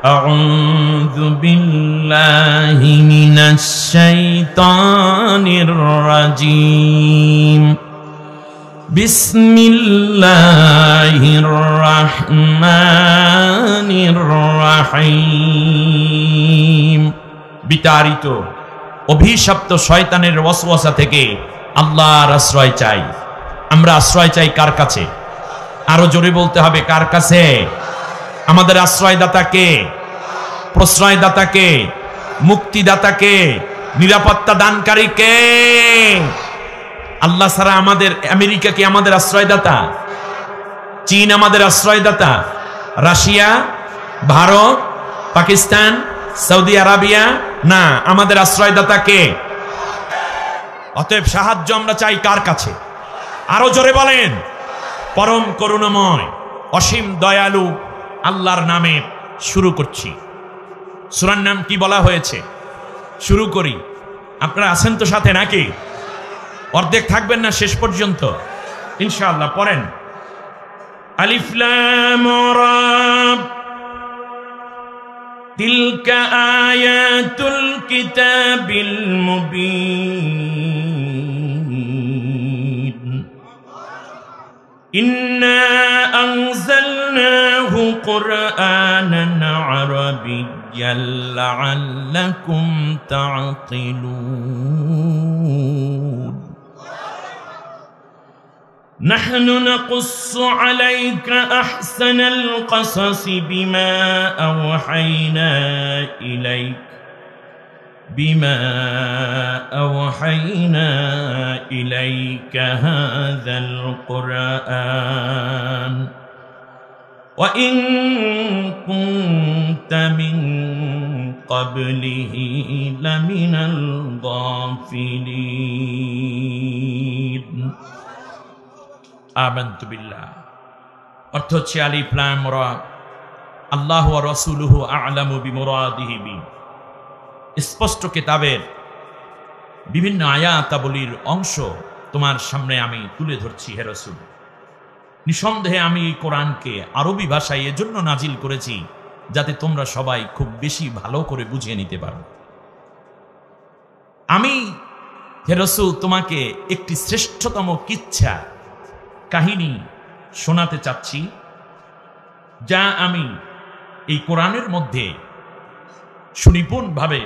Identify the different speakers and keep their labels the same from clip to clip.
Speaker 1: আউযু বিল্লাহি মিনাশ শাইতানির রাজীম। বিসমিল্লাহির রাহমানির রাহিম। বিতাড়িত অভিশপ্ত শয়তানের ওয়াসওয়াসা থেকে আল্লাহর আশ্রয় চাই। আমরা আশ্রয় চাই কার কাছে? আরো জোরে বলতে হবে, কার কাছে? আমাদের আশ্রয়দাতা কে? প্রশ্রয়দাতা কে? মুক্তিদাতা কে? নিরাপত্তা দানকারী কে? আল্লাহ ছাড়া আমাদের, আমেরিকা কি আমাদের আশ্রয়দাতা? চীন আমাদের আশ্রয়দাতা? Russia, Bharat, Pakistan, Saudi Arabia? না, আমাদের আশ্রয়দাতা কে? অতএব সাহায্য আমরা চাই কার কাছে? আরো জোরে বলেন। পরম করুণাময় অসীম দয়ালু আল্লাহর নামে শুরু করছি। সূরার নাম কি বলা হয়েছে? শুরু করি। আপনারা আছেন তো সাথে নাকি? অর্ধেক থাকবেন না শেষ পর্যন্ত ইনশাআল্লাহ। পড়েন। আলিফ লাম রা তিলকা আয়াতুল কিতাবিল মুবিন ইন্না আনজালনাহু কুরআনান আরাবিয়্যান লাআল্লাকুম তা'কিলুন। نحن نقص عليك أحسن القصص بما أوحينا إليك هذا القرآن وإن كنت من قبله لمن الغافلين। আমানতু বিল্লাহ অর্থ হচ্ছে আলিফ লাম রা আল্লাহু ওয়া রাসূলুহু আ'লামু বিমুরাদিহি বি। স্পষ্ট কিতাবের বিভিন্ন আয়াতাবলীর অংশ তোমার সামনে আমি তুলে ধরছি হে রাসূল। নিঃসন্দেহে আমি এই কোরআনকে আরবি ভাষায় এজন্য নাজিল করেছি যাতে তোমরা সবাই খুব বেশি ভালো করে বুঝিয়ে নিতে পারো। আমি হে রাসূল তোমাকে একটি শ্রেষ্ঠতম কিচ্ছা কাহিনী শোনাতে চাচ্ছি, যা আমি এই কোরআনের মধ্যে সুনিপুণভাবে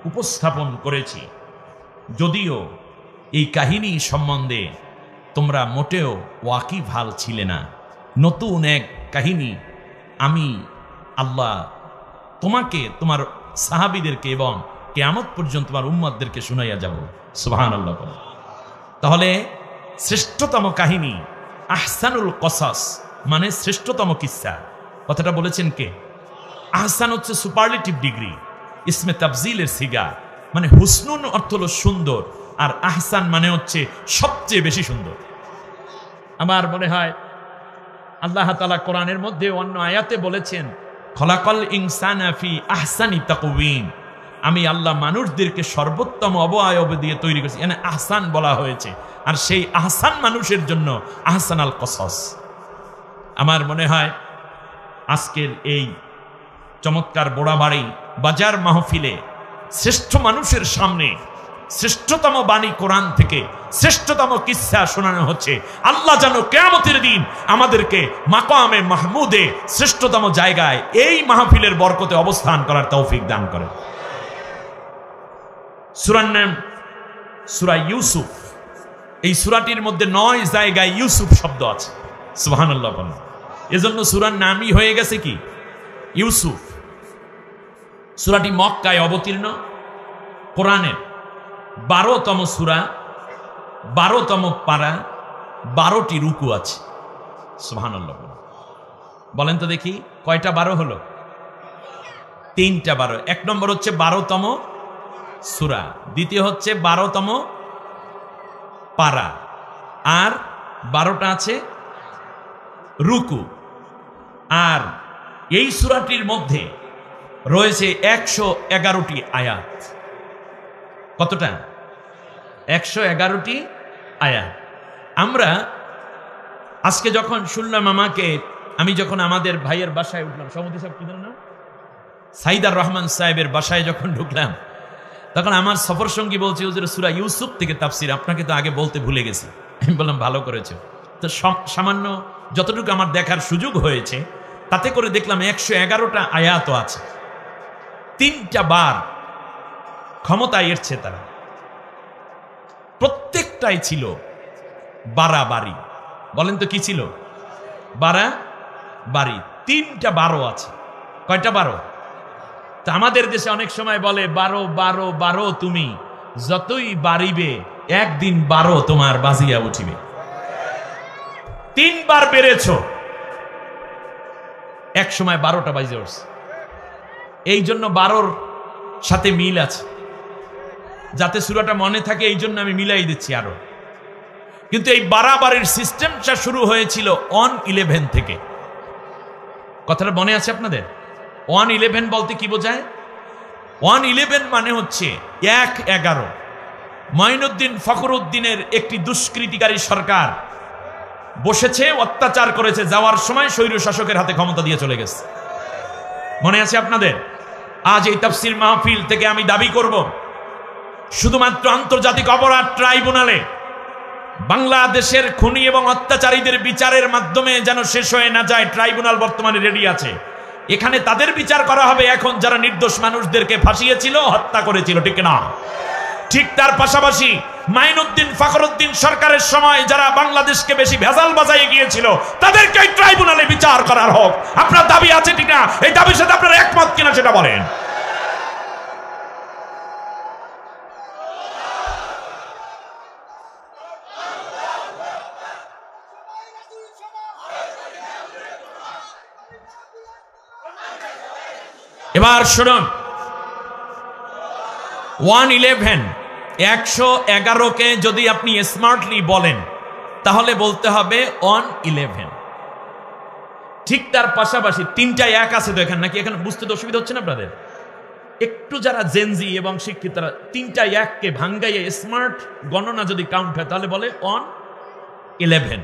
Speaker 1: উপস্থাপন করেছি। যদিও এই কাহিনী সম্বন্ধে তোমরা মোটেও ওয়াকিবহাল ছিলে না, নতুন এক কাহিনী আমি আল্লাহ তোমাকে, তোমার সাহাবীদেরকে এবং কিয়ামত পর্যন্ত তোমার উম্মতদেরকে শুনাইয়া যাব। সুবহানাল্লাহ। তাহলে শ্রেষ্ঠতম কাহিনী, আহসানুল কসাস মানে শ্রেষ্ঠতম কিসসা, কথাটা বলেছেন কে? আহসান হচ্ছে সুপারলেটিভ ডিগ্রি, ইসমে তাফজিলের সিগা, মানে হুসনুন অর্থ হলো সুন্দর, আর আহসান মানে হচ্ছে সবচেয়ে বেশি সুন্দর। আমার মনে হয় আল্লাহ তাআলা কোরআনের মধ্যে অন্য আয়াতে বলেছেন খলাকাল ইনসানা ফি আহসানি তাকওয়িম, আমি আল্লাহ মানুষদেরকে সর্বোত্তম অবয়ব দিয়ে তৈরি করেছি। এখানে আহসান বলা হয়েছে, আর সেই আহসান মানুষের জন্য আহসান আল কসস। আমার মনে হয় আজকের এই চমৎকার বোড়াবাড়ি বাজার মাহফিলে শ্রেষ্ঠ মানুষের সামনে শ্রেষ্ঠতম বাণী কোরআন থেকে শ্রেষ্ঠতম কিসসা শোনানো হচ্ছে। আল্লাহ যেন কিয়ামতের দিন আমাদেরকে মাকামে মাহমুদে শ্রেষ্ঠতম জায়গায় এই মাহফিলের বরকতে অবস্থান করার তৌফিক দান করেন। সূরার নাম সূরা ইউসুফ। এই সূরাটির মধ্যে 9 জায়গায় ইউসুফ শব্দ আছে। সুবহানাল্লাহ। এজন্য সূরার নামই হয়ে গেছে কি? ইউসুফ। সূরাটি মক্কায় অবতীর্ণ, কোরআনের 12তম সূরা, 12তম পারা, 12টি রুকু আছে। সুবহানাল্লাহ। বলেন তো দেখি কয়টা 12 হলো? 3টা 12। এক নম্বর হচ্ছে 12তম সূরা, দ্বিতীয় হচ্ছে 12তম পারা, আর 12টা আছে রুকু। আর এই সূরাটির মধ্যে রয়েছে 111টি আয়াত। কতটা? 111টি আয়াত। আমরা আজকে যখন শুনলাম, আমি যখন আমাদের ভাইয়ের বাসায় উঠলাম, সভাপতি সাহেব কি না সাইদার রহমান সাহেবের বাসায় যখন ঢুকলাম, তখন আমার সফর সঙ্গী বলছে, হুজুর সূরা ইউসুফ থেকে তাফসির, আপনাকে তো আগে বলতে ভুলে গেছি। আমি বললাম ভালো করেছো। তো সামান্য যতটুকু আমার দেখার সুযোগ হয়েছে তাতে করে দেখলাম 111টা আয়াত আছে, 3টা বার ক্ষমতায় এসছে তারা, প্রত্যেকটাই ছিল বাড়াবাড়ি। বলেন তো কি ছিল? বাড়াবাড়ি। 3টা 12 আছে। কয়টা 12? তা আমাদের দেশে অনেক সময় বলে 12 12 12, তুমি যতই বাড়িবে একদিন 12 তোমার বাজিয়া উঠিবে। 3 বার বেড়েছ, এক সময় 12টা বাজে উঠছে। এই জন্য 12র সাথে মিল আছে, যাতে সূরাটা মনে থাকে, এই জন্য আমি মিলাই দিচ্ছি আরো। কিন্তু এই বাড়াবাড়ির সিস্টেমটা শুরু হয়েছিল 111 থেকে। কথাটা মনে আছে আপনাদের? 111 বলতে কি বোঝায়? 111 মানে হচ্ছে 1-11। মঈনুদ্দিন ফখরুদ্দিনের একটি দুষ্কৃতিকারী সরকার বসেছে, অত্যাচার করেছে, যাওয়ার সময় স্বৈর শাসকের হাতে ক্ষমতা দিয়ে চলে গেছে। মনে আছে আপনাদের? আজ এই তাফসীর মাহফিল থেকে আমি দাবি করব, শুধুমাত্র আন্তর্জাতিক অপরাধ ট্রাইব্যুনালে বাংলাদেশের খুনি এবং অত্যাচারীদের বিচারের মাধ্যমে যেন শেষ হয়ে না যায়। ট্রাইব্যুনাল বর্তমানে রেডি আছে, এখানে তাদের বিচার করা হবে এখন যারা নির্দোষ মানুষদেরকে ফাঁসিয়েছিল, হত্যা করেছিল, ঠিক না? ঠিক তার পাশাপাশি মাইনুদ্দিন ফখরুদ্দিন সরকারের সময় যারা বাংলাদেশকে বেশি ভেজাল বাজাইয়ে গিয়েছিল তাদেরকে ট্রাইব্যুনালে বিচার করার হোক। আপনার দাবি আছে ঠিক না? এই দাবির সাথে আপনারা একমত কিনা সেটা বলেন। এবার শুনুন, 111কে যদি আপনি স্মার্টলি বলেন তাহলে বলতে হবে 111। ঠিক তার পাশাপাশি 3টা 1 আছে তো এখানে, নাকি এখানে বুঝতে তো অসুবিধা হচ্ছে না আপনাদের? একটু যারা জেনজি এবং শিক্ষিত তারা 3টা 1কে ভাঙ্গাইয়ে স্মার্ট গণনা যদি কাউন্ট হয় তাহলে বলে 111।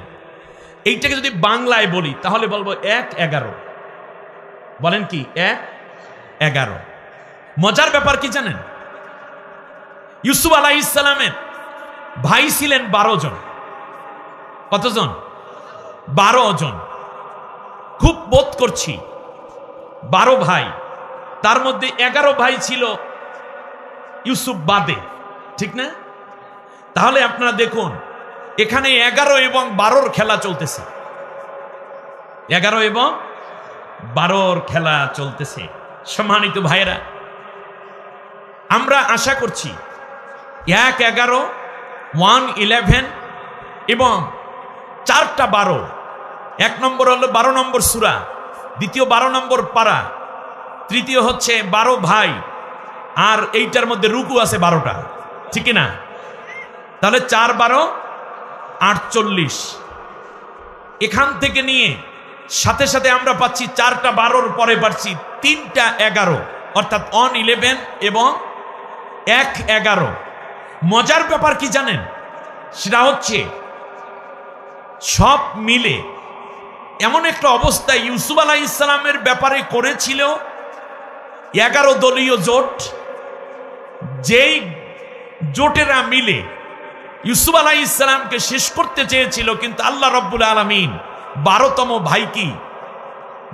Speaker 1: এইটাকে যদি বাংলায় বলি তাহলে বলবো 1-11। বলেন কি? 1-11। মজার ব্যাপার কি জানেন? ইউসুফ আলাইহিস সালামের ভাই ছিলেন 12 জন। কতজন? 12 জন। খুব বোধ করছি 12 ভাই, তার মধ্যে 11 ভাই ছিল ইউসুফ বাদে, ঠিক না? তাহলে আপনারা দেখুন, এখানে 11 এবং 12র খেলা চলতেছে। 11 এবং 12র খেলা চলতেছে। সম্মানিত ভাইয়েরা, আমরা আশা করছি 1-11, 1-11 এবং 4টা 12। 1 নম্বর হলো 12 নম্বর সূরা, দ্বিতীয় 12 নম্বর পারা, তৃতীয় হচ্ছে 12 ভাই, আর এইটার মধ্যে রুকু আছে 12টা, ঠিক না? তাহলে 4-12 48। এখান থেকে নিয়ে সাথে সাথে আমরা পাচ্ছি 4টা 12র পরে পাচ্ছি 3টা 11, অর্থাৎ 1-11 এবং 1-11। মজার ব্যাপার কি জানেন? সেটা হচ্ছে সব মিলে এমন একটা অবস্থা ইউসুফ আলাইহিস সালামের ব্যাপারে করেছিল 11 দলীয় জোট, যেই জোটেরা মিলে ইউসুফ আলাইহিস সালামকে শেষ করতে চেয়েছিল, কিন্তু আল্লাহ রাব্বুল আলামিন 12তম ভাইকে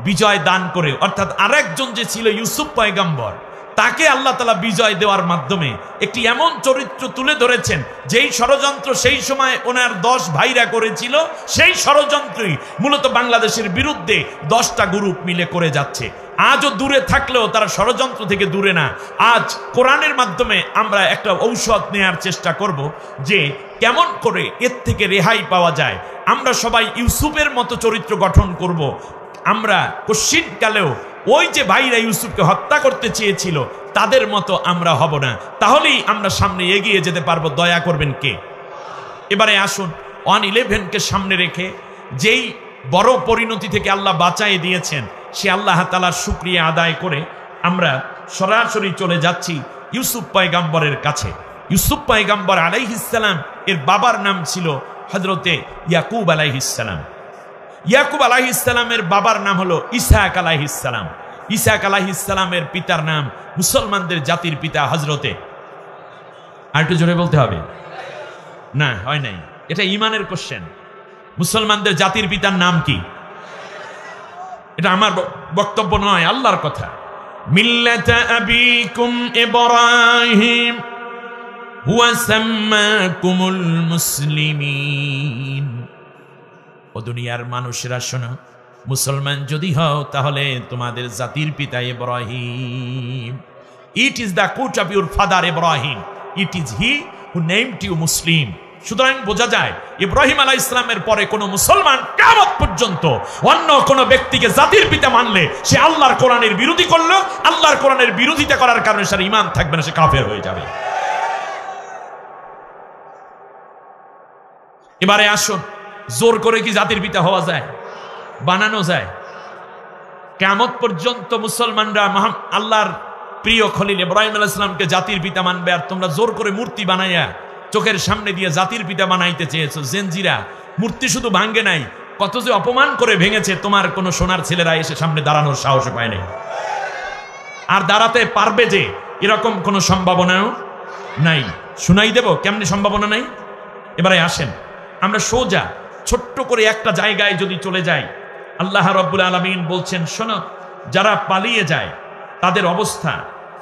Speaker 1: বিজয় দান করে, অর্থাৎ আরেকজন যে ছিল ইউসুফ পয়গম্বর, তাকে আল্লাহ তাআলা বিজয় দেওয়ার মাধ্যমে একটি এমন চরিত্র তুলে ধরেছেন যেই ষড়যন্ত্র সেই সময় ওনার 10 ভাইরা করেছিল, সেই ষড়যন্ত্রই মূলত বাংলাদেশের বিরুদ্ধে 10টা গ্রুপ মিলে করে যাচ্ছে। আজও দূরে থাকলেও তারা ষড়যন্ত্র থেকে দূরে না। আজ কোরআনের মাধ্যমে আমরা একটা ঔষধ নেয়ার চেষ্টা করব যে কেমন করে এর থেকে রেহাই পাওয়া যায়। আমরা সবাই ইউসুফের মতো চরিত্র গঠন করব। আমরা কশ্চিনকালেও ওই যে ভাইরা ইউসুফকে হত্যা করতে চেয়েছিল তাদের মতো আমরা হব না, তাহলেই আমরা সামনে এগিয়ে যেতে পারবো। দয়া করবেন কে? এবারে আসুন, 111কে সামনে রেখে যেই বড় পরিণতি থেকে আল্লাহ বাঁচাই দিয়েছেন সে আল্লাহ তাআলার শুকরিয়া আদায় করে আমরা সরাসরি চলে যাচ্ছি ইউসুফ পয়গম্বরের কাছে। ইউসুফ পয়গম্বর আলাইহিস সালাম এর বাবার নাম ছিল হযরতে ইয়াকুব আলাইহিস সালাম। ইয়াকুব আলাইহিস সালামের বাবার নাম হলো ইসহাক আলাইহিস সালাম। ইসহাক আলাইহিস সালামের পিতার নাম মুসলমানদের জাতির পিতা হযরতে, আর একটু জোরে বলতে হবে, না হয় নাই, এটা ঈমানের কোশ্চেন। মুসলমানদের জাতির পিতার নাম কি? এটা আমার বক্তব্য নয়, আল্লাহর কথা। মিল্লাতা আবিকুম ইব্রাহিম হুয়া সাম্মাকুমুল মুসলিমিন। ও দুনিয়ার মানুষেরা শোনো, মুসলমান যদি হও তাহলে তোমাদের জাতির পিতা Ibrahim. It is the quote of your father Ibrahim, it is he who named you Muslim. সুতরাং বোঝা যায় ইব্রাহিম আলাইহিস সালামের পরে কোন মুসলমান কিয়ামত পর্যন্ত অন্য কোন ব্যক্তিকে জাতির পিতা মানলে সে আল্লাহর কোরআনের বিরোধী করলো, আল্লাহর কোরআনের বিরোধিতা করার কারণে সে ঈমান থাকবে না, সে কাফের হয়ে যাবে। এবারে আসুন, জোর করে কি জাতির পিতা হওয়া যায়? বানানো যায়? কিয়ামত পর্যন্ত মুসলমানরা আল্লাহর প্রিয় খলিল ইব্রাহিম আলাইহিস সালামকে জাতির পিতা মানবে, আর তোমরা জোর করে মূর্তি বানাইয়া চোখের সামনে দিয়ে জাতির পিতা বানাইতে চেয়েছো। জেনজিরা মূর্তি শুধু ভাঙ্গে নাই, কত যে অপমান করে ভেঙেছে, তোমার কোন সোনার ছেলেরা এসে সামনে দাঁড়ানোর সাহস পায় নাই, আর দাঁড়াতে পারবে যে এরকম কোনো সম্ভাবনাও নাই। শুনাই দেব কেমনি সম্ভাবনা নাই। এবারে আসেন, আমরা সোজা ছোট্ট করে একটা জায়গায় যদি চলে যাই, আল্লাহ রাব্বুল আলামিন বলছেন, শোনো, যারা পালিয়ে যায় তাদের অবস্থা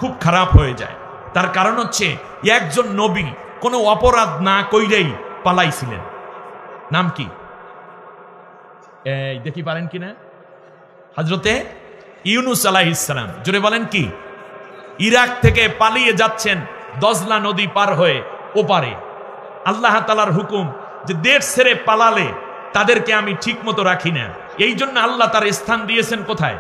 Speaker 1: খুব খারাপ হয়ে যায়। তার কারণ হচ্ছে একজন নবী কোনো অপরাধ না কইরেই পালাইছিলেন। নাম কি? এই দেখি পারেন কিনা? হযরতে ইউনুস আলাইহিস সালাম। জোরে বলেন কি? ইরাক থেকে পালিয়ে যাচ্ছেন দজলা নদী পার হয়ে ওপারে। আল্লাহ তাআলার হুকুম যে দেশ ছেড়ে পালালে তাদেরকে আমি ঠিক মতো রাখি না, এই জন্য আল্লাহ তার স্থান দিয়েছেন কোথায়?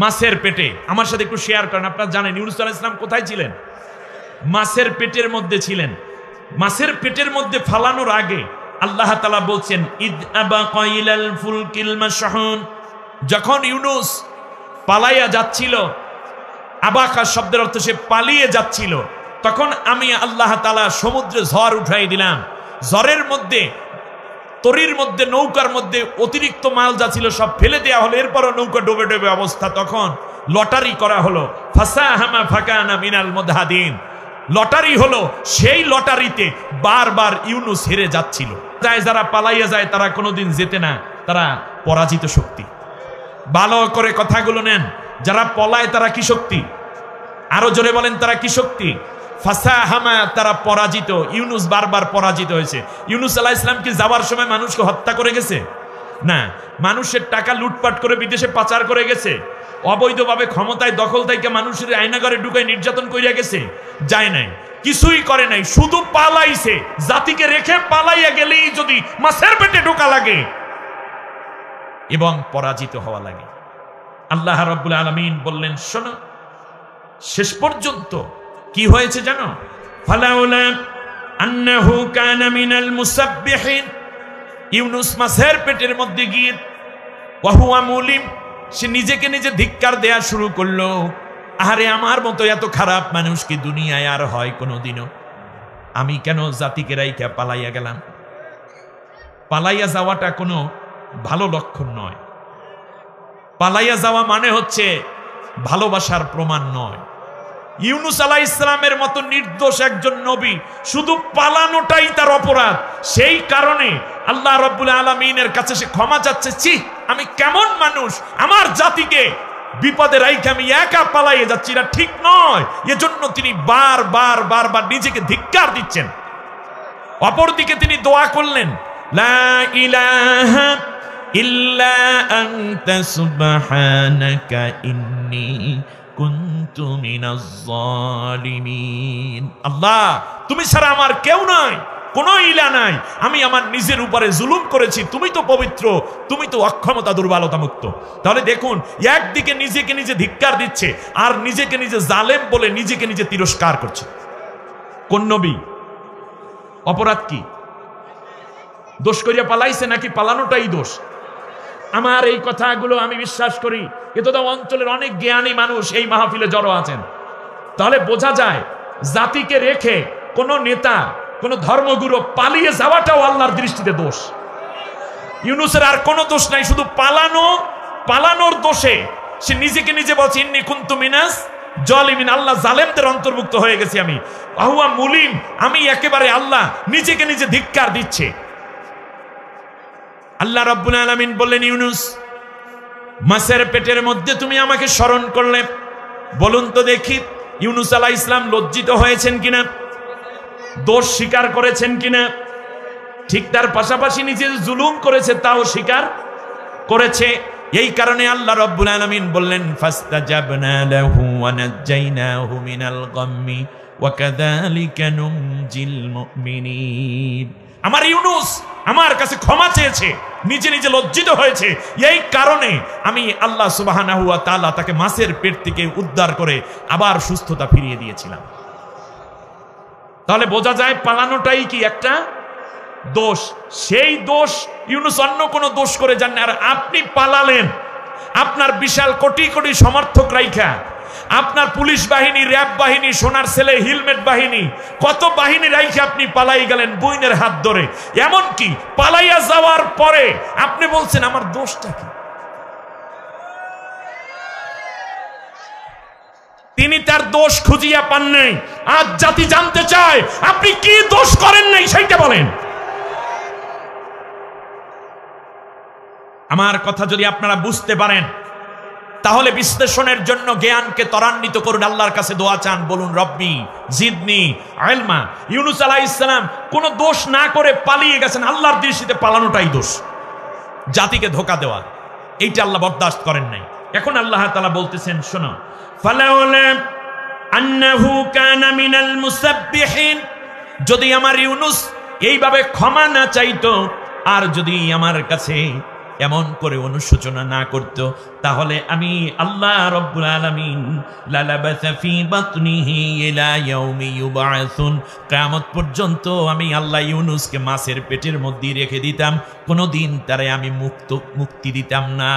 Speaker 1: মাছের পেটে। আমার সাথে একটু শেয়ার করেন, আপনারা জানেন ইউনুস আলাইহিস সালাম কোথায় ছিলেন? মাছের পেটের মধ্যে ছিলেন। মাছের পেটের মধ্যে ফালানোর আগে আল্লাহ তাআলা বলছেন, ইদ আবাকা ইলাল ফুলকিল মাশহুন। যখন ইউনুস পালাইয়া যাচ্ছিল, আবাকা শব্দের অর্থ সে পালিয়ে যাচ্ছিল, তখন আমি আল্লাহ তাআলা সমুদ্রে ঝড় উঠাই দিলাম। ঝড়ের মধ্যে, তরির মধ্যে, নৌকার মধ্যে অতিরিক্ত মাল যা ছিল সব ফেলে দেওয়া হলো, এরপরও নৌকা ডুবে ডুবে অবস্থা। তখন লটারি করা হলো, ফাসাহামা ফাকানা মিনাল মুদহাদিন। লটারি হলো, সেই লটারিতে বারবার ইউনুস হেরে যাচ্ছিল। যারা পালাইয়া যায় তারা কোনোদিন জেতে না, তারা পরাজিত শক্তি। ভালো করে কথাগুলো নেন, যারা পলায় তারা কি শক্তি? আরো জোরে বলেন, তারা কি শক্তি? ফাসাহামা, তারা পরাজিত। ইউনুস বারবার পরাজিত হয়েছে। ইউনুস আলাইহিস সালাম কি যাওয়ার সময় মানুষকে হত্যা করে গেছে? না। মানুষের টাকা লুটপাট করে বিদেশে পাচার করে গেছে? অবৈধভাবে ক্ষমতায় দখল থেকে মানুষের আয়নাঘরে ঢুকাই নির্যাতন করিয়া গেছে? যায় নাই, কিছুই করে নাই, শুধু পালাইছে। জাতিকে রেখে পালাইয়া গেলেই যদি মাছের পেটে ঢোকা লাগে এবং পরাজিত হওয়া লাগে। আল্লাহ রাব্বুল আলামিন বললেন, শোনো, শেষ পর্যন্ত কি হয়েছে জানো? ফালাউলা আন্নাহু কানা মিনাল মুসাব্বিহিন। ইউনুস মাছের পেটের মধ্যে গিয়ে ওয়া হুয়া মুলিম, সে নিজেকে নিজে ধিক্কার দেয়া শুরু করলো। আরে আমার মতো এত খারাপ মানুষ কি দুনিয়ায় আর হয় কোনোদিনও? আমি কেন জাতিকে রাইখা পালাইয়া গেলাম? পালাইয়া যাওয়াটা কোনো ভালো লক্ষণ নয়। পালাইয়া যাওয়া মানে হচ্ছে ভালোবাসার প্রমাণ নয়। ইউনুস আলাইহিস সালামের মতো নির্দোষ একজন নবী, শুধু পালানোটাই তার অপরাধ। সেই কারণে আল্লাহ রাব্বুল আলামিনের কাছে সে ক্ষমা চাচ্ছে, ছি আমি কেমন মানুষ, আমার জাতিকে বিপদে রাইখে আমি একা পালাইয়ে যাচ্ছি, এটা ঠিক নয়। এজন্য তিনি বারবার বারবার নিজেকে ধিক্কার দিচ্ছেন। অপরদিকে তিনি দোয়া করলেন, লা ইলাহা ইল্লা আনতা সুবহানাকা ইন্নী কুনতু মিনাজ জালিমিন। আল্লাহ, তুমি ছাড়া আমার কেউ নাই, কোনো ইলা নাই, আমি আমার নিজের উপরে জুলুম করেছি, তুমি তো পবিত্র, তুমি তো অক্ষমতা দুর্বলতা মুক্ত। তাহলে দেখুন, একদিকে নিজেকে নিজে ধিক্কার দিচ্ছে, আর নিজেকে নিজে জালেম বলে নিজেকে নিজে তিরস্কার করছে। কোন নবী? অপরাধ কি? দোষ করিয়া পালাইছে নাকি পালানোটাই দোষ? আমার এই কথাগুলো আমি বিশ্বাস করি এত অঞ্চলের অনেক জ্ঞানী মানুষ এই মাহফিলে জড়ো আছেন। তাহলে বোঝা যায় জাতিকে রেখে কোন নেতা, কোন ধর্মগুরু পালিয়ে যাওয়াটাও আল্লাহর দৃষ্টিতে দোষ। ইউনুসের আর কোনো দোষ নাই, শুধু পালানোর দোষে সে নিজেকে নিজে বলছে ইন্নী কুনতু মিনাস জালিমিন, আল্লাহ জালেমদের অন্তর্ভুক্ত হয়ে গেছি আমি। আহুয়া মুলিম, আমি একেবারে আল্লাহ নিজেকে নিজে ধিক্কার দিচ্ছে। আল্লাহ রাব্বুল আলামিন বললেন, ইউনুস মাছের পেটের মধ্যে তুমি আমাকে স্মরণ করলে, বলুন তো দেখি ইউনুস আলাইহিস সালাম লজ্জিত হয়েছেন কিনা, দোষ স্বীকার করেছেন কিনা? ঠিক তার পাশাপাশি নিজে জুলুম করেছে তাও স্বীকার করেছে। এই কারণে আল্লাহ রাব্বুল আলামিন বললেন, ফাস্তাজাবনা লাহু ওয়া নাজ্জাইনাহু মিনাল গাম্মি ওয়া কাযালিকা নুনজিল মুমিনিন। আমার ইউনুস আমার কাছে ক্ষমা চেয়েছে, নিজে নিজে লজ্জিত হয়েছে, এই কারণে আমি আল্লাহ সুবহানাহু ওয়া তাআলা তাকে মাছের পেট থেকে উদ্ধার করে আবার সুস্থতা ফিরিয়ে দিয়েছিলাম। তাহলে বোঝা যায় পালানোটাই কি একটা দোষ। সেই দোষ ইউনুস অন্য কোনো দোষ করে যান না। আর আপনি পালালেন, আপনার বিশাল কোটি কোটি সমর্থক রাইখা, আপনার পুলিশ বাহিনী, র্যাব বাহিনী, সোনার ছেলে, হেলমেট বাহিনী, কত বাহিনী রাইখা আপনি পালাই গেলেন বইনের হাত ধরে। এমন কি পালাইয়া যাওয়ার পরে আপনি বলছেন আমার দোষটা কি? তিনি তার দোষ খুঁজিয়া পান নাই। আজ জাতি জানতে চায় আপনি কি দোষ করেন নাই সেইটা বলেন। আমার কথা যদি আপনারা বুঝতে পারেন তাহলে বিশ্লেষণের জন্য জ্ঞানকে ত্বরান্বিত করুন, আল্লাহর কাছে দোয়া চান, বলুন রব্বি জিদনি ইলমা। ইউনুস আলাইহিস সালাম কোনো দোষ না করে পালিয়ে গেছেন, আল্লাহর দৃষ্টিতে পালানোটাই দোষ, জাতিকে ধোঁকা দেওয়া, এইটা আল্লাহ বরদাস্ত করেন নাই। এখন আল্লাহ তাআলা বলতেছেন, শোনো, ফালাউলা আন্নাহু কানা মিনাল মুসাব্বিহিন, যদি আমার ইউনুস এইভাবে ক্ষমা না চাইতো, আর যদি আমার কাছে এমন করে অনুশোচনা না করত, তাহলে আমি আল্লাহ রাব্বুল আলামিন লালাবাসা ফি বাতনিহি ইলা ইয়াউমি ইউবাসুন, কিয়ামত পর্যন্ত আমি আল্লাহ ইউনুসকে মাছের পেটের মধ্যে রেখে দিতাম, কোনোদিন তারে আমি মুক্তি দিতাম না।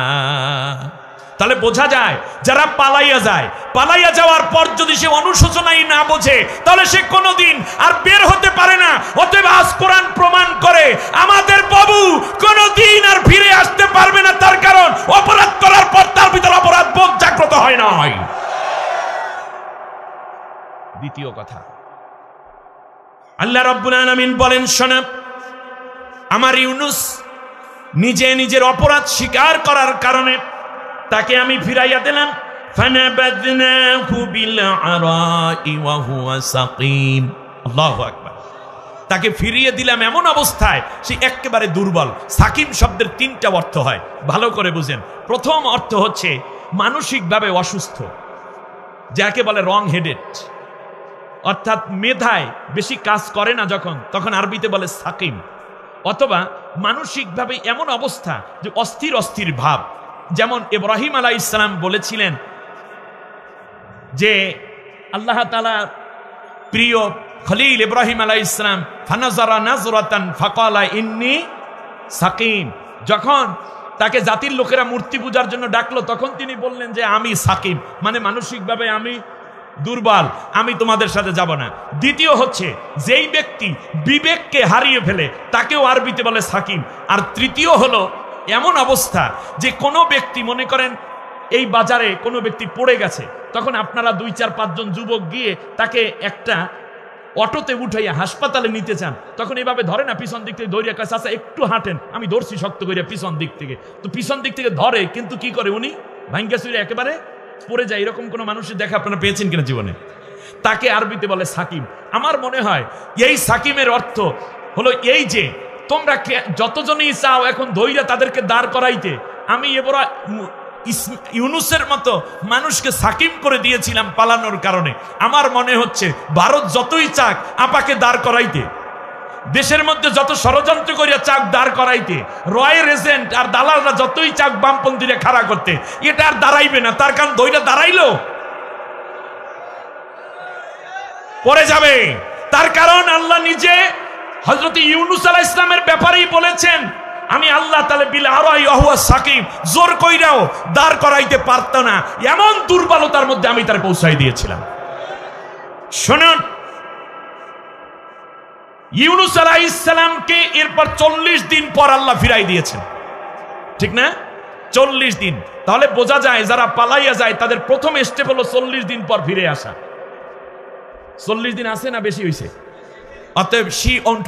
Speaker 1: তাহলে বোঝা যায় যারা পালাইয়া যায়, পালাইয়া যাওয়ার পর যদি সে অনুশোচনাই না বোঝে তাহলে সে কোনোদিন আর বের হতে পারে না। অতএব আজ কোরআন প্রমাণ করে আমাদের বাবু কোনোদিন আর ফিরে আসতে পারবে না, তার কারণ অপরাধ করার পর তার ভিতর অপরাধ বোধ জাগ্রত হয় নাই। দ্বিতীয় কথা, আল্লাহ রাব্বুল আলামিন বলেন, শোনো, আমার ইউনুস নিজে নিজের অপরাধ স্বীকার করার কারণে তাকে আমি ফিরাইয়া দিলাম। ফানাবাদনাহু বিল আরাই ওয়া হুয়া সাকিম। আল্লাহু আকবার। তাকে ফিরিয়ে দিলাম এমন অবস্থায় সে একেবারে দুর্বল। সাকিম শব্দের তিনটা অর্থ হয়, ভালো করে বুঝেন। প্রথম অর্থ হচ্ছে মানসিকভাবে অসুস্থ, যাকে বলে রং হেডেড, অর্থাৎ মেধায় বেশি কাজ করে না যখন, তখন আরবিতে বলে সাকিম। অথবা মানসিকভাবে এমন অবস্থা যে অস্থির অস্থির ভাব, যেমন ইব্রাহিম আলাইহিস সালাম বলেছিলেন যে আল্লাহ তাআলা প্রিয় খলিল ইব্রাহিম আলাইহিস সালাম ফানাজারা নাজরাতান ফাকালা ইন্নী সাকিম, যখন তাকে জাতির লোকেরা মূর্তি পূজার জন্য ডাকলো তখন তিনি বললেন যে আমি সাকিম, মানে মানসিকভাবে আমি দুর্বল, আমি তোমাদের সাথে যাব না। দ্বিতীয় হচ্ছে যেই ব্যক্তি বিবেককে হারিয়ে ফেলে তাকেও আরবিতে বলে সাকিম। আর তৃতীয় হলো এমন অবস্থা যে কোনো ব্যক্তি, মনে করেন এই বাজারে কোনো ব্যক্তি পড়ে গেছে, তখন আপনারা 2-4-5 জন যুবক গিয়ে তাকে একটা অটোতে উঠাইয়া হাসপাতালে নিতে চান, তখন এইভাবে ধরে না, পিছন দিক থেকে ধরিয়া কাছে, আচ্ছা একটু হাঁটেন, আমি ধরছি শক্ত করিয়া পিছন দিক থেকে, তো পিছন দিক থেকে ধরে, কিন্তু কি করে উনি ভাঙ্গা চুরে একেবারে পড়ে যায়। এরকম কোনো মানুষের দেখা আপনারা পেয়েছেন কিনা জীবনে? তাকে আরবিতে বলে সাকিম। আমার মনে হয় এই সাকিমের অর্থ হলো এই যে তোমরা যতজনই চাও এখন ধৈর্য তাদেরকে দাঁড় করাইতে, আমি এবার ইউনুসের মতো মানুষকে সাকিম করে দিয়েছিলাম পালানোর কারণে। আমার মনে হচ্ছে ভারত যতই চাক আপাকে দাঁড় করাইতে, দেশের মধ্যে যত ষড়যন্ত্র করিয়া চাক দাঁড় করাইতে, রয়ের এজেন্ট আর দালালরা যতই চাক বামপন্থীরা খাড়া করতে, এটা আর দাঁড়াইবে না। তার কারণ ধৈর্য দাঁড়াইলো পরে যাবে। তার কারণ আল্লাহ নিজে হযরত ইউনুস আলাইহিস সালামের ব্যাপারেই বলেছেন, আমি আল্লাহ তাআলা বিল আরাই ওয়া হুয়া সাকিম, জোর কইরাও দাঁড় করাইতে পারত না, এমন দুর্বলতার মধ্যে আমি তার পৌঁছাই দিয়েছিলাম। শুনুন, ইউনুস আলাইহিস সালামকে এরপর 40 দিন পর আল্লাহ ফিরাই দিয়েছেন, ঠিক না? 40 দিন। তাহলে বোঝা যায় যারা পালাইয়া যায় তাদের প্রথম স্টেপ হলো 40 দিন পর ফিরে আসা। 40 দিন আছে না বেশি হয়েছে? অতএব she won't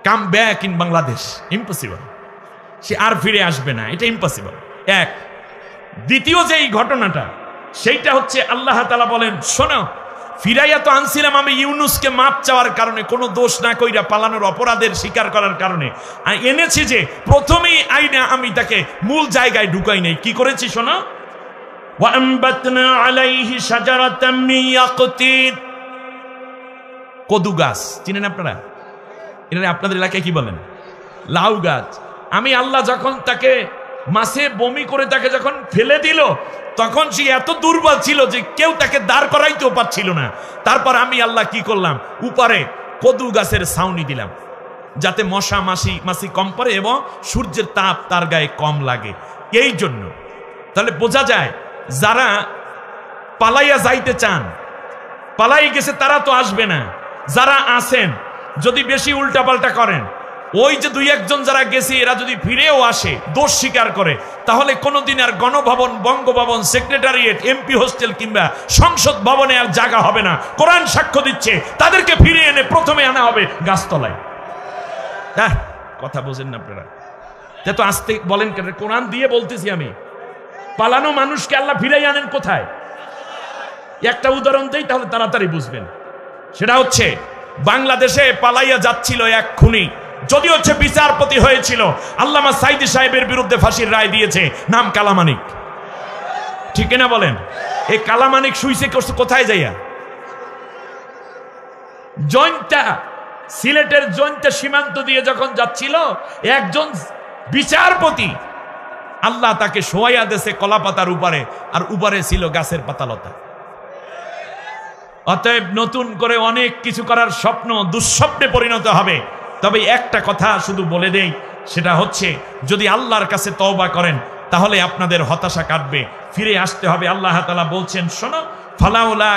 Speaker 1: come back in Bangladesh, impossible। সে আর ফিরে আসবে না, এটা ইম্পসিবল। এক। দ্বিতীয় যে এই ঘটনাটা, সেইটা হচ্ছে আল্লাহ তাআলা বলেন, শোনো, ফিরাইয়া তো আনছিলাম আমি ইউনুসকে মাপ চাওয়ার কারণে, কোনো দোষ না কইরা পালানোর অপরাধের স্বীকার করার কারণে এনেছি, যে প্রথমেই আইনা আমি তাকে মূল জায়গায় ঢুকাই নাই। কি করেছি শোনো, ওয়াআমবাতনা আলাইহি শাজারাতাম মিন ইয়াকতিন, কদু গাছ চিনেন আপনারা? এটা আপনাদের এলাকায় কি বলেন? লাউ গাছ। আমি আল্লাহ যখন তাকে মাছে বমি করে তাকে যখন ফেলে দিল, তখন সে এত দুর্বল ছিল যে কেউ তাকে দাঁড় করাইতেও পারছিল না। তারপর আমি আল্লাহ কি করলাম, উপরে কদু গাছের ছাউনি দিলাম, যাতে মশা মাছি কম পড়ে এবং সূর্যের তাপ তার গায়ে কম লাগে। এই জন্য তাহলে বোঝা যায় যারা পালাইয়া যাইতে চান, পালাই গেছে তারা তো আসবে না। যারা আছেন, যদি বেশি উল্টাপাল্টা করেন, ওই যে 2-1 যারা গেছে এরা যদি ফিরেও আসে, দোষ স্বীকার করে, তাহলে কোনোদিন আর Ganabhaban, Bangabhaban, secretariat, MP hostel কিংবা সংসদ ভবনে আর জায়গা হবে না। কোরআন সাক্ষ্য দিচ্ছে তাদেরকে ফিরে এনে প্রথমে আনা হবে গাছতলায়। হ্যাঁ, কথা বোঝেন না আপনারা? তো আসতে বলেন কেন? কোরআন দিয়ে বলতেছি আমি। পালানো মানুষকে আল্লাহ ফিরাই আনেন কোথায়? একটা উদাহরণ দেই তাহলে তাড়াতাড়ি বুঝবেন। সেটা হচ্ছে, বাংলাদেশে পালাইয়া যাচ্ছিল এক খুনি, যদি হচ্ছে বিচারপতি হয়েছিল, আল্লামা সাইদি সাহেবের বিরুদ্ধে ফাঁসির রায় দিয়েছে, নাম কালামানিক। ঠিক না বলেন? এই কালামানিক শুইছে কোথায় যাইয়া? জয়ন্তা, সিলেটের জয়ন্তা সীমান্ত দিয়ে যখন যাচ্ছিল, একজন বিচারপতি আল্লাহ তাকে শোয়াইয়া দেশে কলা পাতার উপরে, আর উপরে ছিল গাছের পাতালতা। অতএব নতুন করে অনেক কিছু করার স্বপ্ন দুঃস্বপ্নে পরিণত হবে। তবে একটা কথা শুধু বলে দেই, সেটা হচ্ছে, যদি আল্লাহর কাছে তওবা করেন তাহলে আপনাদের হতাশা কাটবে, ফিরে আসতে হবে। আল্লাহ তাআলা বলছেন, শোনো, ফালাউলা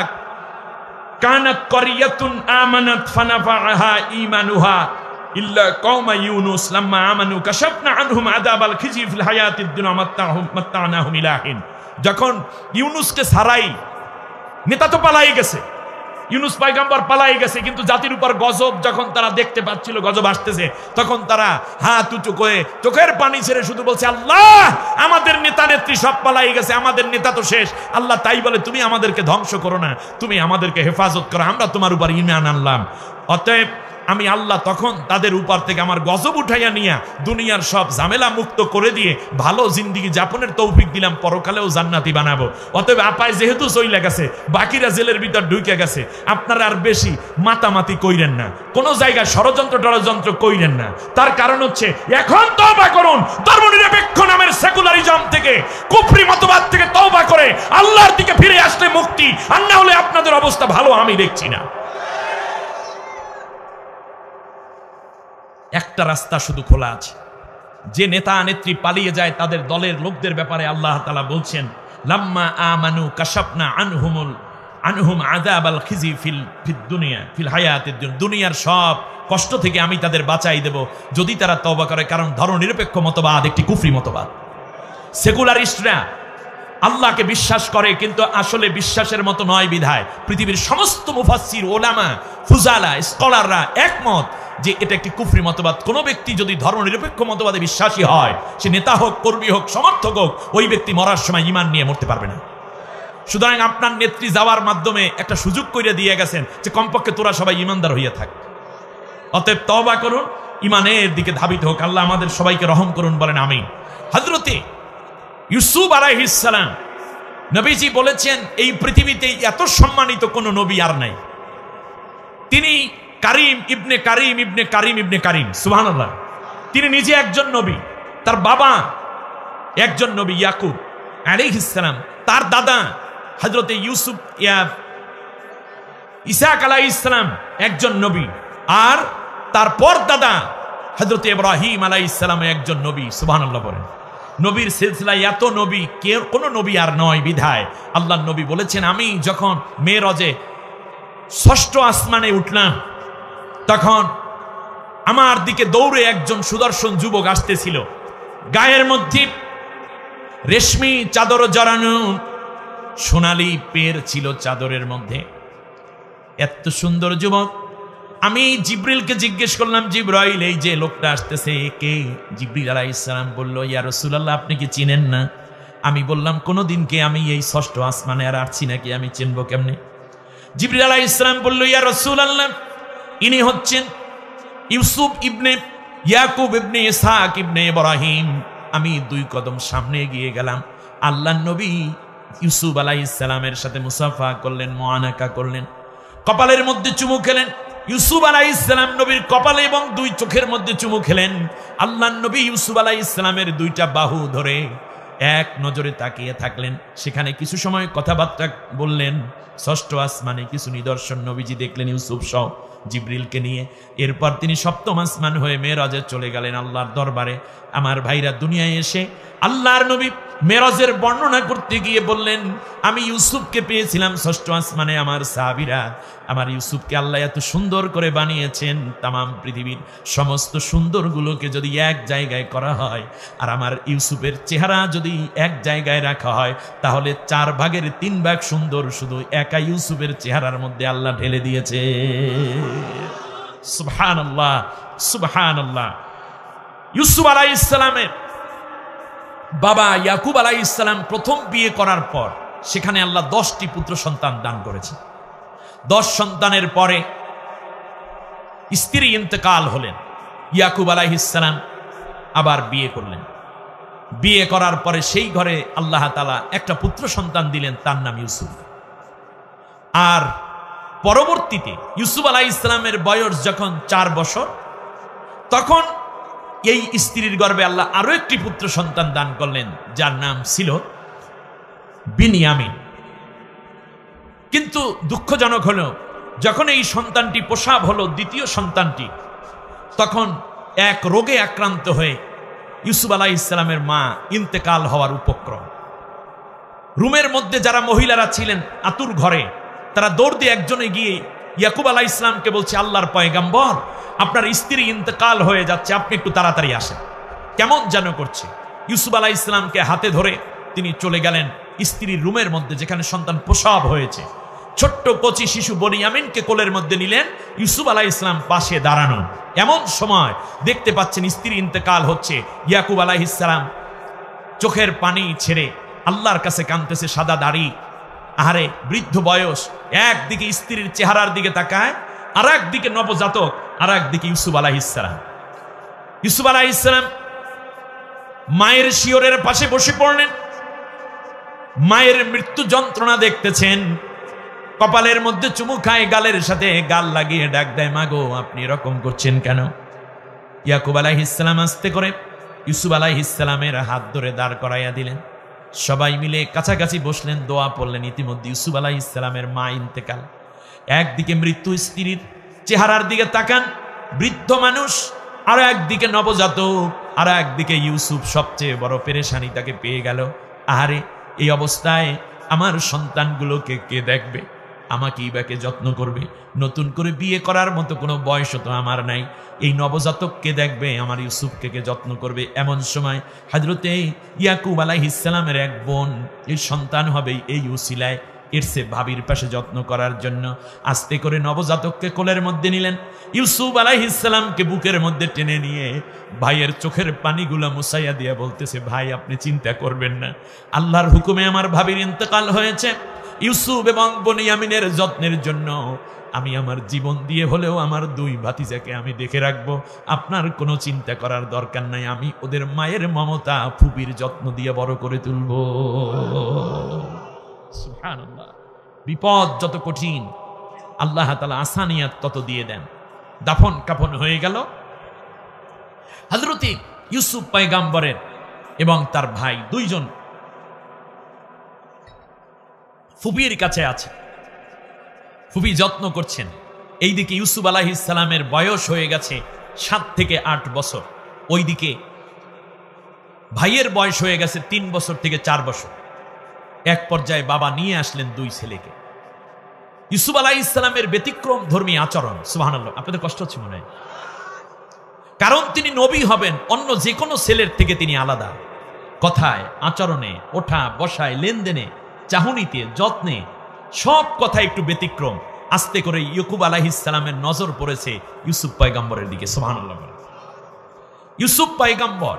Speaker 1: কানাত ক্বরিয়াতুন আমানাত ফানাফাআহা ঈমানুহা ইল্লা কওমা ইউনুস লাম্মা আমানু কাশাফনা আনহুম আযাবাল খিজি ফিল হায়াতিদ দুনিয়া মাত্তানাহুম ইলা হিন। যখন ইউনুসকে ছাড়াই, নেতা তো পালাই গেছে, ইউনুস পয়গম্বর পালাই গেছে, কিন্তু জাতির উপর গজব যখন তারা দেখতে পাচ্ছিল, গজব আসতেছে, তখন তারা হাত উঁচু করে চোখের পানি ছেড়ে শুধু বলছে, আল্লাহ, আমাদের নেতা নেত্রী সব পালাই গেছে, আমাদের নেতা তো শেষ। আল্লাহ তাই বলে, তুমি আমাদেরকে ধ্বংস করো না, তুমি আমাদেরকে হেফাজত করো, আমরা তোমার উপর ঈমান আনলাম। অতএব আমি আল্লাহ তখন তাদের উপর থেকে আমার গজব উঠাইয়া নিয়া দুনিয়ার সব ঝামেলা মুক্ত করে দিয়ে ভালো জিন্দিগি যাপনের তৌফিক দিলাম, পরকালেও জান্নাতি বানাবো। অতএব আপায় যেহেতু চইলা গেছে, বাকিরা জেলের ভিতর ঢুকে গেছে, আপনারা আর বেশি মাতামাতি কইরেন না, কোনো জায়গায় ষড়যন্ত্র কইরেন না। তার কারণ হচ্ছে, এখন তওবা করুন, ধর্মনিরপেক্ষ নামের সেকুলারিজম থেকে, কুফরি মতবাদ থেকে তওবা করে আল্লাহর দিকে ফিরে আসলে মুক্তি, আর না হলে আপনাদের অবস্থা ভালো আমি দেখছি না। একটা রাস্তা শুধু খোলা আছে, যে নেতা নেত্রী পালিয়ে যায় তাদের দলের লোকদের ব্যাপারে আল্লাহ তাআলা বলছেন, লাম্মা আমানু কাশাফনা আনহুম আযাবাল খিজি ফিল দুনিয়া ফিল হায়াতিদ দুনিয়া, দুনিয়ার সব কষ্ট থেকে আমি তাদের বাঁচাই দেব যদি তারা তওবা করে। কারণ ধর্মনিরপেক্ষ মতবাদ একটি কুফরি মতবাদ। সেকুলারিস্টরা আল্লাহকে বিশ্বাস করে, কিন্তু আসলে বিশ্বাসের মতো নয় বিধায় পৃথিবীর সমস্ত মুফাসসির, ওলামা, ফুজালা, স্কলাররা একমত যে এটা একটি কুফরি মতবাদ। কোনো ব্যক্তি যদি ধর্মনিরপেক্ষ মতবাদে বিশ্বাসী হয়, সে নেতা হোক, কর্মী হোক, সমর্থক হোক, ওই ব্যক্তি মরার সময় ঈমান নিয়ে মরতে পারবে না। সুতরাং আপনার নেত্রী যাওয়ার মাধ্যমে একটা সুযোগ করে দিয়ে গেছেন যে কমপক্ষে তোরা সবাই ঈমানদার হইয়া থাক। অতএব তওবা করুন, ঈমানের দিকে ধাবিত হোক। আল্লাহ আমাদের সবাইকে রহম করুন, বলেন আমিন। হযরতে ইউসুফ আলাইহিস সালাম, নবীজি বলেছেন, এই পৃথিবীতে এত সম্মানিত কোন নবী আর নাই। তিনি কারিম ইবনে কারিম ইবনে কারিম ইবনে কারিম, সুবহানাল্লাহ। তিনি নিজে একজন নবী, তার বাবা একজন নবী ইয়াকুব আলাইহিস সালাম, তার দাদা হযরতে ইউসুফ ইসাক আলাইহিস সালাম একজন নবী, আর তার পর দাদা হযরতে ইব্রাহিম আলাইহিস সালাম একজন নবী। সুবহানাল্লাহ বলেন। নবীর সিলসিলায় এত নবী, কেউ কোনো নবী আর নয় বিধায় আল্লাহর নবী বলেছেন, আমি যখন মেরাজে 6ষ্ঠ আসমানে উঠলাম, তখন আমার দিকে দৌড়ে একজন সুদর্শন যুবক আসতেছিল, গায়ের মধ্যে রেশমি চাদর জড়ানো, সোনালি পের ছিল চাদরের মধ্যে। এত সুন্দর যুবক। আমি জিব্রিলকে জিজ্ঞেস করলাম, জিব্রাইল, এই যে লোকটা আসতেছে কে? জিব্রিল আলাইহিস সালাম বলল, ইয়া রাসূলুল্লাহ, আপনি কি চিনেন না? আমি বললাম, কোনদিন কে আমি এই ষষ্ঠ আসমানে আর আসছি নাকি, আমি চিনবো কেমনে? জিব্রিল আলাইহিস সালাম বলল, ইয়া রাসূলুল্লাহ, ইনি হচ্ছেন ইউসুফ ইবনে ইয়াকুব ইবনে ইসহাক ইবনে ইব্রাহিম। আমি 2 কদম সামনে গিয়ে গেলাম। আল্লাহর নবী ইউসুফ আলাইহিস সালামের সাথে মুসাফা করলেন, মুআনাকা করলেন, কপালের মধ্যে চুমু খেলেন। ইউসুফ আলাইহিস সালাম নবীর কপালে এবং 2 চোখের মধ্যে চুমু খেলেন। আল্লাহর নবী ইউসুফ আলাইহিস সালামের 2টা বাহু ধরে এক নজরে তাকিয়ে থাকলেন। সেখানে কিছু সময় কথাবার্তা বললেন। ষষ্ঠ আসমানে কিছু নিদর্শন নবীজি দেখলেন ইউসুফ সহ জিব্রিলকে নিয়ে। এরপর তিনি সপ্তম আসমান হয়ে মেরাজে চলে গেলেন আল্লাহর দরবারে। আমার ভাইরা, দুনিয়ায় এসে আল্লাহর নবী মেরাজের বর্ণনা করতে গিয়ে বললেন, আমি ইউসুফকে পেয়েছিলাম ষষ্ঠ আসমানে। আমার সাহাবীরা, আমার ইউসুফকে আল্লাহ এত সুন্দর করে বানিয়েছেন, তামাম পৃথিবীর সমস্ত সুন্দরগুলোকে যদি এক জায়গায় করা হয় আর আমার ইউসুফের চেহারা যদি এক জায়গায় রাখা হয়, তাহলে 4 ভাগের 3 ভাগ সুন্দর শুধু একা ইউসুফের চেহারার মধ্যে আল্লাহ ঢেলে দিয়েছে। সুবহানাল্লাহ, সুবহানাল্লাহ। ইউসুফ আলাইহিস সালামের বাবা ইয়াকুব আলাইহিস সালাম প্রথম বিয়ে করার পর সেখানে আল্লাহ 10টি পুত্র সন্তান দান করেছে। 10 সন্তানের পরে স্ত্রী ইন্তেকাল হলেন। ইয়াকুব আলাইহিস সালাম আবার বিয়ে করলেন। বিয়ে করার পরে সেই ঘরে আল্লাহ তাআলা একটা পুত্র সন্তান দিলেন, তার নাম ইউসুফ। আর পরবর্তীতে ইউসুফ আলাইহিস সালামের বয়স যখন 4 বছর, তখন এই স্ত্রীর গর্ভে আল্লাহ আরো একটি পুত্র সন্তান দান করলেন, যার নাম ছিল বিনিয়ামিন। কিন্তু দুঃখজনক হলো, যখন এই সন্তানটি প্রসব হলো, দ্বিতীয় সন্তানটি, তখন এক রোগে আক্রান্ত হয়ে ইউসুফ আলাইহিস সালামের মা ইন্তেকাল হওয়ার উপক্রম। রুমের মধ্যে যারা মহিলারা ছিলেন আতুর ঘরে, তারা দৌড় দিয়ে একজনে গিয়ে ইয়াকুব আলাইহিস সালামকে বলছে, আল্লাহর পয়গম্বর, আপনার স্ত্রী ইন্তেকাল হয়ে যাচ্ছে, আপনি একটু তাড়াতাড়ি আসেন। কেমন যেন করছে। ইউসুফ আলাইহিস সালামকে হাতে ধরে তিনি চলে গেলেন স্ত্রীর রুমের মধ্যে, যেখানে সন্তান প্রসব হয়েছে। ছোট্ট কচি শিশু বনিয়ামিনকে কোলের মধ্যে নিলেন। ইউসুফ আলাইহিস সালাম পাশে দাঁড়ানো। এমন সময় দেখতে পাচ্ছেন স্ত্রী ইন্তেকাল হচ্ছে। ইয়াকুব আলাইহিস সালাম চোখের পানি ছেড়ে আল্লাহর কাছে কাঁদতেছে, সাদা দাড়ি, আহারে বৃদ্ধ বয়স। একদিকে স্ত্রীর চেহারার দিকে তাকায়, আর একদিকে নবজাতক, আর একদিকে ইউসুফ আলাইহিস সালাম। ইউসুফ আলাইহিস সালাম মায়ের শিয়রের পাশে বসে পড়লেন। মায়ের মৃত্যু যন্ত্রণা দেখতেছেন। কপালের মধ্যে চুমু খায়, গালের সাথে গাল লাগিয়ে ডাক দেয়, মাগো, আপনি এরকম করছেন কেন? ইয়াকুব আলাইহিস সালাম আস্তে করে ইউসুফ আলাইহিস সালামের হাত ধরে দাঁড় করাইয়া দিলেন। সবাই মিলে কাছাকাছি বসলেন, দোয়া পড়লেন। ইতিমধ্যে ইউসুফ আলাইহিস সালামের মা ইন্তেকাল। একদিকে মৃত্যু স্ত্রীর চেহারার দিকে তাকান বৃদ্ধ মানুষ, আর একদিকে নবজাতক, আর একদিকে ইউসুফ। সবচেয়ে বড় পেরেশানি তাকে পেয়ে গেল। আহারে, এই অবস্থায় আমার সন্তানগুলোকে কে দেখবে? আমাকেই বা কে যত্ন করবে? নতুন করে বিয়ে করার মতো কোনো বয়স তো আমার নাই। এই নবজাতককে দেখবে, আমার ইউসুফকে কে যত্ন করবে? এমন সময় হযরতে ইয়াকুব আলাইহিস সালামের এক বোন, এই সন্তান হবে এই উসিলায়, এর সে ভাবির পাশে যত্ন করার জন্য আস্তে করে নবজাতককে কোলের মধ্যে নিলেন। ইউসুফ আলাইহিস সালামকে বুকের মধ্যে টেনে নিয়ে ভাইয়ের চোখের পানিগুলো মুছাইয়া দিয়ে বলতেছে, ভাই, আপনি চিন্তা করবেন না, আল্লাহর হুকুমে আমার ভাবির ইন্তেকাল হয়েছে। ইউসুফ এবং বনিয়ামিনের যত্নের জন্য আমি আমার জীবন দিয়ে হলেও আমার 2 ভাতিজাকে আমি দেখে রাখবো। আপনার কোনো চিন্তা করার দরকার নাই, আমি ওদের মায়ের মমতা ফুপির যত্ন দিয়ে বড় করে তুলব। সুবহানাল্লাহ। বিপদ যত কঠিন, আল্লাহ তাআলা আসানিয়াত তত দিয়ে দেন। দাফন কাফন হয়ে গেল। হযরত ইউসুফ পয়গম্বরের এবং তার ভাই 2 জন ফুপির কাছে আছে। ফুপি যত্ন করছেন। এইদিকে ইউসুফ আলাইহিস সালামের বয়স হয়ে গেছে 7 থেকে 8 বছর। ওইদিকে ভাইয়ের বয়স হয়ে গেছে 3 বছর থেকে 4 বছর। এক পর্যায়ে বাবা নিয়ে আসলেন 2 ছেলেকে। ইউসুফ আলাইহিস সালামের ব্যতিক্রম ধর্মী আচরণ। সুবহানাল্লাহ। আপনাদের কষ্ট হচ্ছে মনে হয়? কারণ তিনি নবী হবেন, অন্য যে কোনো ছেলের থেকে তিনি আলাদা। কথায়, আচরণে, ওঠা বসায়, লেনদেনে, চাহনিতে, যত্নে, সব কথা একটু ব্যতিক্রম। আস্তে করে ইয়াকুব আলাইহিস সালামের নজর পড়েছে ইউসুফ পয়গম্বরের দিকে। সুবহানাল্লাহ। ইউসুফ পয়গম্বর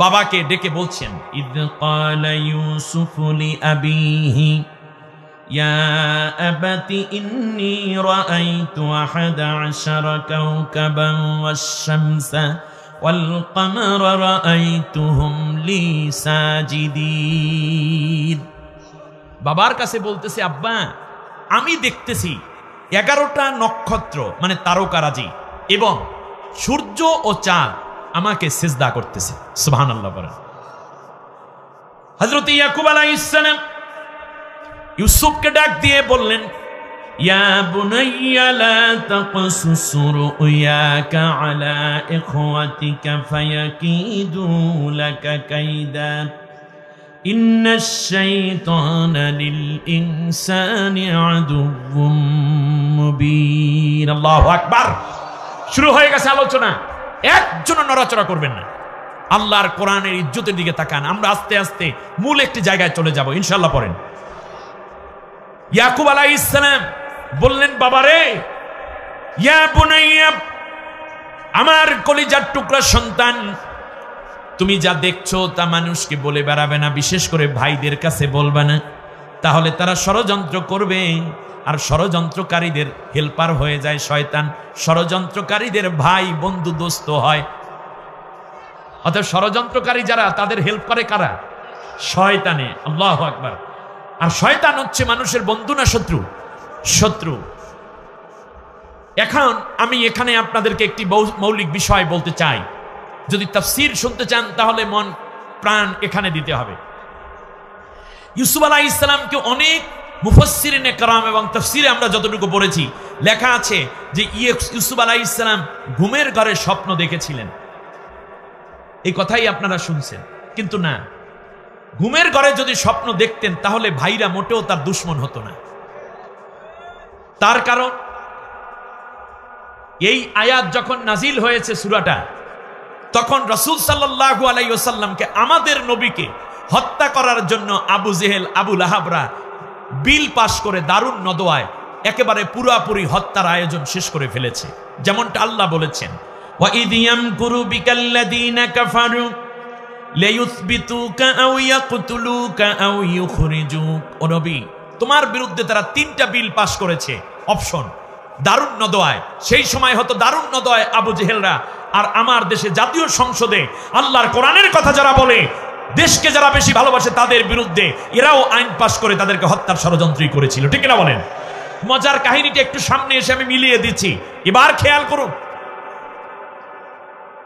Speaker 1: বাবাকে ডেকে বলছেন, ইদ ক্বালা ইউসুফু লিআবিহি ইয়া আবাতি ইন্নী রাআইতু আহাদা আশারা কাওকাবান ওয়াশ-শামসা ওয়াল কমারা রাআইতুহুম লি সাজিদিন। বাবার কাছে বলতেছে, আব্বা আমি দেখতেছি 11টা নক্ষত্র মানে তারকারাজি এবং সূর্য ও চাঁদ আমাকে সিজদা করতেছে। সুবহানাল্লাহ বলেন। হযরত ইয়াকুব আলাইহিস সালাম ইউসুফকে ডাক দিয়ে বললেন, ইয়া বুনাইয়া লা তাকসুস রুয়াকা আলা ইখওয়াতিকা ফায়াকিদু লাকা কাইদা ইন্নাশ শাইতানা লিল ইনসানি আদুউম মুবিন। আল্লাহু আকবার। শুরু হয়ে গেছে আলোচনা। একজন নড়াচড়া করবেন না। আল্লাহর কোরআনের ইজ্জতের দিকে তাকান। আমরা আস্তে আস্তে মূল একটি জায়গায় চলে যাব ইনশাআল্লাহ। পড়েন। ইয়াকুব আলাইহিস সালাম বললেন, বাবারে, ইয়া বুনাইয়া, আমার কলিজার টুকরা সন্তান, তুমি যা দেখছো তা মানুষকে বলে বেড়াবে না, বিশেষ করে ভাইদের কাছে বলবে না, তাহলে তারা ষড়যন্ত্র করবে। আর ষড়যন্ত্রকারীদের হেল্পার হয়ে যায় শয়তান। ষড়যন্ত্রকারীদের ভাই বন্ধু দোস্ত হয়। অর্থাৎ ষড়যন্ত্রকারী যারা, তাদের হেল্প করে কারা? শয়তানে। আল্লাহু আকবার। আর শয়তান হচ্ছে মানুষের বন্ধু না শত্রু? শত্রু। এখন আমি এখানে আপনাদেরকে একটি মৌলিক বিষয় বলতে চাই। যদি তাফসীর শুনতে চান তাহলে মন প্রাণ এখানে দিতে হবে। ইউসুফ আলাইহিস সালামকে অনেক মুফাসসিরিনে কেরাম এবং তাফসীরে আমরা যতটুকু পড়েছি, লেখা আছে যে ইউসুফ আলাইহিস সালাম ঘুমের ঘরে স্বপ্ন দেখেছিলেন। এই কথাই আপনারা শুনছেন, কিন্তু না, ঘুমের ঘরে যদি স্বপ্ন দেখতেন তাহলে ভাইরা মোটেও তার দুশমন হতো না। তার কারণ, এই আয়াত যখন নাজিল হয়েছে সূরাটা, তখন রাসূল সাল্লাল্লাহু আলাইহি ওয়াসাল্লামকে, আমাদের নবীকে হত্যা করার জন্য আবু জেহেল, আবু লাহাবরা বিল পাশ করে দারুন নদওয়ায় একেবারে পুরাপুরি হত্যার আয়োজন শেষ করে ফেলেছে। যেমনটা আল্লাহ বলেছেন, ওয়া ইয ইয়ামকুরু বিকাল্লাযীনা কাফারু লিয়ুসবিতুকা আও ইয়াকতুলুকা আও ইউখরিজুক। ও নবী, তোমার বিরুদ্ধে তারা 3টা বিল পাশ করেছে। অপশন, দারুন নদওয়ায়, সেই সময় হতো দারুন নদওয়ায় আবু জেহেলরা, আর আমার দেশে জাতীয় সংসদে আল্লাহর কোরআনের কথা যারা বলে, দেশকে যারা বেশি ভালোবাসে, তাদের বিরুদ্ধে এরাও আইন পাশ করে তাদেরকে হত্যার ষড়যন্ত্রই করেছিল। ঠিক না বলেন? মজার কাহিনীটা একটু সামনে এসে আমি মিলিয়ে দিচ্ছি, এবার খেয়াল করুন।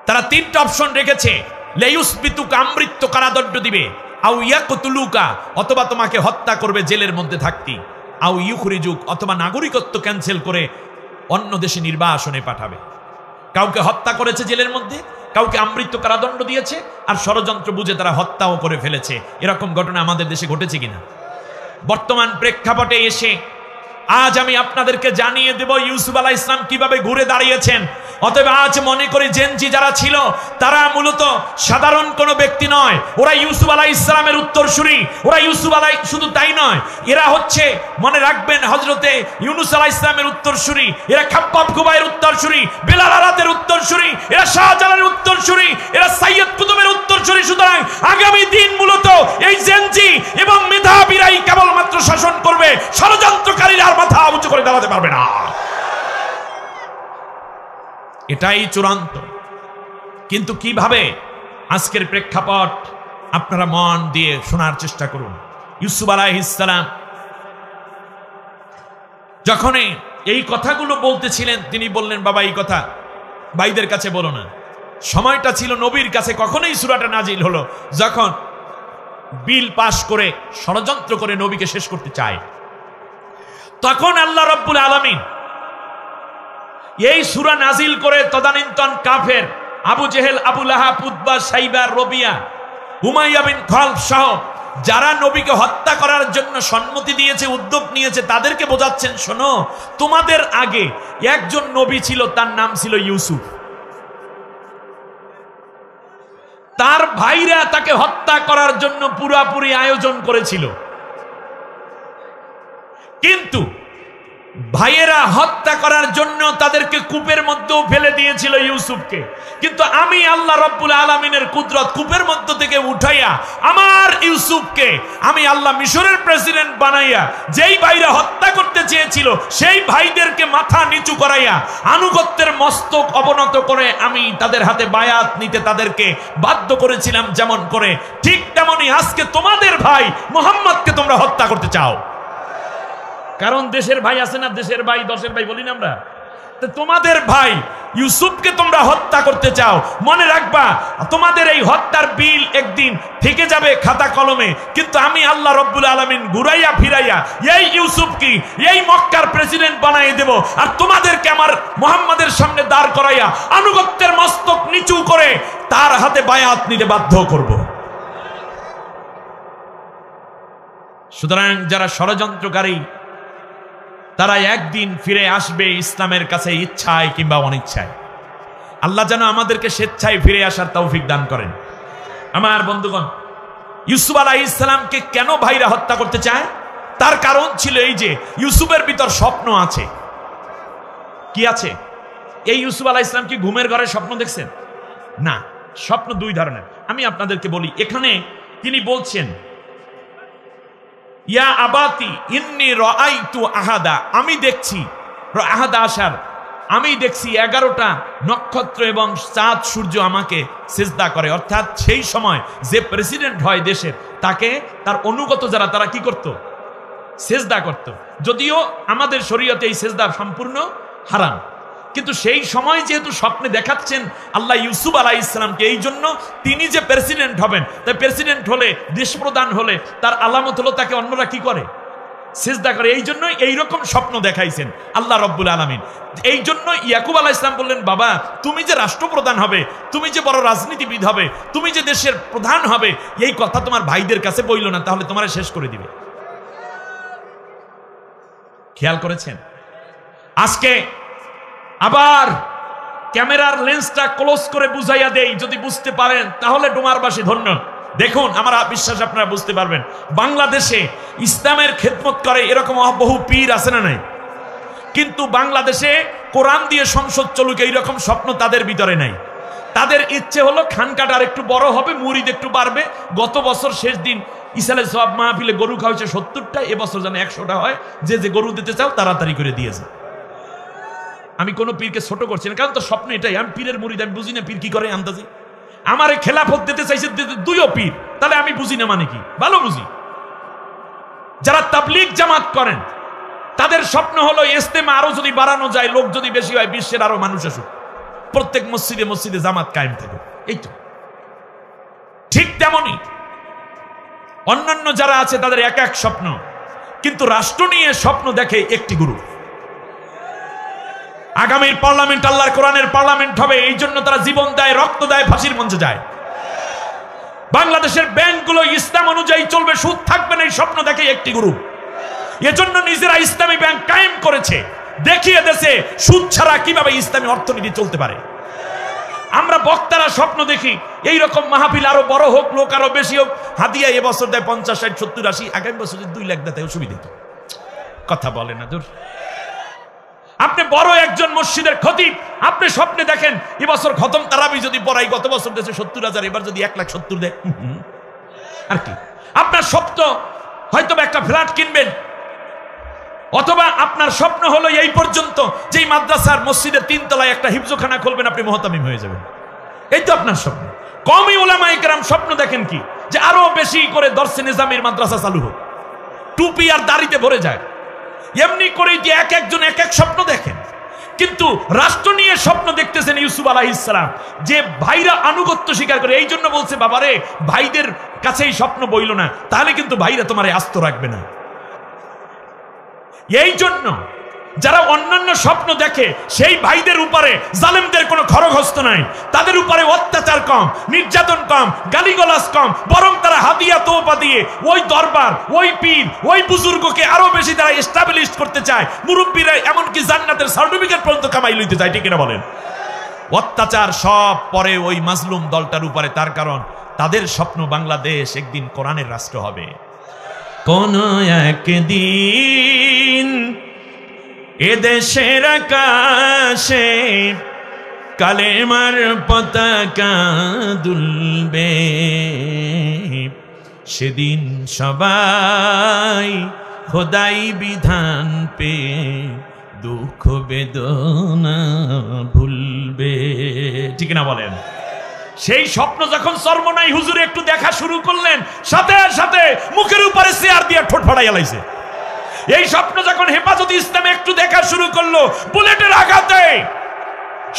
Speaker 1: তারা 3টা অপশন রেখেছে। লেয়ুসবিতুকা, আমৃত্যু কারাদণ্ড দিবে, আও ইয়াকতুলুকা, অথবা তোমাকে হত্যা করবে জেলের মধ্যে থাকতি, আও ইউখরিজুক, অথবা নাগরিকত্ব ক্যান্সেল করে অন্য দেশে নির্বাসনে পাঠাবে। কাউকে হত্যা করেছে জেলের মধ্যে, কাউকে আমৃত্যু কারাদণ্ড দিয়েছে, আর ষড়যন্ত্র বুঝে তারা হত্যাও করে ফেলেছে। এরকম ঘটনা আমাদের দেশে ঘটেছে কিনা? বর্তমান প্রেক্ষাপটে এসে আজ আমি আপনাদেরকে জানিয়ে দেব ইউসুফ আলাইহিস সালাম কিভাবে ঘুরে দাঁড়িয়েছেন। অতএব আজ মনে করি জেনজি যারা ছিল তারা মূলত সাধারণ কোনো ব্যক্তি নয়, ওরা ইউসুফ আলাইহিস সালামের উত্তরসূরি। ওরা ইউসুফ শুধু তাই নয়, এরা হচ্ছে, মনে রাখবেন, হযরতে ইউনুস আলাইহিস সালামের উত্তরসূরি। এরা খাব্বাব খুবাইয়ের উত্তরসূরি, বেলাল আরাতের উত্তরসূরি, এরা শাহজালালের উত্তরসূরি, এরা সাইয়্যদ কুতুবের উত্তরসূরি। সুতরাং আগামী দিন মূলত এই জেনজি এবং মেধাবীরাই কেবলমাত্র শাসন করবে, ষড়যন্ত্রকারীরা আর মাথা উঁচু করে দাঁড়াতে পারবে না। এটাই চূড়ান্ত। কিন্তু কিভাবে? আজকের প্রেক্ষাপট আপনারা মন দিয়ে শোনার চেষ্টা করুন। ইউসুফ আলাইহিস সালাম যখন এই কথাগুলো বলতেছিলেন, তিনি বললেন, বাবা এই কথা ভাইদের কাছে বলো না। সময়টা ছিল নবীর কাছে। কখনোই সূরাটা নাজিল হলো যখন বিল পাশ করে ষড়যন্ত্র করে নবীকে শেষ করতে চায়। তখন আল্লাহ রাব্বুল আলামিন এই সূরা নাজিল করে তদানীন্তন কাফের আবু জেহেল, আবু লাহাব, উতবা, সাইবা, রবিয়া, উমাইয়া বিন খালফ সহ যারা নবীকে হত্যা করার জন্য সম্মতি দিয়েছে, উদ্যোগ নিয়েছে, তাদেরকে বোঝাচ্ছেন, শোনো, তোমাদের আগে একজন নবী ছিল, তার নাম ছিল ইউসুফ। তার ভাইরা তাকে হত্যা করার জন্য পুরাপুরি আয়োজন করেছিল, কিন্তু ভাইয়েরা হত্যা করার জন্য তাদেরকে কূপের মধ্যেও ফেলে দিয়েছিল ইউসুফকে। কিন্তু আমি আল্লাহ রব্বুল আলামিনের কুদরত কূপের মধ্য থেকে উঠাইয়া আমার ইউসুফকে আমি আল্লাহ মিশরের প্রেসিডেন্ট বানাইয়া যেই ভাইরা হত্যা করতে চেয়েছিল সেই ভাইদেরকে মাথা নিচু করাইয়া আনুগত্যের মস্তক অবনত করে আমি তাদের হাতে বায়াত নিতে তাদেরকে বাধ্য করেছিলাম। যেমন করে ঠিক তেমনই আজকে তোমাদের ভাই মুহাম্মদকে তোমরা হত্যা করতে চাও। কারণ দেশের ভাই আছে না, দেশের ভাই দশের ভাই বলি না আমরা, তো তোমাদের ভাই ইউসুফকে তোমরা হত্যা করতে চাও। মনে রাখবা তোমাদের এই হত্যার বিল একদিন থেকে যাবে খাতা কলমে, কিন্তু আমি আল্লাহ রব্বুল আলামিন ঘুরাইয়া ফিরাইয়া এই ইউসুফকে এই মক্কার প্রেসিডেন্ট বানাই দেব, আর তোমাদেরকে আমার মুহাম্মাদের সামনে দাঁড় করাইয়া আনুগত্যের মস্তক নিচু করে তার হাতে বায়াত নিতে বাধ্য করব। সুতরাং যারা ষড়যন্ত্রকারী তারা একদিন ফিরে আসবে ইসলামের কাছে, ইচ্ছায় কিংবা অনিচ্ছায়। আল্লাহ যেন আমাদেরকে স্বেচ্ছায় ফিরে আসার তৌফিক দান করেন। আমার বন্ধুগণ, ইউসুফ আলাইহিস সালামকে কেন ভাইরা হত্যা করতে চায়? তার কারণ ছিল এই যে ইউসুফের ভিতর স্বপ্ন আছে। কি আছে? এই ইউসুফ আলাইহিস সালাম কি ঘুমের ঘরে স্বপ্ন দেখছেন? না, স্বপ্ন দুই ধরনের। আমি আপনাদেরকে বলি, এখানে তিনি বলছেন ইয়া আবাতি ইন্নী রাআইতু আহাদা, আমি দেখছি আহাদা আশার, আমি দেখছি 11টা নক্ষত্র এবং চাঁদ সূর্য আমাকে সিজদা করে। অর্থাৎ সেই সময় যে প্রেসিডেন্ট হয় দেশের, তাকে তার অনুগত যারা তারা কি করত? সিজদা করত। যদিও আমাদের শরীয়তে এই সিজদা সম্পূর্ণ হারাম, কিন্তু সেই সময় যেহেতু স্বপ্নে দেখাচ্ছেন আল্লাহ ইউসুফ আলাইহিস সালামকে, এই জন্য তিনি যে প্রেসিডেন্ট হবেন, তাই প্রেসিডেন্ট হলে, দেশপ্রধান হলে তার আলামত হলো তাকে অন্যরা কি করে? সিজদা করে। এই জন্যই এইরকম স্বপ্ন দেখাইছেন আল্লাহ রব্বুল আলামিন। এই জন্য ইয়াকুব আলাইহিস সালাম বললেন, বাবা তুমি যে রাষ্ট্রপ্রধান হবে, তুমি যে বড় রাজনীতিবিদ হবে, তুমি যে দেশের প্রধান হবে, এই কথা তোমার ভাইদের কাছে বইল না, তাহলে তোমার শেষ করে দিবে। খেয়াল করেছেন? আজকে আবার ক্যামেরার লেন্সটা ক্লোজ করে বুঝাইয়া দেই, যদি বুঝতে পারেন তাহলে ডোমারবাসী ধন্য। দেখুন, আমার বিশ্বাস আপনারা বুঝতে পারবেন। বাংলাদেশে ইসলামের খেদমত করে এরকম বহু পীর আছে না নাই? কিন্তু বাংলাদেশে কোরআন দিয়ে সংসদ চলুক এইরকম স্বপ্ন তাদের ভিতরে নাই। তাদের ইচ্ছে হলো খানকাটা আর একটু বড় হবে, মুরিদ একটু বাড়বে। গত বছর শেষ দিন ইসালে সওয়াব মাহফিলে গরু খাওয়াইছে 70টা, এবছর যেন 100টা হয়। যে যে গরু দিতে চাও তাড়াতাড়ি করে দিয়েছে। আমি কোনো পীরকে ছোট করছি না, কারণ তো স্বপ্ন এটাই। আমি পীরের মুরিদ, আমি বুঝি না পীর কি করে আন্দাজে। আমার খেলাফত দিতে চাইছে দুইও পীর, তাহলে আমি বুঝি না মানে কি? ভালো বুঝি। যারা তাবলীগ জামাত করেন তাদের স্বপ্ন হলো ইজতেমা আরো যদি বাড়ানো যায়, লোক যদি বেশি হয়, বিশ্বের আরো মানুষ আসুক, প্রত্যেক মসজিদে মসজিদে জামাত কায়েম থাকে। এই তো ঠিক তেমনি অন্যান্য যারা আছে তাদের এক এক স্বপ্ন, কিন্তু রাষ্ট্র নিয়ে স্বপ্ন দেখে একটি গ্রুপ। আগামীর পার্লামেন্ট আল্লাহর কোরআনের পার্লামেন্ট হবে, এই জন্য তারা জীবন দেয়, রক্ত দেয়, ফাঁসির মঞ্চে যায়। বাংলাদেশের ব্যাংকগুলো ইসলাম অনুযায়ী চলবে, সুদ থাকবে না, এই স্বপ্ন দেখে একটি গ্রুপ। এজন্য নিজেরা ইসলামী ব্যাংক কায়েম করেছে, দেখিয়ে দেশে সুদ ছাড়া কিভাবে ইসলামী অর্থনীতি চলতে পারে। আমরা বক্তারা স্বপ্ন দেখি এইরকম মাহফিল আরো বড় হোক, লোক আরো বেশি হোক, হাদিয়া এবছর দেয় 50, 60, 70, 80, আগামী বছর 2 লাখ দেয়, অসুবিধা কি? কথা বলে না দূর। আপনি বড় একজন মসজিদের খতিব, আপনি স্বপ্নে দেখেন এবছর খতম তারাবি যদি পড়াই, গত বছর দেশে 70,000, এবার যদি 1,70,000 দেয়, আর কি? আপনার স্বপ্ন হয়তো একটা ফ্ল্যাট কিনবেন, অথবা আপনার স্বপ্ন হলো এই পর্যন্ত যেই মাদ্রাসার মসজিদের 3 তলায় একটা হিফজখানা খুলবেন, আপনি মুহতামিম হয়ে যাবেন। এই তো আপনার স্বপ্ন। কওমি উলামায়ে কেরাম স্বপ্ন দেখেন কি? যে আরো বেশি করে দরসে নিজামের মাদ্রাসা চালু হোক, টুপি আর দাড়িতে ভরে যায়। এমনি করে যে এক একজন এক এক স্বপ্ন দেখেন, কিন্তু রাষ্ট্র নিয়ে স্বপ্ন দেখতেছেন ইউসুফ আলাইহিস সালাম, যে ভাইরা আনুগত্য স্বীকার করে। এই জন্য বলছে, বাবারে ভাইদের কাছেই স্বপ্ন বইল না, তাহলে কিন্তু ভাইরা তোমারে আস্ত রাখবে না। এই জন্য যারা অন্যান্য স্বপ্ন দেখে সেই ভাইদের উপরে জালেমদের কোনো খড়গহস্ত নাই, তাদের উপরে অত্যাচার কম, নির্যাতন কম, গালিগালাজ কম, বরং তারা হাদিয়া তোপা দিয়ে ওই দরবার, ওই পীর, ওই বুজুর্গকে আরো বেশি তারা এস্টাবলিশ করতে চায়। মুরব্বীরা এমনকি জান্নাতের সার্টিফিকেট পর্যন্ত কামাই লইতে চায়, ঠিক কিনা বলেন? অত্যাচার সব পরে ওই মাজলুম দলটার উপরে, তার কারণ তাদের স্বপ্ন বাংলাদেশ একদিন কোরআনের রাষ্ট্র হবে। কোন একদিন এদেশের আকাশে কালেমার পতাকা দুলবে, সেদিন সবাই খোদাই বিধান পে দুঃখ বেদনা ভুলবে। ঠিক না বলেন? সেই স্বপ্ন যখন চরমনাই হুজুর একটু দেখা শুরু করলেন, সাথে সাথে মুখের উপরে চেয়ার দিয়ে ঠোঁট ফাড়াইয়া লাইছে। এই স্বপ্ন যখন হেফাজতে ইসলাম একটু দেখা শুরু করলো, বুলেটের আঘাতে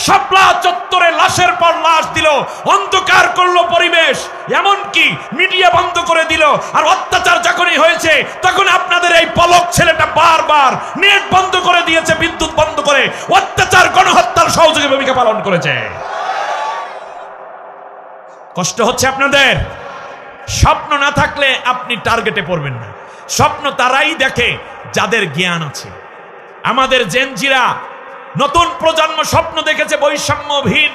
Speaker 1: শাপলা চত্বরে লাশের পর লাশ দিল, অন্ধকার করলো পরিবেশ, এমনকি মিডিয়া বন্ধ করে দিল। আর অত্যাচার যখনই হয়েছে তখন আপনাদের এই পলক ছেলেটা বারবার নেট বন্ধ করে দিয়েছে, বিদ্যুৎ বন্ধ করে অত্যাচার গণহত্যার সহযোগী ভূমিকা পালন করেছে। কষ্ট হচ্ছে আপনাদের। স্বপ্ন না থাকলে আপনি টার্গেটে পড়বেন না। স্বপ্ন তারাই দেখে যাদের জ্ঞান আছে। আমাদের জেনজিরা নতুন প্রজন্ম স্বপ্ন দেখেছে বৈষম্যহীন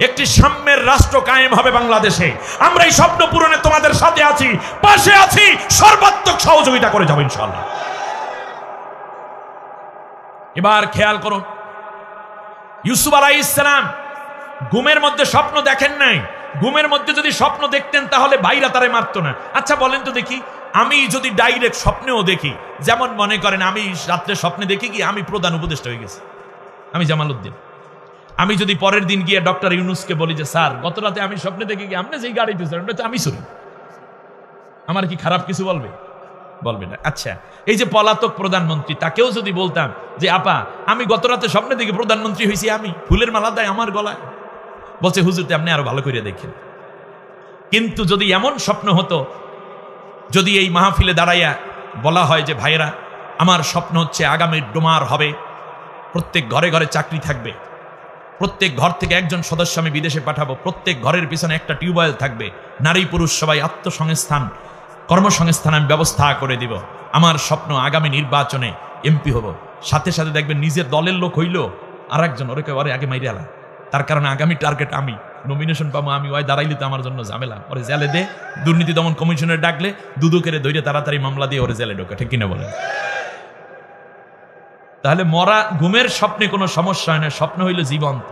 Speaker 1: একটি সাম্যের রাষ্ট্র কায়েম হবে বাংলাদেশে। আমরা এই স্বপ্ন পূরণে তোমাদের সাথে আছি, পাশে আছি, সর্বাত্মক সহযোগিতা করে যাব ইনশাআল্লাহ। এবার খেয়াল করুন, ইউসুফ আলাইহিস সালাম ঘুমের মধ্যে স্বপ্ন দেখেন নাই। ঘুমের মধ্যে যদি স্বপ্ন দেখতেন তাহলে ভাইরা তারে মারতো না। আচ্ছা বলেন তো দেখি, আমি যদি ডাইরেক্ট স্বপ্নেও দেখি, যেমন মনে করেন আমি রাত্রে স্বপ্নে দেখি কি আমি প্রধান উপদেষ্টা হয়ে গেছি, আমি জামালউদ্দিন, আমি যদি পরের দিন গিয়ে ডক্টর ইউনূসকে বলি যে স্যার গত রাতে আমি স্বপ্নে দেখি কি আপনি যেই গাড়িতে তো আমি শুনি, আমার কি খারাপ কিছু বলবে? বলবে না। আচ্ছা, এই যে পলাতক প্রধানমন্ত্রী, তাকেও যদি বলতাম যে আপা আমি গত রাতে স্বপ্নে দেখি প্রধানমন্ত্রী হয়েছি, আমি ফুলের মালা দেয় আমার গলায়, বলছে হুজুরতে আপনি আরো ভালো করে দেখেন। কিন্তু যদি এমন স্বপ্ন হতো, যদি এই মাহফিলে দাঁড়াইয়া বলা হয় যে ভাইয়েরা আমার স্বপ্ন হচ্ছে আগামীর ডোমার হবে, প্রত্যেক ঘরে ঘরে চাকরি থাকবে, প্রত্যেক ঘর থেকে একজন সদস্য আমি বিদেশে পাঠাবো, প্রত্যেক ঘরের পিছনে একটা টিউবওয়েল থাকবে, নারী পুরুষ সবাই আত্মসংস্থান কর্মসংস্থান আমি ব্যবস্থা করে দিব, আমার স্বপ্ন আগামী নির্বাচনে এমপি হব, সাথে সাথে দেখবেন নিজের দলের লোক হইল আর একজন ওরে ওরে আগে মাইরে আলা, তার কারণে আগামী টার্গেট আমি, নমিনেশন পাবো আমি, ওই দাঁড়াইলে তো আমার জন্য ঝামেলা, ওরে জেলে দে, দুর্নীতি দমন কমিশনের ডাকলে দুদুকেরে ধৈর্য তাড়াতাড়ি মামলা দিয়ে ওরে জেলে ঢোকে। ঠিক কিনা বলেন? তাহলে মরা ঘুমের স্বপ্নে কোনো সমস্যা হয় না, স্বপ্ন হইল জীবন্ত।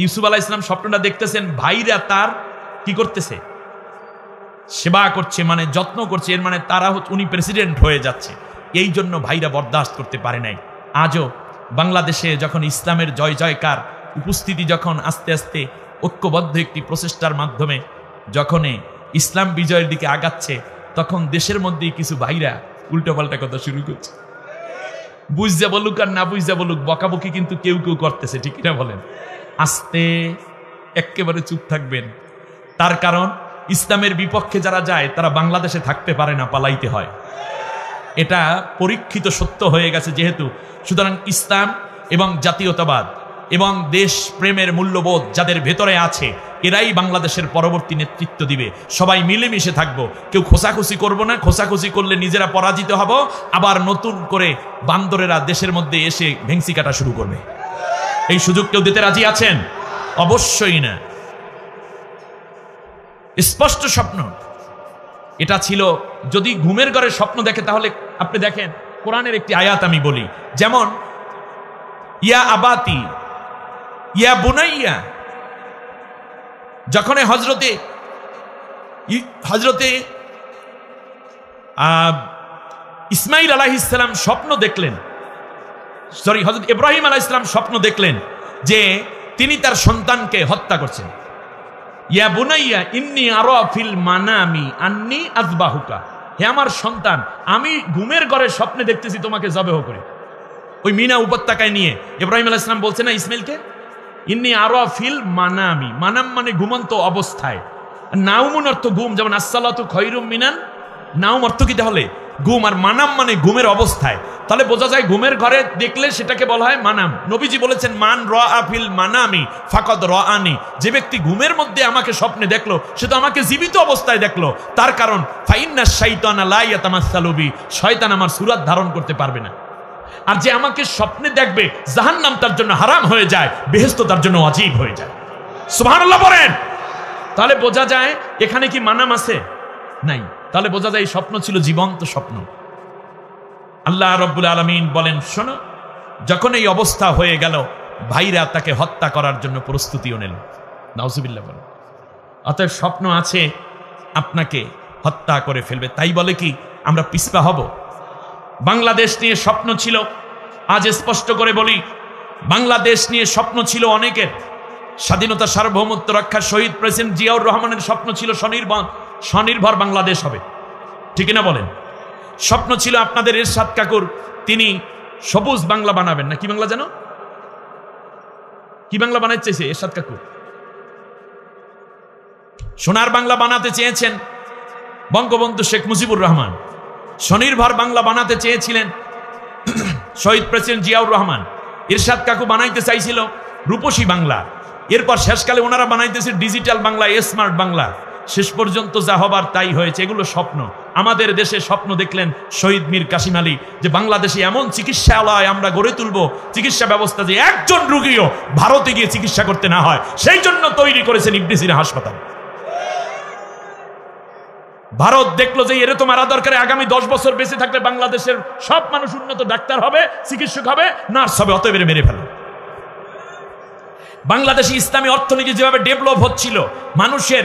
Speaker 1: ইউসুফ আলাইহিস সালাম স্বপ্নটা দেখতেছেন, ভাইরা তার কি করতেছে, সেবা করছে, মানে যত্ন করছে, এর মানে তারা উনি প্রেসিডেন্ট হয়ে যাচ্ছে, এই জন্য ভাইরা বরদাস্ত করতে পারে নাই। আজও বাংলাদেশে যখন ইসলামের জয় জয়কার উপস্থিতি যখন আস্তে আস্তে ঐক্যবদ্ধ একটি প্রচেষ্টার মাধ্যমে যখন ইসলাম বিজয়ের দিকে আগাচ্ছে, তখন দেশের মধ্যেই কিছু ভাইরা উল্টোপাল্টা কথা শুরু করছে। বুঝা বলুক আর না বুঝা বলুক, বকাবকি কিন্তু কেউ কেউ করতেছে। ঠিক না বলেন? আস্তে একেবারে চুপ থাকবেন। তার কারণ ইসলামের বিপক্ষে যারা যায় তারা বাংলাদেশে থাকতে পারে না, পালাইতে হয়। এটা পরীক্ষিত সত্য হয়ে গেছে যেহেতু। সুতরাং ইসলাম এবং জাতীয়তাবাদ এবং দেশ প্রেমের মূল্যবোধ যাদের ভেতরে আছে, এরাই বাংলাদেশের পরবর্তী নেতৃত্ব দিবে। সবাই মিলেমিশে থাকবো, কেউ খোসাখুসি করবো না। খোসাখুসি করলে নিজেরা পরাজিত হব, আবার নতুন করে বান্দরেরা দেশের মধ্যে এসে ভেংসি কাটা শুরু করবে। এই সুযোগ কেউ দিতে রাজি আছেন? অবশ্যই না। স্পষ্ট স্বপ্ন এটা ছিল। যদি ঘুমের ঘরে স্বপ্ন দেখে তাহলে আপনি দেখেন কোরআনের একটি আয়াত আমি বলি, যেমন ইয়া আবাতি ইয়া বুনাইয়া, যখন হজরতে ইসমাইল আলাইহিস সালাম স্বপ্ন দেখলেন, হযরত ইব্রাহিম আলাইহিস সালাম স্বপ্ন দেখলেন যে তিনি তার সন্তানকে হত্যা করছেন। ইয়া বুনাইয়া ইন্নী আরা ফিল মানামি আন্নী আযবাহুকা, হে আমার সন্তান, আমি ঘুমের ঘরে স্বপ্নে দেখতেছি তোমাকে জবেহ করে। ওই মিনা উপত্যকায় নিয়ে ইব্রাহিম আলাইহিস সালাম বলছে না ইসমাইলকে, ইন্নী আরা ফিল মানামি, মানাম মানে ঘুমন্ত অবস্থায়, নাউমুন অর্থ ঘুম, যেমন আসসালাতু খায়রুম মিনান নাউম অর্থ কি তাহলে ঘুম, আর মানাম মানে ঘুমের অবস্থায়। তাহলে বোঝা যায় ঘুমের ঘরে দেখলে সেটাকে বলা হয় মানাম। নবীজি বলেছেন মান রাআ ফিল মানামি ফাকাদ রাআনি, যে ব্যক্তি ঘুমের মধ্যে আমাকে স্বপ্নে দেখলো সে তো আমাকে জীবিত অবস্থায় দেখলো। তার কারণ ফাইন্নাশ শাইতানা লা ইয়াতামাসসালু বি, শয়তান আমার সূরত ধারণ করতে পারবে না। আর যে আমাকে স্বপ্নে দেখবে জাহান্নাম তার জন্য হারাম হয়ে যায়, বেহেশত তার জন্য ওয়াজিব হয়ে যায়। সুবহানাল্লাহ বলেন। তাহলে বোঝা যায় এখানে কি মানাম আছে? নাই। তাহলে বোঝা যায় এই স্বপ্ন ছিল জীবন্ত স্বপ্ন। আল্লাহ রাব্বুল আলামিন বলেন, শোনো, যখন এই অবস্থা হয়ে গেল, ভাইরা তাকে হত্যা করার জন্য প্রস্তুতিও নিল। নাউজুবিল্লাহ বলেন। অতএব স্বপ্ন আছে আপনাকে হত্যা করে ফেলবে, তাই বলে কি আমরা পিছপা হব? বাংলাদেশ নিয়ে স্বপ্ন ছিল, আজ স্পষ্ট করে বলি, বাংলাদেশ নিয়ে স্বপ্ন ছিল অনেকের। স্বাধীনতা সার্বভৌমত্ব রক্ষার শহীদ প্রেসিডেন্ট জিয়াউর রহমানের স্বপ্ন ছিল স্বনির্ভর বাংলাদেশ হবে, ঠিক না বলেন? স্বপ্ন ছিল আপনাদের এরশাদ কাকুর, তিনি সবুজ বাংলা বানাবেন। না কি বাংলা যেন, কি বাংলা বানাতে চেয়েছে এরশাদ কাকু? সোনার বাংলা বানাতে চেয়েছেন বঙ্গবন্ধু শেখ মুজিবুর রহমান। স্বনির্ভর বাংলা বানাতে চেয়েছিলেন শহীদ প্রেসিডেন্ট জিয়াউর রহমান। এরশাদ কাকু বানাইতে চাইছিল রূপসী বাংলা। এরপর শেষকালে ওনারা বানাইতেছে ডিজিটাল বাংলা, স্মার্ট বাংলা। শেষ পর্যন্ত যা হবার তাই হয়েছে। এগুলো স্বপ্ন। আমাদের দেশে স্বপ্ন দেখলেন শহীদ মীর কাসিম আলী, যে বাংলাদেশে এমন চিকিৎসালয় আমরা গড়ে তুলব, চিকিৎসা ব্যবস্থা যে একজন রোগীও ভারতে গিয়ে চিকিৎসা করতে না হয়, সেই জন্য তৈরি করেছেন ইবনে সিনা হাসপাতাল। ভারত দেখলো যে এর তো মারা দরকার, আগামী 10 বছর বেঁচে থাকলে বাংলাদেশের সব মানুষ উন্নত ডাক্তার হবে, চিকিৎসক হবে, নার্স হবে, অতএব মেরে ফেলো। বাংলাদেশে ইসলামী অর্থনীতি যেভাবে ডেভেলপ হচ্ছিল, মানুষের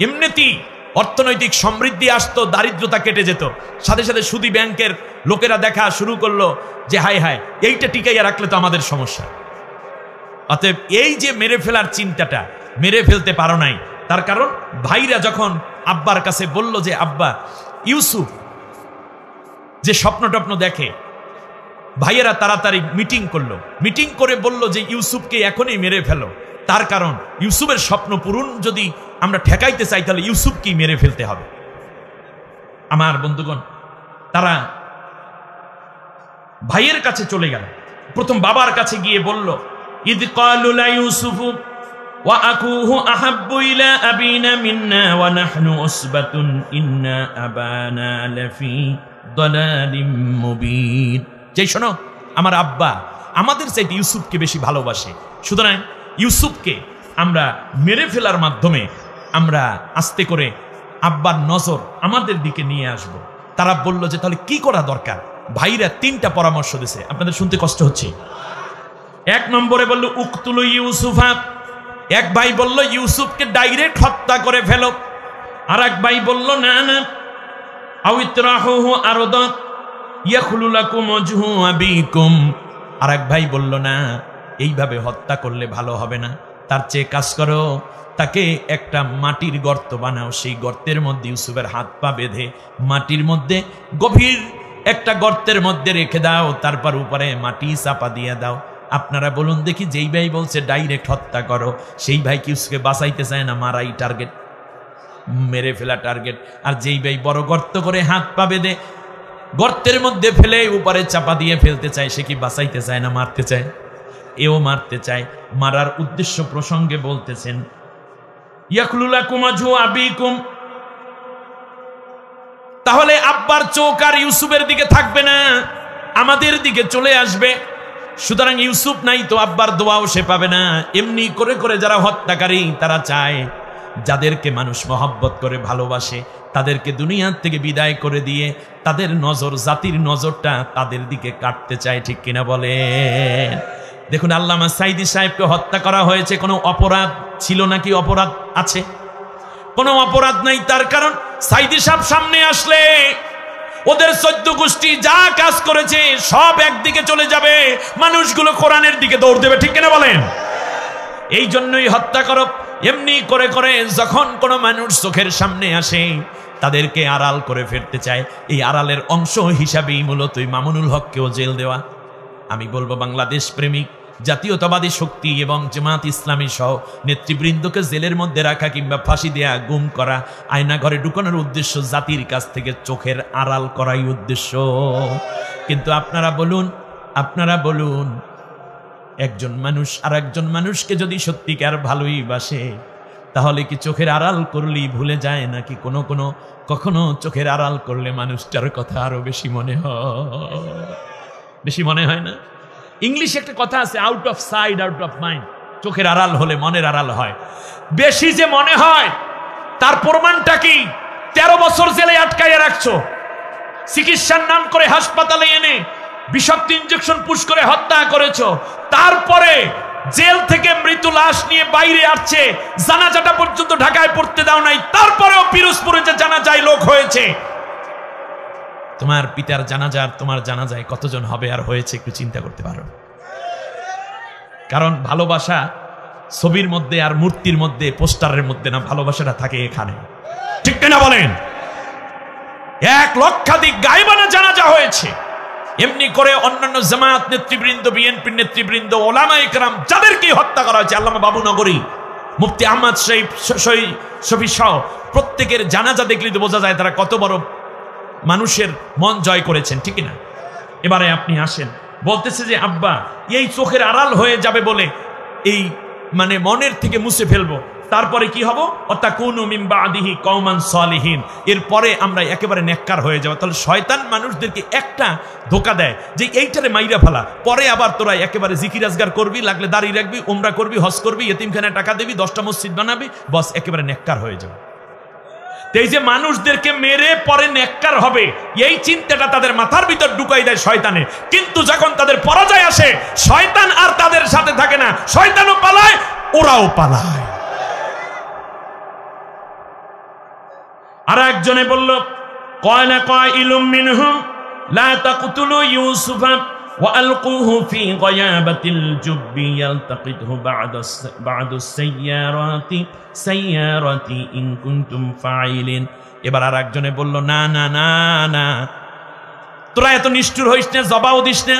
Speaker 1: এমনিতেই অর্থনৈতিক সমৃদ্ধি আসতো, দারিদ্রতা কেটে যেত। সাথে সাথে সুদী ব্যাংকের লোকেরা দেখা শুরু করলো যে হায় হায়, এইটা টিকাইয়া রাখলে তো আমাদের সমস্যা। অতএব এই যে মেরে ফেলার চিন্তাটা, মেরে ফেলতে পারো নাই, তার কারণ ভাইরা যখন আব্বার কাছে বলল যে আব্বা, ইউসুফ যে স্বপ্ন টপ্ন দেখে, ভাইয়েরা তাড়াতাড়ি মিটিং করলো। মিটিং করে বলল যে ইউসুফকে এখনই মেরে ফেলো। তার কারণ ইউসুফের স্বপ্ন পূরণ যদি আমরা ঠেকাইতে চাই, তাহলে ইউসুফকেই মেরে ফেলতে হবে। আমার বন্ধুগণ, তারা ভাইয়ের কাছে চলে গেল। প্রথম বাবার কাছে গিয়ে বলল, ইদ ক্বালু লা ইউসুফু ওয়া আকুহু আহাব্বু ইলা আবিনা মিন্না ওয়া নাহনু উসবাতুন ইন্না আবানা লাফি দালালিম মুবিন। যেই শোনো, আমার আব্বা আমাদের চাইতে ইউসুফকে বেশি ভালোবাসে, সুতরাং ইউসুফকে আমরা মেরে ফেলার মাধ্যমে আমরা আস্তে করে আব্বার নজর আমাদের দিকে নিয়ে আসব। তারা বলল যে তাহলে কি করা দরকার? ভাইরা 3টা পরামর্শ দিয়েছে, আপনাদের শুনতে কষ্ট হচ্ছে। 1 নম্বরে বলল উকতুলু ইউসুফা। এক ভাই বলল ইউসুফকে ডাইরেক্ট হত্যা করে ফেলো। আর এক ভাই বলল না না, আও ইতরাহুহু আরদান ইয়াখলু লাকুম ওয়াজহু আবিকুম। আর এক ভাই বলল না, এইভাবে হত্যা করলে ভালো হবে না, তার চেয়ে কাজ করো, তাকে একটা মাটির গর্ত বানাও, সেই গর্তের মধ্যে ইউসুফের হাত পা বেঁধে মাটির মধ্যে গভীর একটা গর্তের মধ্যে রেখে দাও, তারপর উপরে মাটি চাপা দিয়ে দাও। আপনারা বলুন দেখি, যেই ভাই বলছে ডাইরেক্ট হত্যা করো, সেই ভাই কি ইউসুফকে বাঁচাইতে চায় না? মারাই টার্গেট, মেরে ফেলা টার্গেট। আর যেই ভাই বড় গর্ত করে হাত পা বেঁধে গর্তের মধ্যে ফেলে উপরে চাপা দিয়ে ফেলতে চায়, সে কি বাঁচাইতে চায় না মারতে চায়? এও মারতে চায়। মারার উদ্দেশ্য প্রসঙ্গে বলতেছেন ইয়াখলু লাকুম ওয়াজহু আবিকুম। তাহলে আব্বার চোখ আর ইউসুফের দিকে থাকবে না, আমাদের দিকে চলে আসবে। সুতরাং ইউসুফ নাই তো আব্বার দোয়াও সে পাবে না। এমনি করে করে যারা হত্যাকারী, তারা চায় যাদেরকে মানুষ মহব্বত করে ভালোবাসে, তাদেরকে দুনিয়ার থেকে বিদায় করে দিয়ে তাদের নজর, জাতির নজরটা তাদের দিকে কাটতে চায়, ঠিক কিনা বলেন? দেখুন, আল্লামা সাইদি সাহেবকে হত্যা করা হয়েছে, কোনো অপরাধ ছিল নাকি? অপরাধ আছে? কোনো অপরাধ নাই। তার কারণ সাইদি সাহেব সামনে আসলে ওদের 14 গোষ্ঠী যা কাজ করেছে সব একদিকে চলে যাবে, মানুষগুলো কোরআনের দিকে দৌড় দেবে, ঠিক কিনা বলেন? এই জন্যই হত্যা করো। এমনি করে করে যখন কোনো মানুষ চোখের সামনে আসে, তাদেরকে আড়াল করে ফেলতে চায়। এই আড়ালের অংশ হিসাবেই মূলত মামুনুল হককেও জেল দেওয়া। আমি বলবো, বাংলাদেশ প্রেমিক জাতীয়তাবাদী শক্তি এবং জামাত ইসলামী সহ নেতৃবৃন্দকে জেলের মধ্যে রাখা কিংবা ফাঁসি দেয়া, গুম করা, আয়না ঘরে ঢুকানোর উদ্দেশ্য জাতির কাছ থেকে চোখের আড়াল করাই উদ্দেশ্য। কিন্তু আপনারা বলুন, একজন মানুষ আর একজন মানুষকে যদি সত্যিকার ভালোই বাসে, তাহলে কি চোখের আড়াল করলেই ভুলে যায় নাকি কখনো চোখের আড়াল করলে মানুষটার কথা আরো বেশি মনে হয়? বেশি মনে হয় না? ইংলিশে একটা কথা আছে, out of side out of mind. চোখের আড়াল হলে মনের আড়াল হয়। বেশি যে মনে হয় তার প্রমাণটা কি? 13 বছর জেলে আটকাইয়া রাখছো, চিকিৎসার নাম করে হাসপাতালে এনে বিষাক্ত ইনজেকশন পুশ করে হত্যা করেছো, তারপরে জেল থেকে মৃত লাশ নিয়ে বাইরে আসছে, জানাজাটা পর্যন্ত ঢাকায় পড়তে দাও নাই, তারপরেও পিরোজপুরে যে জানাজায় লোক হয়েছে। তোমার পিতার জানাজার তোমার জানাজায় কতজন হবে আর হয়েছে একটু চিন্তা করতে পারো। কারণ ভালোবাসা ছবির মধ্যে আর মূর্তির মধ্যে পোস্টারের মধ্যে না, ভালোবাসাটা থাকে এখানে। ঠিক না বলেন? 1 লক্ষাধিক গায়বানা জানাজা হয়েছে। এমনি করে অন্যান্য জামাত নেতৃবৃন্দ, বিএনপির নেতৃবৃন্দ, ওলামায়ে কেরাম যাদেরকে হত্যা করা হয়েছে, আল্লামা বাবু নগরী, মুফতি আহমদ শফি সহ প্রত্যেকের জানাজা দেখলে তো বোঝা যায় তারা কত বড় মানুষের মন জয় করেছেন। ঠিক না? এবারে আপনি আসেন, বলতেছে যে আব্বা এই চোখের আড়াল হয়ে যাবে বলে এই মানে মনের থেকে মুছে ফেলবো, তারপরে কি হবো? অতাকুনু মিন বাদিহি কওমান সালিহিন, এরপরে আমরা একেবারে নেককার হয়ে যাব। তাহলে শয়তান মানুষদেরকে একটা ধোঁকা দেয় যে এইটারে মাইরা ফেলা, পরে আবার তোরা একেবারে জিকির আজগার করবি, লাগলে দাড়ি রাখবি, উমরা করবি, হজ করবি, এতিমখানায় টাকা দিবি, 10টা মসজিদ বানাবি, বস একেবারে নেককার হয়ে যাবে। এই যে মানুষদেরকে মেরে পরে নেককার হবে, এই চিন্তাটা তাদের মাথার ভিতর ঢুকাই দেয় শয়তানে। কিন্তু যখন তাদের পরাজয় আসে, শয়তান আর তাদের সাথে থাকে না, শয়তানও পালায়, ওরাও পালায়। আর একজনে বলল, ক্বালা কাইলুম মিনহুম লা তাকতুলু ইউসুফা ওয়া আলকুহু ফি গায়াবাতিল জুব্বি ইয়ালতাকিতহু বা'দু সাইয়ারাতি ইন কুনতুম ফাইলিন। এবার আর একজনে বলল, না না না না, তোরা এত নিষ্ঠুর হইস না, জবাও দিস না,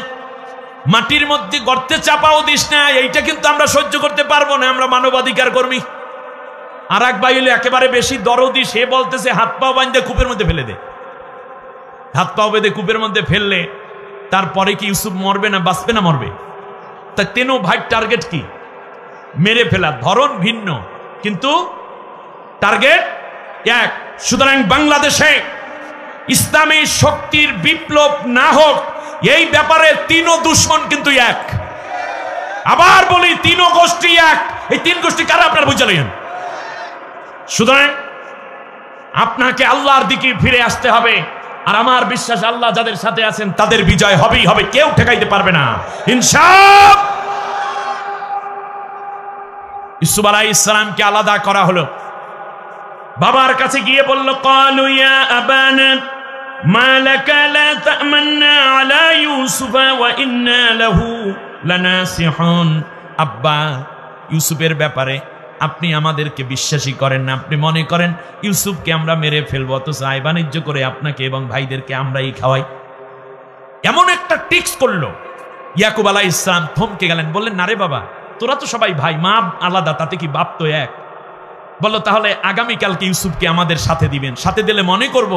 Speaker 1: মাটির মধ্যে গর্তে চাপাও দিস না, এইটা কিন্তু আমরা সহ্য করতে পারবো না, আমরা মানবাধিকার কর্মী। আর এক ভাই হইলে একেবারে বেশি দরদি, সে বলতেছে হাত পাও বাঁধে কূপের মধ্যে ফেলে দে। হাত পাও বেঁধে কূপের মধ্যে ফেললে তারপরে কি ইউসুফ মরবে না বাঁচবে না? মরবে। তা তেনো ভাই টার্গেট কি? মেরে ফেলা। ধরন ভিন্ন কিন্তু টার্গেট এক। সুতরাং বাংলাদেশে ইসলামী শক্তির বিপ্লব না হোক, এই ব্যাপারে তিনও দুশ্মন কিন্তু এক। আবার বলি, তিনও গোষ্ঠী এক। এই 3 গোষ্ঠী কারা আপনার বুঝলেন? সুতরাং আপনাকে আল্লাহর দিকে ফিরে আসতে হবে। আর আমার বিশ্বাস আল্লাহ যাদের সাথে আছেন তাদের বিজয় হবেই হবে, কেউ ঠেকাইতে পারবে না ইনশাআল্লাহ। ইউসুফ আলাইহিস সালামকে আলাদা করা হলো। বাবার কাছে গিয়ে বলল, ক্বালু ইয়া আবানা মা লাকা লা তা'মান্না আলা ইউসুফ ওয়া ইন্না লাহু লানাসিহুন। আব্বা, ইউসুফের ব্যাপারে আপনি আমাদেরকে বিশ্বাসী করেন না, আপনি মনে করেন ইউসুফকে আমরা মেরে ফেলবো, অথচ আয় বাণিজ্য করে আপনাকে এবং ভাইদেরকে আমরাই খাওয়াই। এমন একটা টিক্স করলো। ইয়াকুব আলাইহিস সালাম থমকে গেলেন, বললেন, না রে বাবা, তোরা তো সবাই ভাই, মা আলাদা, তাতে কি বাপ তো এক। বললো, তাহলে আগামীকালকে ইউসুফকে আমাদের সাথে দিবেন, সাথে দিলে মনে করব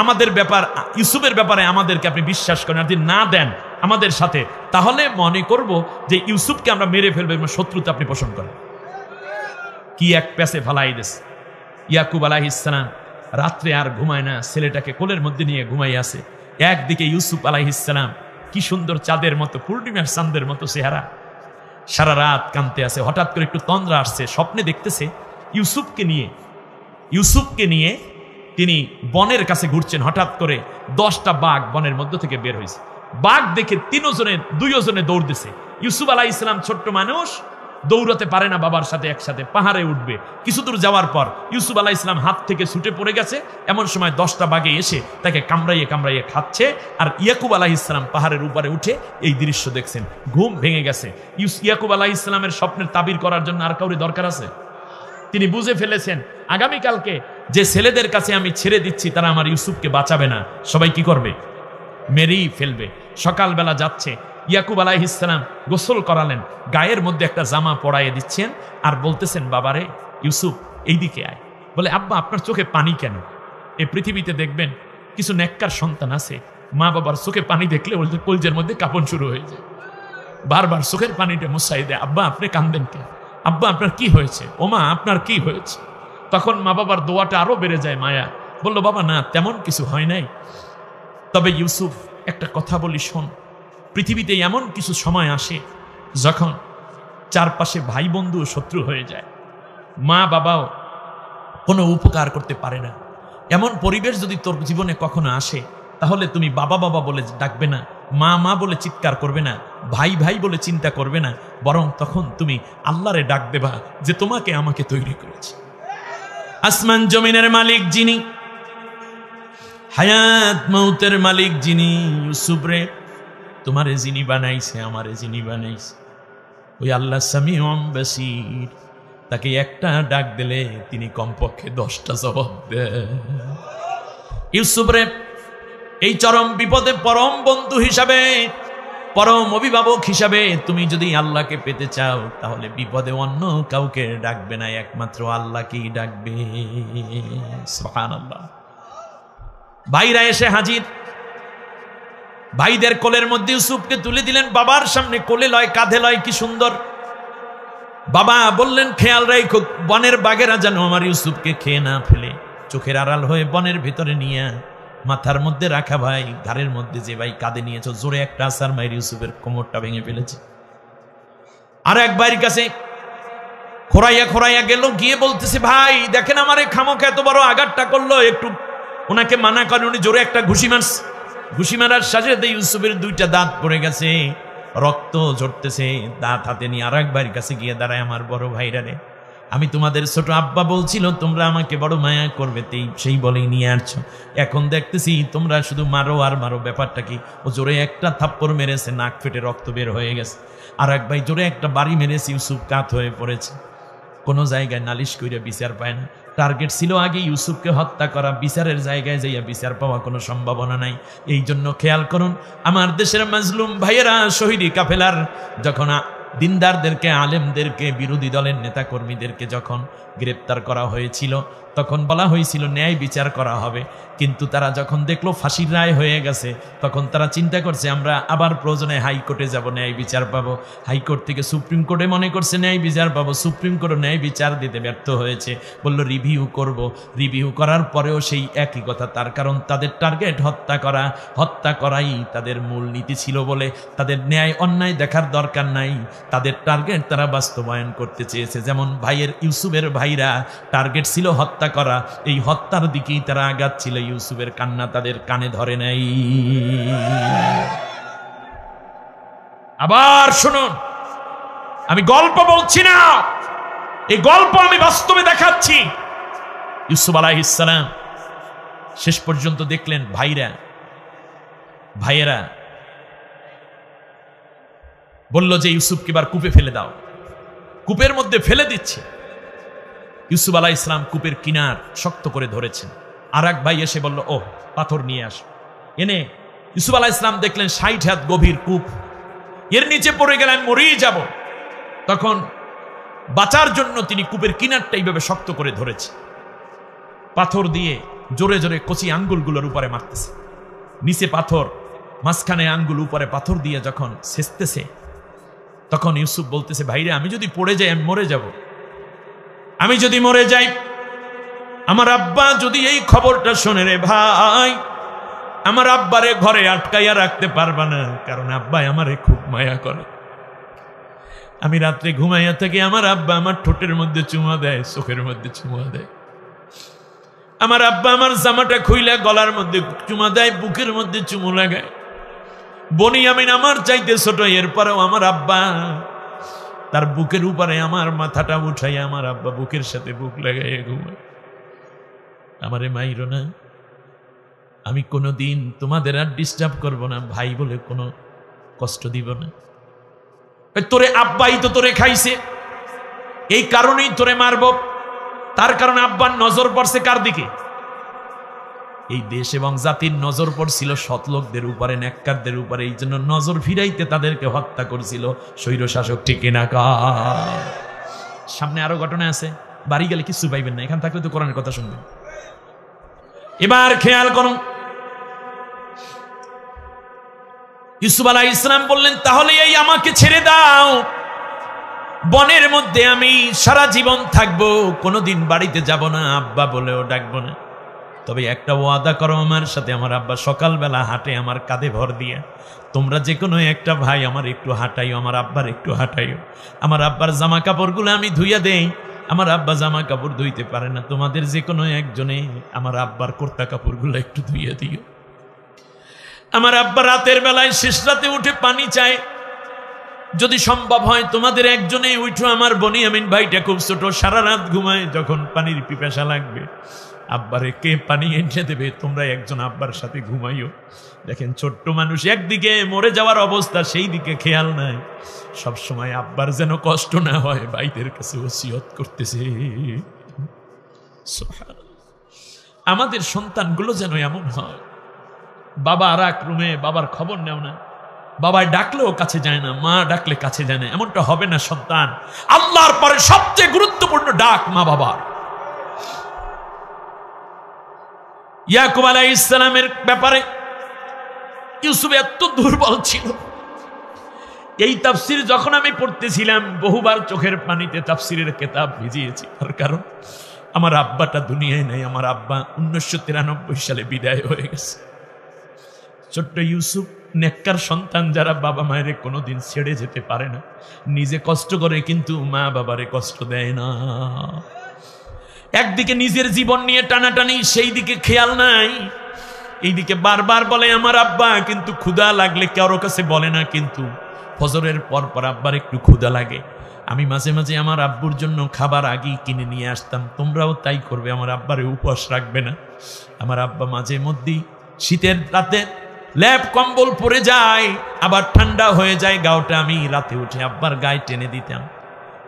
Speaker 1: আমাদের ব্যাপার, ইউসুফের ব্যাপারে আমাদেরকে আপনি বিশ্বাস করেন। আর যদি না দেন আমাদের সাথে, তাহলে মনে করব যে ইউসুফকে আমরা মেরে ফেলবো এবং শত্রুতা আপনি পোষণ করেন। কি এক প্যাসে ফালাই দিস। ইয়াকুব আলাইহিস সালাম রাত্রে আর ঘুমায় না, ছেলেটাকে কোলের মধ্যে নিয়ে ঘুমাই আছে। একদিকে ইউসুফ আলাইহিস সালাম, কি সুন্দর চাঁদের মতো, পূর্ণিমার চাঁদের মতো চেহারা, সারা রাত কাঁদতে আছে। হঠাৎ করে একটু তন্দ্রা আসছে, স্বপ্নে দেখতেছে ইউসুফকে নিয়ে তিনি বনের কাছে ঘুরছেন। হঠাৎ করে 10টা বাঘ বনের মধ্য থেকে বের হয়েছে। বাঘ দেখে 2জনে দৌড় দিছে। ইউসুফ আলাইহিস সালাম ছোট্ট মানুষ, দৌড়াতে পারে না বাবার সাথে একসাথে, পাহাড়ে উঠবে। কিছু দূর যাওয়ার পর ইউসুফ আলাইহিস সালাম হাত থেকে ছুটে পড়ে গেছে। এমন সময় 10টা বাঘে এসে তাকে কামড়াইয়ে খাচ্ছে। আর ইয়াকুব আলাইহিস সালাম পাহাড়ের উপরে উঠে এই দৃশ্য দেখছেন। ঘুম ভেঙে গেছে। ইয়াকুব আলাইহিস সালামের স্বপ্নের তাবির করার জন্য আর কাউরি দরকার আছে? তিনি বুঝে ফেলেছেন আগামীকালকে যে ছেলেদের কাছে আমি ছেড়ে দিচ্ছি তারা আমার ইউসুফকে বাঁচাবে না, সবাই কি করবে? মেরেই ফেলবে। সকালবেলা যাচ্ছে, ইয়াকুব আলাইহিস সালাম গোসল করালেন, গায়ের মধ্যে একটা জামা পরাইয়ে দিচ্ছেন আর বলতেছেন, বাবারে ইউসুফ এইদিকে আয়। বলে, আব্বা আপনার চোখে পানি কেন? এই পৃথিবীতে দেখবেন কিছু নেককার সন্তান আছে, মা বাবার চোখে পানি দেখলে ওদের কলজের মধ্যে কাঁপন শুরু হয়ে যায়, বারবার চোখের পানিটা মুছাই দেয়। আব্বা আপনি কাঁদেন কেন? আব্বা আপনার কি হয়েছে? ওমা আপনার কি হয়েছে? তখন মা বাবার দোয়াটা আরো বেড়ে যায়, মায়া। বলল, বাবা না, তেমন কিছু হয় নাই, তবে ইউসুফ একটা কথা বলি শোন, পৃথিবীতে এমন কিছু সময় আসে যখন চারপাশে ভাই বন্ধু শত্রু হয়ে যায়, মা বাবাও কোনো উপকার করতে পারে না। এমন পরিবেশ যদি তোর জীবনে কখনো আসে, তাহলে তুমি বাবা বাবা বলে ডাকবে না, মা মা বলে চিৎকার করবে না, ভাই ভাই বলে চিন্তা করবে না, বরং তখন তুমি আল্লাহরে ডাক দেবা যে তোমাকে আমাকে তৈরি করেছে। আসমান জমিনের মালিক যিনি, হায়াত মৌতের মালিক যিনি, ইউসুফ রে তোমারে যিনি বানাইছে, আমারে যিনি বানাইছে, ওই আল্লাহ সামিউম বাসীর, তাকে একটা ডাক দিলে তিনি কমপক্ষে 10টা জবাব দেন। ইউসুফ রে এই চরম বিপদে পরম বন্ধু হিসাবে, পরম অভিভাবক হিসাবে তুমি যদি আল্লাহকে পেতে চাও, তাহলে বিপদে অন্য কাউকে ডাকবে না, একমাত্র আল্লাহকেই ডাকবে। সুবহানাল্লাহ। ভাইরা এসে হাজির, ভাইদের কোলের মধ্যে ইউসুফকে তুলে দিলেন, বাবার সামনে কোলে লয়, কাঁধে লয়, কি সুন্দর। বাবা বললেন খেয়াল রাখো বনের বাঘেরা যেন আমার ইউসুফকে খেয়ে না ফেলে, চোখের আড়াল হয়ে বনের ভিতরে নিয়ে মাথার মধ্যে রাখা ভাই, ঘাড়ের মধ্যে যে ভাই কাঁধে নিয়েছো, জোরে একটা আছাড় মাইর ইউসুফের কোমরটা ভেঙে ফেলেছে। আর এক ভাইয়ের কাছে খোরাইয়া খোরাইয়া গেল, গিয়ে বলতেছে ভাই দেখেন আমারে খামোখা এত বড় আঘাতটা করলো, একটু ওনাকে মানা করেন, উনি জোরে একটা ঘুষি মারছে। ঘুষি মারার সাথে সাথে ইউসুফের 2টা দাঁত পড়ে গেছে, রক্ত ঝরতেছে। দাঁত হাতে নিয়ে আর এক ভাইয়ের কাছে গিয়ে দাঁড়ায়, আমার বড় ভাইরা রে, আমি তোমাদের ছোট আব্বা বলছিল তোমরা আমাকে বড় মায়া করবে, সেই বলেই নিয়ে আসছো, এখন দেখতেছি তোমরা শুধু মারো আর মারো, ব্যাপারটা কি? ও জোরে একটা থাপ্পড় মেরেছে, নাক ফেটে রক্ত বের হয়ে গেছে। আর এক ভাই জোরে একটা বাড়ি মেরেছে, ইউসুফ কাত হয়ে পড়েছে। কোনো জায়গায় নালিশ কইরা বিচার পায় না। টার্গেট ছিল আগে ইউসুফকে হত্যা করা, বিচারের জায়গায় যাইয়া বিচার পাওয়া কোনো সম্ভাবনা নাই। এই জন্য খেয়াল করুন, আমার দেশের মাজলুম ভাইয়েরা, শহীদি কাফেলার যখন দিনদারদেরকে, আলেমদেরকে, বিরোধী দলের নেতা কর্মীদেরকে যখন গ্রেপ্তার করা হয়েছিল, তখন বলা হয়েছিল ন্যায় বিচার করা হবে, কিন্তু তারা যখন দেখলো ফাঁসির রায় হয়ে গেছে, তখন তারা চিন্তা করছে আমরা আবার প্রয়োজনে হাইকোর্টে যাব, ন্যায় বিচার পাবো। হাইকোর্ট থেকে সুপ্রিম কোর্টে মনে করছে ন্যায় বিচার পাবো, সুপ্রিম কোর্ট ন্যায় বিচার দিতে ব্যর্থ হয়েছে, বলল রিভিউ করব। রিভিউ করার পরেও সেই একই কথা, তার কারণ তাদের টার্গেট হত্যা করা, হত্যা করাই তাদের মূল নীতি ছিল বলে তাদের ন্যায় অন্যায় দেখার দরকার নাই, তাদের টার্গেট তারা বাস্তবায়ন করতে চেয়েছে। যেমন ভাইয়ের ইউসুফের ভাইরা টার্গেট ছিল হত্যা করা, এই হত্যার দিকেই তারা আগাচ্ছিল, ইউসুফের কান্না তাদের কানে ধরে নাই। আবার শুনুন, আমি গল্প বলছি না, এই গল্প আমি বাস্তবে দেখাচ্ছি। ইউসুফ আলাইহিস সালাম শেষ পর্যন্ত দেখলেন ভাইয়েরা বলল যে ইউসুফকে এবার কূপে ফেলে দাও। কূপের মধ্যে ফেলে দিচ্ছে। ইউসুফ আলাইহিস সালাম কূপের কিনার শক্ত করে ধরেছেন। আর এক ভাই এসে বলল ও পাথর নিয়ে আস। এনে ইউসুফ আলাইহিস সালাম দেখলেন 60 হাত গভীর কূপ, এর নিচে পড়ে গেলেন, মরেই যাব। তখন বাঁচার জন্য তিনি কূপের কিনারটা এইভাবে শক্ত করে ধরেছে, পাথর দিয়ে জোরে জোরে কচি আঙ্গুলগুলোর উপরে মারতেছে। নিচে পাথর, মাঝখানে আঙ্গুল, উপরে পাথর দিয়ে যখন ছেঁচতেছে, তখন ইউসুফ বলতেছে ভাইরে আমি যদি পড়ে যাই আমি মরে যাব, আমি যদি মরে যাই, আমার আব্বা যদি এই খবরটা শোনে রে ভাই, আমার আব্বারে ঘরে আটকাইয়া রাখতে পারবা না, কারণ আব্বাই আমারে খুব মায়া করে। আমি রাত্রে ঘুমাইয়া থাকি, আমার আব্বা আমার ঠোঁটের মধ্যে চুমা দেয়, চোখের মধ্যে চুমা দেয়। আমার আব্বা আমার জামাটা খুইলা গলার মধ্যে চুমা দেয়, বুকের মধ্যে চুমু লাগায়। বনিয়ামিন আমার চাইতে ছোট, এরপরেও আমার আব্বা তার বুকের উপরে আমার মাথাটা উঠাইয়া আমার আব্বা বুকের সাথে বুক লাগাইয়া ঘুমায়। আমারে মাইরো না, আমি কোনোদিন তোমাদের আর ডিস্টার্ব করব না, ভাই বলে কোনো কষ্ট দিব না। তোরে আব্বাই তো তোরে খাইছে, এই কারণেই তোরে মারব। তার কারণে আব্বার নজর পড়ছে কার দিকে? এই দেশ এবং জাতির নজর পড়ছিল সৎ লোকদের উপরে, নেককারদের উপরে। এই জন্য নজর ফিরাইতে তাদেরকে হত্যা করেছিল স্বৈর শাসক, ঠিক না? সামনে আরো ঘটনা আছে, বাড়ি গেলে কিছু পাইবেন না, এখান থাকলে তো কোরআনের কথা শুনবেন। এবার খেয়াল করুন, ইউসুফ আলাইহিস সালাম বললেন তাহলে এই আমাকে ছেড়ে দাও, বনের মধ্যে আমি সারা জীবন থাকবো, কোনোদিন বাড়িতে যাব না, আব্বা বলেও ডাকবো না। তবে একটা ওয়াদা করো আমার সাথে, আমার আব্বা সকালবেলা হাঁটে আমার কাঁধে ভর দিয়ে, তোমরা যে কোনো একটা ভাই আমার একটু হাঁটাইও, আমার আব্বার একটু হাঁটাইও। আমার আব্বার জামা কাপড়গুলো আমি ধুইয়া দেই, আমার আব্বা জামা কাপড় ধুইতে পারে না, তোমাদের যে কোনো একজনে আমার আব্বার কুর্তা কাপড়গুলো একটু ধুইয়া দিও। আমার আব্বা রাতের বেলায় শেষ রাতে উঠে পানি চায়, যদি সম্ভব হয় তোমাদের একজনে উঠো। আমার বনিয়ামিন ভাইটা খুব ছোট, সারা রাত ঘুমায়, যখন পানির পিপাসা লাগবে আব্বারে কে পানি এনে দেবে, তোমরা একজন আব্বার সাথে ঘুমাইও। দেখেন ছোট্ট মানুষ, একদিকে মরে যাওয়ার অবস্থা, সেই দিকে খেয়াল নাই, সব সময় আব্বার যেন কষ্ট না হয় ভাইদের কাছে ওসিয়ত করতেছে। আমাদের সন্তানগুলো যেন এমন হয়, বাবা আর এক রুমে, বাবার খবর নেও না, বাবায় ডাকলেও কাছে যায় না, মা ডাকলে কাছে যায় না, এমনটা হবে না সন্তান। আল্লাহর পরে সবচেয়ে গুরুত্বপূর্ণ ডাক মা বাবার। ইয়াকুব আলাইহিস সালামের ব্যাপারে ইউসুফ এত দুর্বল ছিল, এই তাফসির যখন আমি পড়তেছিলাম বহুবার চোখের পানিতে তাফসিরের কিতাব ভিজিয়েছি। তার কারণ আমার আব্বাটা দুনিয়ায় নাই, আমার আব্বা 1993 সালে বিদায় হয়ে গেছে। ছোট্ট ইউসুফ নেককার সন্তান, যারা বাবা মায়ের কোনোদিন ছেড়ে যেতে পারে না, নিজে কষ্ট করে কিন্তু মা বাবারে কষ্ট দেয় না। একদিকে নিজের জীবন নিয়ে টানাটানি, সেই দিকে খেয়াল নাই, এইদিকে বারবার বলে আমার আব্বা, কিন্তু ক্ষুধা লাগলে কারো কাছে বলে না, কিন্তু ফজরের পর পর আব্বার একটু ক্ষুধা লাগে, আমি মাঝে মাঝে আমার আব্বুর জন্য খাবার আগেই কিনে নিয়ে আসতাম। তোমরাও তাই করবে, আমার আব্বারে উপবাস রাখবে না। আমার আব্বা মাঝে মধ্যেই শীতের রাতে ল্যাপ কম্বল পরে যায়, আবার ঠান্ডা হয়ে যায় গাওটা, আমি রাতে উঠে আব্বার গায়ে টেনে দিতাম।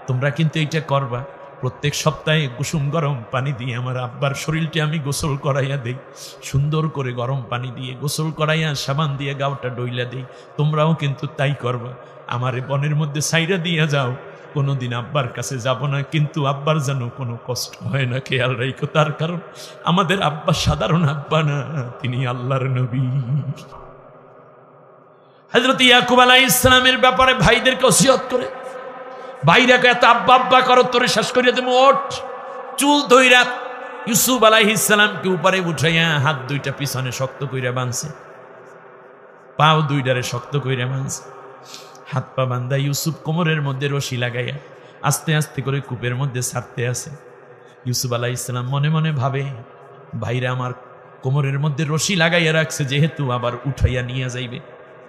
Speaker 1: তোমরা কিন্তু এইটা করবা, প্রত্যেক সপ্তাহে কুসুম গরম পানি দিয়ে আমার আব্বার শরীরটা আমি গোসল করাইয়া দেই, সুন্দর করে গরম পানি দিয়ে গোসল করাইয়া সাবান দিয়ে গাওটা ডইলা দেই। তোমরাও কিন্তু তাই করবা। আমারে বনের মধ্যে সাইরা দিয়া যাও, কোনোদিন আব্বার কাছে যাব না, কিন্তু আব্বার যেন কোনো কষ্ট হয় না, খেয়াল রাখো। তার কারণ আমাদের আব্বা সাধারণ আব্বা না, তিনি আল্লাহর নবী। হযরত ইয়াকুব আলাইহিস সালামের ব্যাপারে ভাইদেরকে ওসিয়ত করে, ভাইরাকে এত আব্বা আব্বা করো, তোরে শেষ করিয়া দেবো, ওঠ। চুল ধইরা ইউসুফ আলাইহিস সালামকে উপরে উঠাইয়া হাত দুইটা পিছনে শক্ত কইরা বাঁধছে, পাও দুইটারে শক্ত কইরা বাঁধছে, হাত পা বান্ধা ইউসুফ কোমরের মধ্যে রশি লাগাইয়া আস্তে আস্তে করে কূপের মধ্যে ছাড়তে আসে। ইউসুফ আলাইহিস সালাম মনে মনে ভাবে, ভাইরা আমার কোমরের মধ্যে রশি লাগাইয়া রাখছে, যেহেতু আবার উঠাইয়া নিয়ে যাইবে,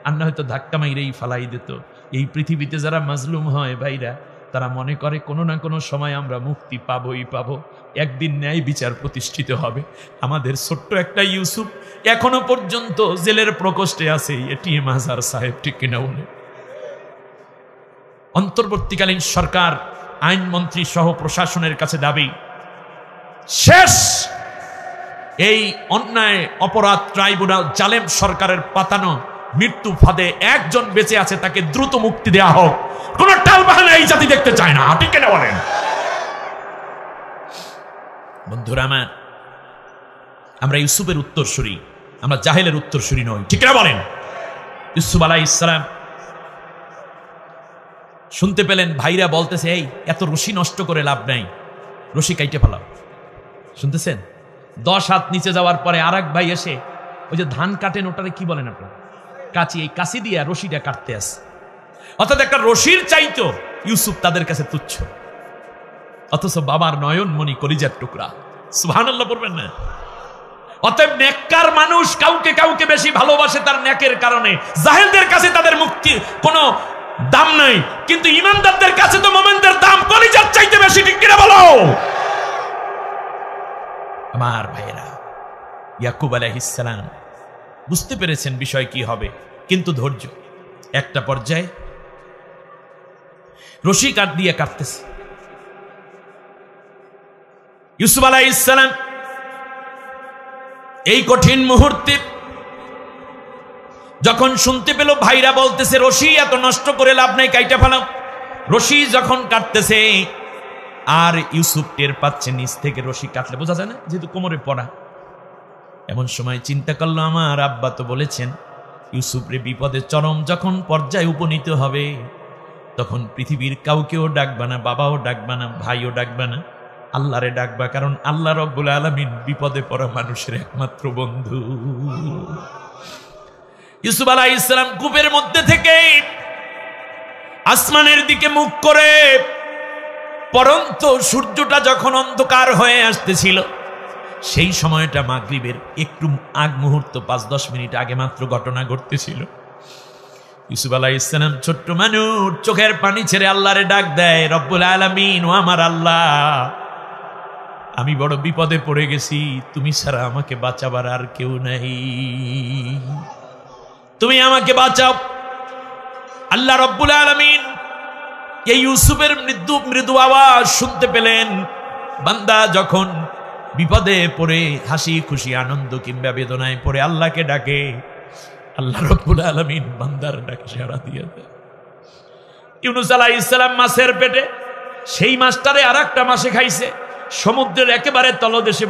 Speaker 1: আর না হয়তো ধাক্কা মাইরেই ফালাই দিত। এই পৃথিবীতে যারা মাজলুম হয় ভাইরা, তারা মনে করে কোনো না কোনো সময় আমরা মুক্তি পাবোই পাবো, একদিন ন্যায় বিচার প্রতিষ্ঠিত হবে। আমাদের ছোট্ট একটা ইউসুফ এখনো পর্যন্ত জেলের প্রকোষ্ঠে আছে, এটিএম আজহার সাহেব, ঠিক কিনা বলে? অন্তর্বর্তীকালীন সরকার, আইনমন্ত্রী সহ প্রশাসনের কাছে দাবি, শেষ এই অন্যায় অপরাধ ট্রাইব্যুনাল জালেম সরকারের পাতানো মৃত্যু ফাঁদে একজন বেঁচে আছে, তাকে দ্রুত মুক্তি দেওয়া হোক। কোন টালবাহানা এই জাতি দেখতে চায় না, ঠিক কিনা বলেন? বন্ধুরা আমার, আমরা ইউসুফের উত্তরসূরি, আমরা জাহেলের উত্তরসূরি নই, ঠিক কিনা বলেন? ইউসুফ আলাইহিস সালাম শুনতে পেলেন ভাইরা বলতেছে, এই এত রশি নষ্ট করে লাভ নাই, রশি কাইটে ফেলাও। শুনতেছেন? 10 হাত নিচে যাওয়ার পরে আর এক ভাই এসে, ওই যে ধান কাটেন ওটারে কি বলেন আপনারা, কাঁচি, এই কাঁচি দিয়ে রশিটা কাটতে আসে। অর্থাৎ একটা রশির চাইতো ইউসুফ তাদের কাছে তুচ্ছ, অথচ বাবার নয়নমণি, কলিজার টুকরা। সুবহানাল্লাহ পড়বেন না? অতএব নেককার মানুষ কাউকে কাউকে বেশি ভালোবাসে তার নেকের কারণে। জাহেলদের কাছে তাদের মুক্তি কোনো দাম নাই, কিন্তু ইমানদারদের কাছে তো মোমেনদের দাম কলিজার চাইতে বেশি, ঠিক কিনা বলো? আমার ভাইয়েরা, ইয়াকুব আলাইহিস সালাম বুঝতে পেরেছেন বিষয় কি হবে, কিন্তু ধৈর্য। একটা পর্যায়ে রশি কাঠ দিয়ে কাটতেছে। ইউসুফ আলাইহিস সালাম এই কঠিন মুহূর্তে যখন শুনতে পেল ভাইরা বলতেছে রশি এত নষ্ট করে লাভ নাই, কাইটা ফেলাও, রশি যখন কাটতেছে আর ইউসুফ টের পাচ্ছে নিচ থেকে রশি কাটলে বোঝা যায় না, যেহেতু কোমরে পড়া। এমন সময় চিন্তা করলো, আমার আব্বা তো বলেছেন ইউসুফ রে বিপদে চরম যখন পর্যায়ে উপনীত হবে, তখন পৃথিবীর কাউকেও ডাকবা না, বাবাও ডাকবা না, ভাইও ডাকবা না, আল্লাহরে ডাকবা, কারণ আল্লাহ রব্বুল আলামিন বিপদে পড়া মানুষের একমাত্র বন্ধু। ইউসুফ আলাইহিস সালাম কূপের মধ্যে থেকে আসমানের দিকে মুখ করে পরন্ত সূর্যটা যখন অন্ধকার হয়ে আসতেছিল, সেই সময়টা মাগরিবের একটু আগ মুহূর্ত 5-10 মিনিট আগে মাত্র ঘটনা ঘটতেছিল। ইউসুফ আলাইহিস সালাম ছোট্ট মানুষ, চোখের পানি ছেড়ে আল্লাহরে ডাক দেয়, রব্বুল আলামিন, ও আমার আল্লাহ, আমি বড় বিপদে পড়ে গেছি, তুমি ছাড়া আমাকে বাঁচাবার আর কেউ নাই, তুমি আমাকে বাঁচাও। আল্লাহ রব্বুল আলামিন এই ইউসুফের মৃদু মৃদু আওয়াজ শুনতে পেলেন। বান্দা যখন বিপদে পড়ে হাসি খুশি আনন্দ কিংবা বেদনায় পড়ে আল্লাহকে ডাকে, আল্লাহ রব্বুল আলামিন বান্দার ডাকে সাড়া দিয়ে দেয়। ইউনূস আলাইহিস সালাম মাছের পেটে, সেই মাছটারে আর একটা মাছে খাইছে, সমুদ্রের একেবারে তলদেশে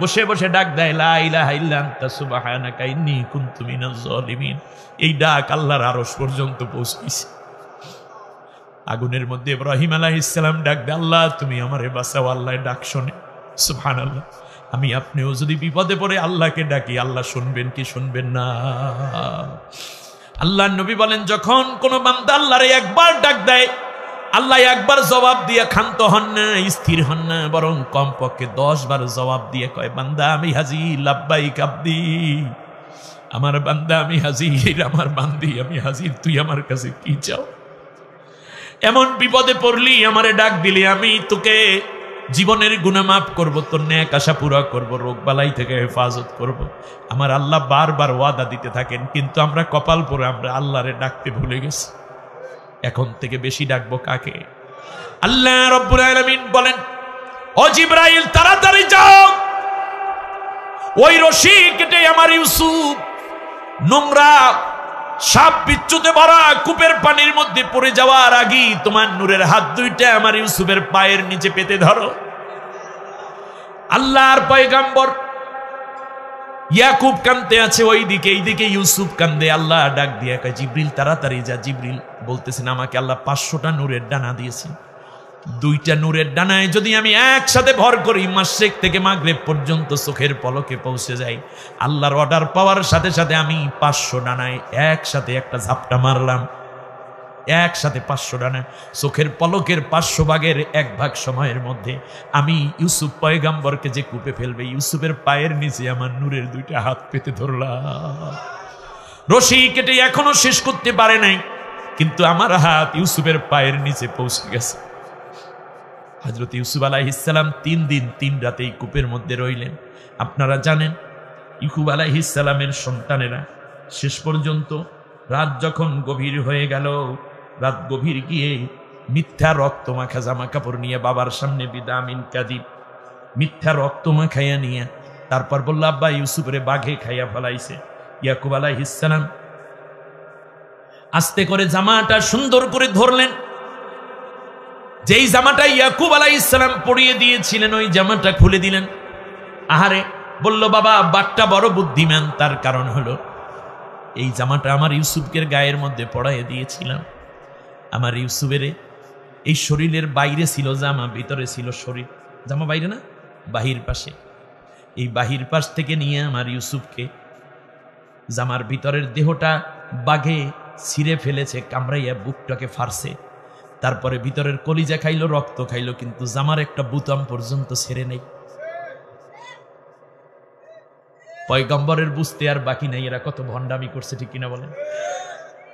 Speaker 1: বসে বসে ডাক দেয়, লা ইলাহা ইল্লা আনতা সুবহানাকা ইন্নী কুনতু মিনাজ জালিমিন। এই ডাক আল্লাহর আরশ পর্যন্ত পৌঁছেছে। আগুনের মধ্যে ইব্রাহিম আলাইহিস সালাম ডাক দেয়, আল্লাহ তুমি আমারে বাঁচাও। আল্লাহ ডাক শোনে, সুবহানাল্লাহ। আমি আপনিও যদি বিপদে পড়ে আল্লাহকে ডাকি, আল্লাহ শুনবেন কি শুনবেন না? আল্লাহর নবী বলেন, যখন কোন বান্দা আল্লাহরে একবার ডাক দেয়, আল্লাহ একবার জবাব দিয়ে ক্ষান্ত হন না, স্থির হন না, বরং কমপক্ষে 10 বার জবাব দিয়ে কয়, বান্দা আমি হাজির, লাব্বাইক আব্দি, আমার বান্দা আমি হাজির, আমার বান্দি আমি হাজির, তুই আমার কাছে কি চাও? এমন বিপদে পড়লি, আমারে ডাক দিলি, আমি তোকে জীবনের গুনাহ মাফ করব, তোর নেক আশা পুরা করব, রোগ বালাই থেকে হেফাজত করব। আমার আল্লাহ বারবার ওয়াদা দিতে থাকেন, কিন্তু আমরা কপাল পরে আমরা আল্লাহরে ডাকতে ভুলে গেছি। এখন থেকে বেশি ডাকবো কাকে? আল্লাহ রব্বুল আলামিন বলেন, ও জিবরাইল তাড়াতাড়ি যাও, ওই রশি কেটে আমার ইউসুফ নোংরা সাপ বিচ্ছুতে ভরা কূপের পানির মধ্যে পড়ে যাওয়ার আগে তোমার নূরের হাত দুইটা আমার ইউসুফের পায়ের নিচে পেতে ধরো। আল্লাহর পয়গম্বর ইয়াকুব কাঁদতে আছে ওইদিকে, এইদিকে ইউসুফ কান্দে। আল্লাহ ডাক দিয়ে কয়, জিবরিল তাড়াতাড়ি যা। জিবরিল বলতেছেন, আমাকে আল্লাহ 500টা নূরের ডানা দিয়েছেন, 2টা নূরের ডানায় যদি আমি একসাথে ভর করি, মাশরিক থেকে মাগরিব পর্যন্ত চোখের পলকে পৌঁছে যাই। আল্লাহর অর্ডার পাওয়ার সাথে সাথে আমি 500 ডানায় একসাথে একটা ঝাপটা মারলাম, একসাথে 500 ডানায় চোখের পলকের 500 ভাগের 1 ভাগ সময়ের মধ্যে আমি ইউসুফ পয়গম্বরকে যে কূপে ফেলবে, ইউসুফের পায়ের নিচে আমার নূরের 2টা হাত পেতে ধরলাম। রশি কেটে এখনো শেষ করতে পারে নাই, কিন্তু আমার হাত ইউসুফের পায়ের নিচে পৌঁছে গেছে। হযরত ইউসুফ আলাইহিস সালাম 3 দিন 3 রাত এই কূপের মধ্যে রইলেন। আপনারা জানেন, ইউসুফ আলাইহিস সালামের সন্তানেরা শেষ পর্যন্ত রাত যখন গভীর হয়ে গেল, রাত গভীর গিয়ে মিথ্যা রক্ত মাখা জামা কাপড় নিয়ে বাবার সামনে বিদামিন কাদিব মিথ্যা রক্ত মাখাইয়া নিয়ে তারপর বলল, আব্বা ইউসুফের বাঘে খাইয়া ফেলাইছে। ইয়াকুব আলাইহিস সালাম আস্তে করে জামাটা সুন্দর করে ধরলেন। যেই জামাটা ইয়াকুব আলাইহিস সালাম পরিয়ে দিয়েছিলেন, ওই জামাটা খুলে দিলেন। আহারে, বলল, বাবা বাঘটা বড় বুদ্ধিমান, তার কারণ হলো এই জামাটা আমার ইউসুফের গায়ের মধ্যে পরাইয়ে দিয়েছিলাম। আমার ইউসুফের এই শরীরের বাইরে ছিল জামা, ভিতরে ছিল শরীর। জামা বাইরে না, বাহির পাশে। এই বাহির পাশ থেকে নিয়ে আমার ইউসুফকে জামার ভিতরের দেহটা বাঘে ছিঁড়ে ফেলেছে, কামড়াইয়া বুকটাকে ফাড়ছে। তারপরে ভিতরের কলিজা খাইলো, রক্ত খাইলো, কিন্তু জামার একটা বুতাম পর্যন্ত ছেড়ে নেই। পয়গম্বরের বুঝতে আর বাকি নাই এরা কত ভণ্ডামি করছে, ঠিক কিনা বলেন?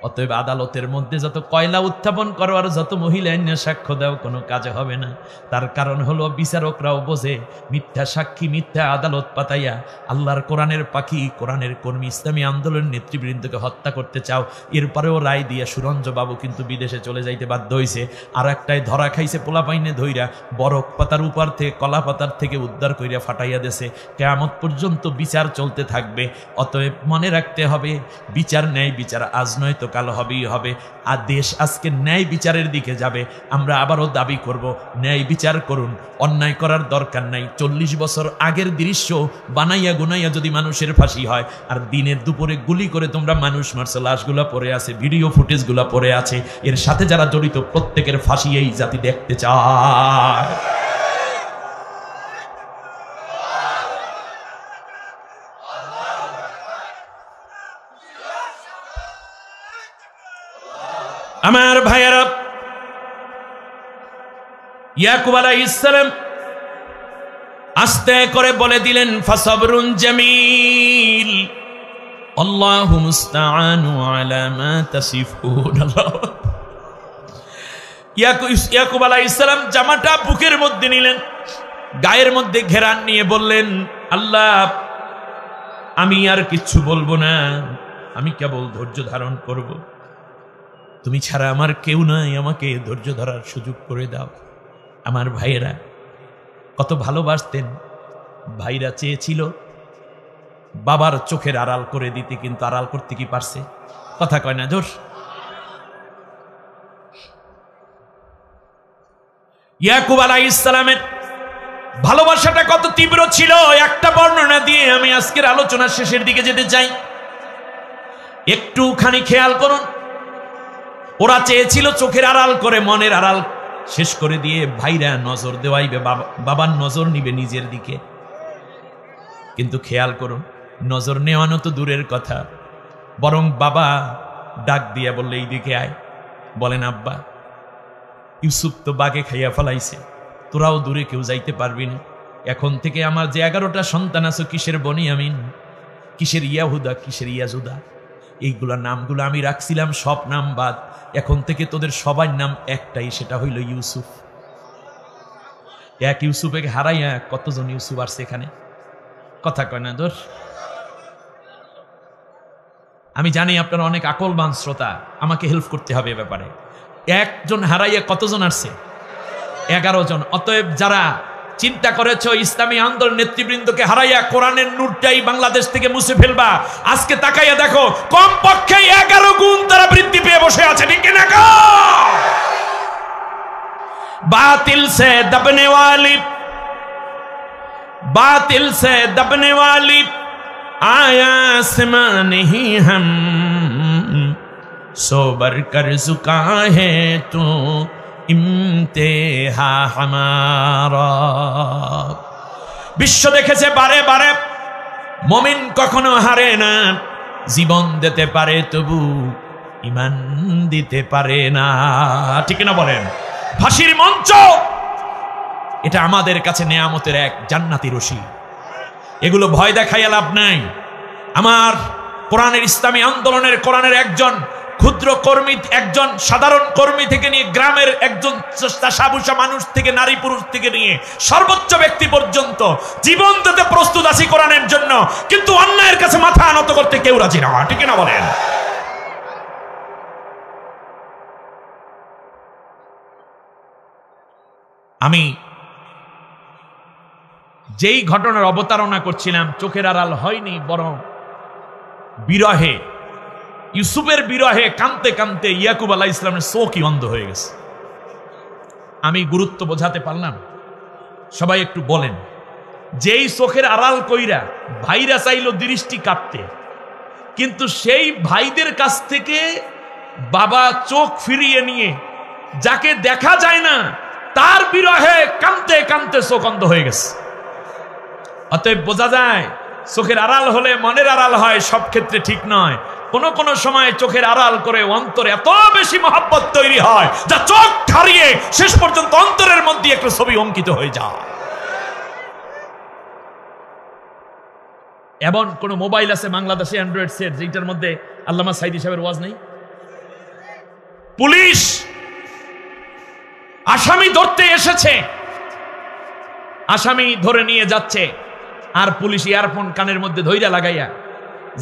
Speaker 1: অতএব আদালতের মধ্যে যত কয়লা উত্থাপন করো আর যত মহিলা এনে সাক্ষ্য দাও, কোনো কাজে হবে না। তার কারণ হলো বিচারকরাও বোঝে, মিথ্যা সাক্ষী মিথ্যা আদালত পাতাইয়া আল্লাহর কোরআনের পাখি, কোরআনের কর্মী, ইসলামী আন্দোলনের নেতৃবৃন্দকে হত্যা করতে চাও। এরপরেও রায় দিয়া সুরঞ্জ বাবু কিন্তু বিদেশে চলে যাইতে বাধ্য হয়েছে। আর একটাই ধরা খাইছে, পোলাপাইনে ধইরা বরক পাতার উপর থেকে কলা পাতার থেকে উদ্ধার কইরা ফাটাইয়া দেছে। কিয়ামত পর্যন্ত বিচার চলতে থাকবে। অতএব মনে রাখতে হবে, বিচার ন্যায় বিচার আজ নয় তো কাল হবেই হবে। আর দেশ আজকে ন্যায় বিচারের দিকে যাবে। আমরা আবারও দাবি করব, ন্যায় বিচার করুন, অন্যায় করার দরকার নাই। 40 বছর আগের দৃশ্য বানাইয়া গুনাইয়া যদি মানুষের ফাঁসি হয়, আর দিনের দুপুরে গুলি করে তোমরা মানুষ মারছো, লাশগুলো পড়ে আছে, ভিডিও ফুটেজগুলো পড়ে আছে, এর সাথে যারা জড়িত প্রত্যেকের ফাঁসি এই জাতি দেখতে চায়। আমার ভাইয়েরা, ইয়াকুব আলাইহিস সালাম আস্তে করে বলে দিলেন, ফাসাবরুন জামিল আল্লাহু মুস্তাআনু আলা মা তাসিফুন। ইয়াকুব আলাইহিস সালাম জামাটা বুকের মধ্যে নিলেন, গায়ের মধ্যে ঘেরান নিয়ে বললেন, আল্লাহ আমি আর কিচ্ছু বলবো না, আমি কেবল ধৈর্য ধারণ করব, তুমি ছাড়া আমার কেউ নাই, আমাকে ধৈর্য ধরার সুযোগ করে দাও। আমার ভাইয়েরা কত ভালোবাসতেন, ভাইরা চেয়েছিল বাবার চোখের আড়াল করে দিতে, কিন্তু আড়াল করতে কি পারছে? কথা কয় না জোর। ইয়াকুব আলাইহিস সালামের ভালোবাসাটা কত তীব্র ছিল, একটা বর্ণনা দিয়ে আমি আজকের আলোচনার শেষের দিকে যেতে চাই। একটুখানি খেয়াল করুন, ওরা চেয়েছিল চোখের আড়াল করে, মনের আড়াল শেষ করে দিয়ে ভাইরা নজর দেওয়াইবে, বাবার নজর নিবে নিজের দিকে। কিন্তু খেয়াল করুন, নজর নেওয়ানো তো দূরের কথা, বরং বাবা ডাক দিয়া বললে, এই দিকে আয়। বলেন, আব্বা ইউসুফ তো বাগে খাইয়া ফেলাইছে, তোরাও দূরে কেউ যাইতে পারবি না। এখন থেকে আমার যে 11টা সন্তান আছো, কিসের বনিয়ামিন, কিসের ইয়াহুদা, কিসের ইয়াজুদা, এইগুলা নামগুলো আমি রাখছিলাম, সব নাম বাদ। এখন থেকে তোদের সবার নাম একটাই, সেটা হইল ইউসুফ। এক ইউসুফে হারাইয়া কতজন ইউসুফ আসছে এখানে? কথা কয় না দোষ। আমি জানি আপনারা অনেক আকলবান শ্রোতা, আমাকে হেল্প করতে হবে এ ব্যাপারে। একজন হারাইয়া কতজন আসছে? 11 জন। অতএব যারা চিন্তা করেছ ইসলামী আন্দোলন নেতৃবৃন্দকে হারাইয়া কোরআনের নূরটাই বাংলাদেশ থেকে মুছে ফেলবা, আজকে তাকাইয়া দেখো কমপক্ষে 11 গুণ তারা বৃদ্ধি পেয়ে বসে আছে, ঠিক না? বাতিল সে দবনে ওয়ালি, बातिल से दबने वाली आया आसमां नहीं हम, सोबर कर झुका है तू इम्तिहा हमारा। বিশ্ব দেখেছে বারে বারে, মুমিন কখনো হারে না, জীবন দিতে পারে তবু ঈমান দিতে পারে না, ঠিক না বলেন? ফাঁসির মঞ্চ এটা আমাদের কাছে নেয়ামতের এক জান্নাতি রশি, এগুলো ভয় দেখাইয়া লাভ নাই। আমার কোরআনের ইসলামী আন্দোলনের কোরআনের একজন ক্ষুদ্র কর্মী, একজন সাধারণ কর্মী থেকে নিয়ে গ্রামের একজন চাষাভুষা মানুষ থেকে নারী পুরুষ থেকে নিয়ে সর্বোচ্চ ব্যক্তি পর্যন্ত জীবন দিতে প্রস্তুত আছি কোরআনের জন্য, কিন্তু অন্যায়ের কাছে মাথা নত করতে কেউ রাজি না, ঠিক না বলেন? আমি যেই ঘটনার অবতারণা করছিলাম, চোখের আড়াল হয়নি, বরং বিরহে, ইউসুফের বিরহে কাঁদতে কাঁদতে ইয়াকুব আলাইহিস সালামের চোখই অন্ধ হয়ে গেছে। আমি গুরুত্ব বোঝাতে পারলাম? সবাই একটু বলেন, যেই চোখের আড়াল কইরা ভাইরা চাইল দৃষ্টি কাটতে, কিন্তু সেই ভাইদের কাছ থেকে বাবা চোখ ফিরিয়ে নিয়ে যাকে দেখা যায় না তার বিরহে কাঁদতে কাঁদতে চোখ অন্ধ হয়ে গেছে। অতএব বোঝা যায় চোখের আড়াল হলে মনের আড়াল হয়, সব ক্ষেত্রে ঠিক নয়। কোন কোন সময় চোখের আড়াল করে অন্তরে এত বেশি মহব্বত তৈরি হয় যা চোখ হারিয়ে শেষ পর্যন্ত অন্তরের মধ্যে একটা ছবি অঙ্কিত হয়ে যায়। এমন কোন মোবাইল আছে বাংলাদেশে অ্যান্ড্রয়েড সেট যেটার মধ্যে আল্লামা সাইদি সাহেবের ওয়াজ নেই? পুলিশ আসামি ধরতে এসেছে, আসামি ধরে নিয়ে যাচ্ছে, আর পুলিশ ইয়ারফোন কানের মধ্যে ধইরা লাগাইয়া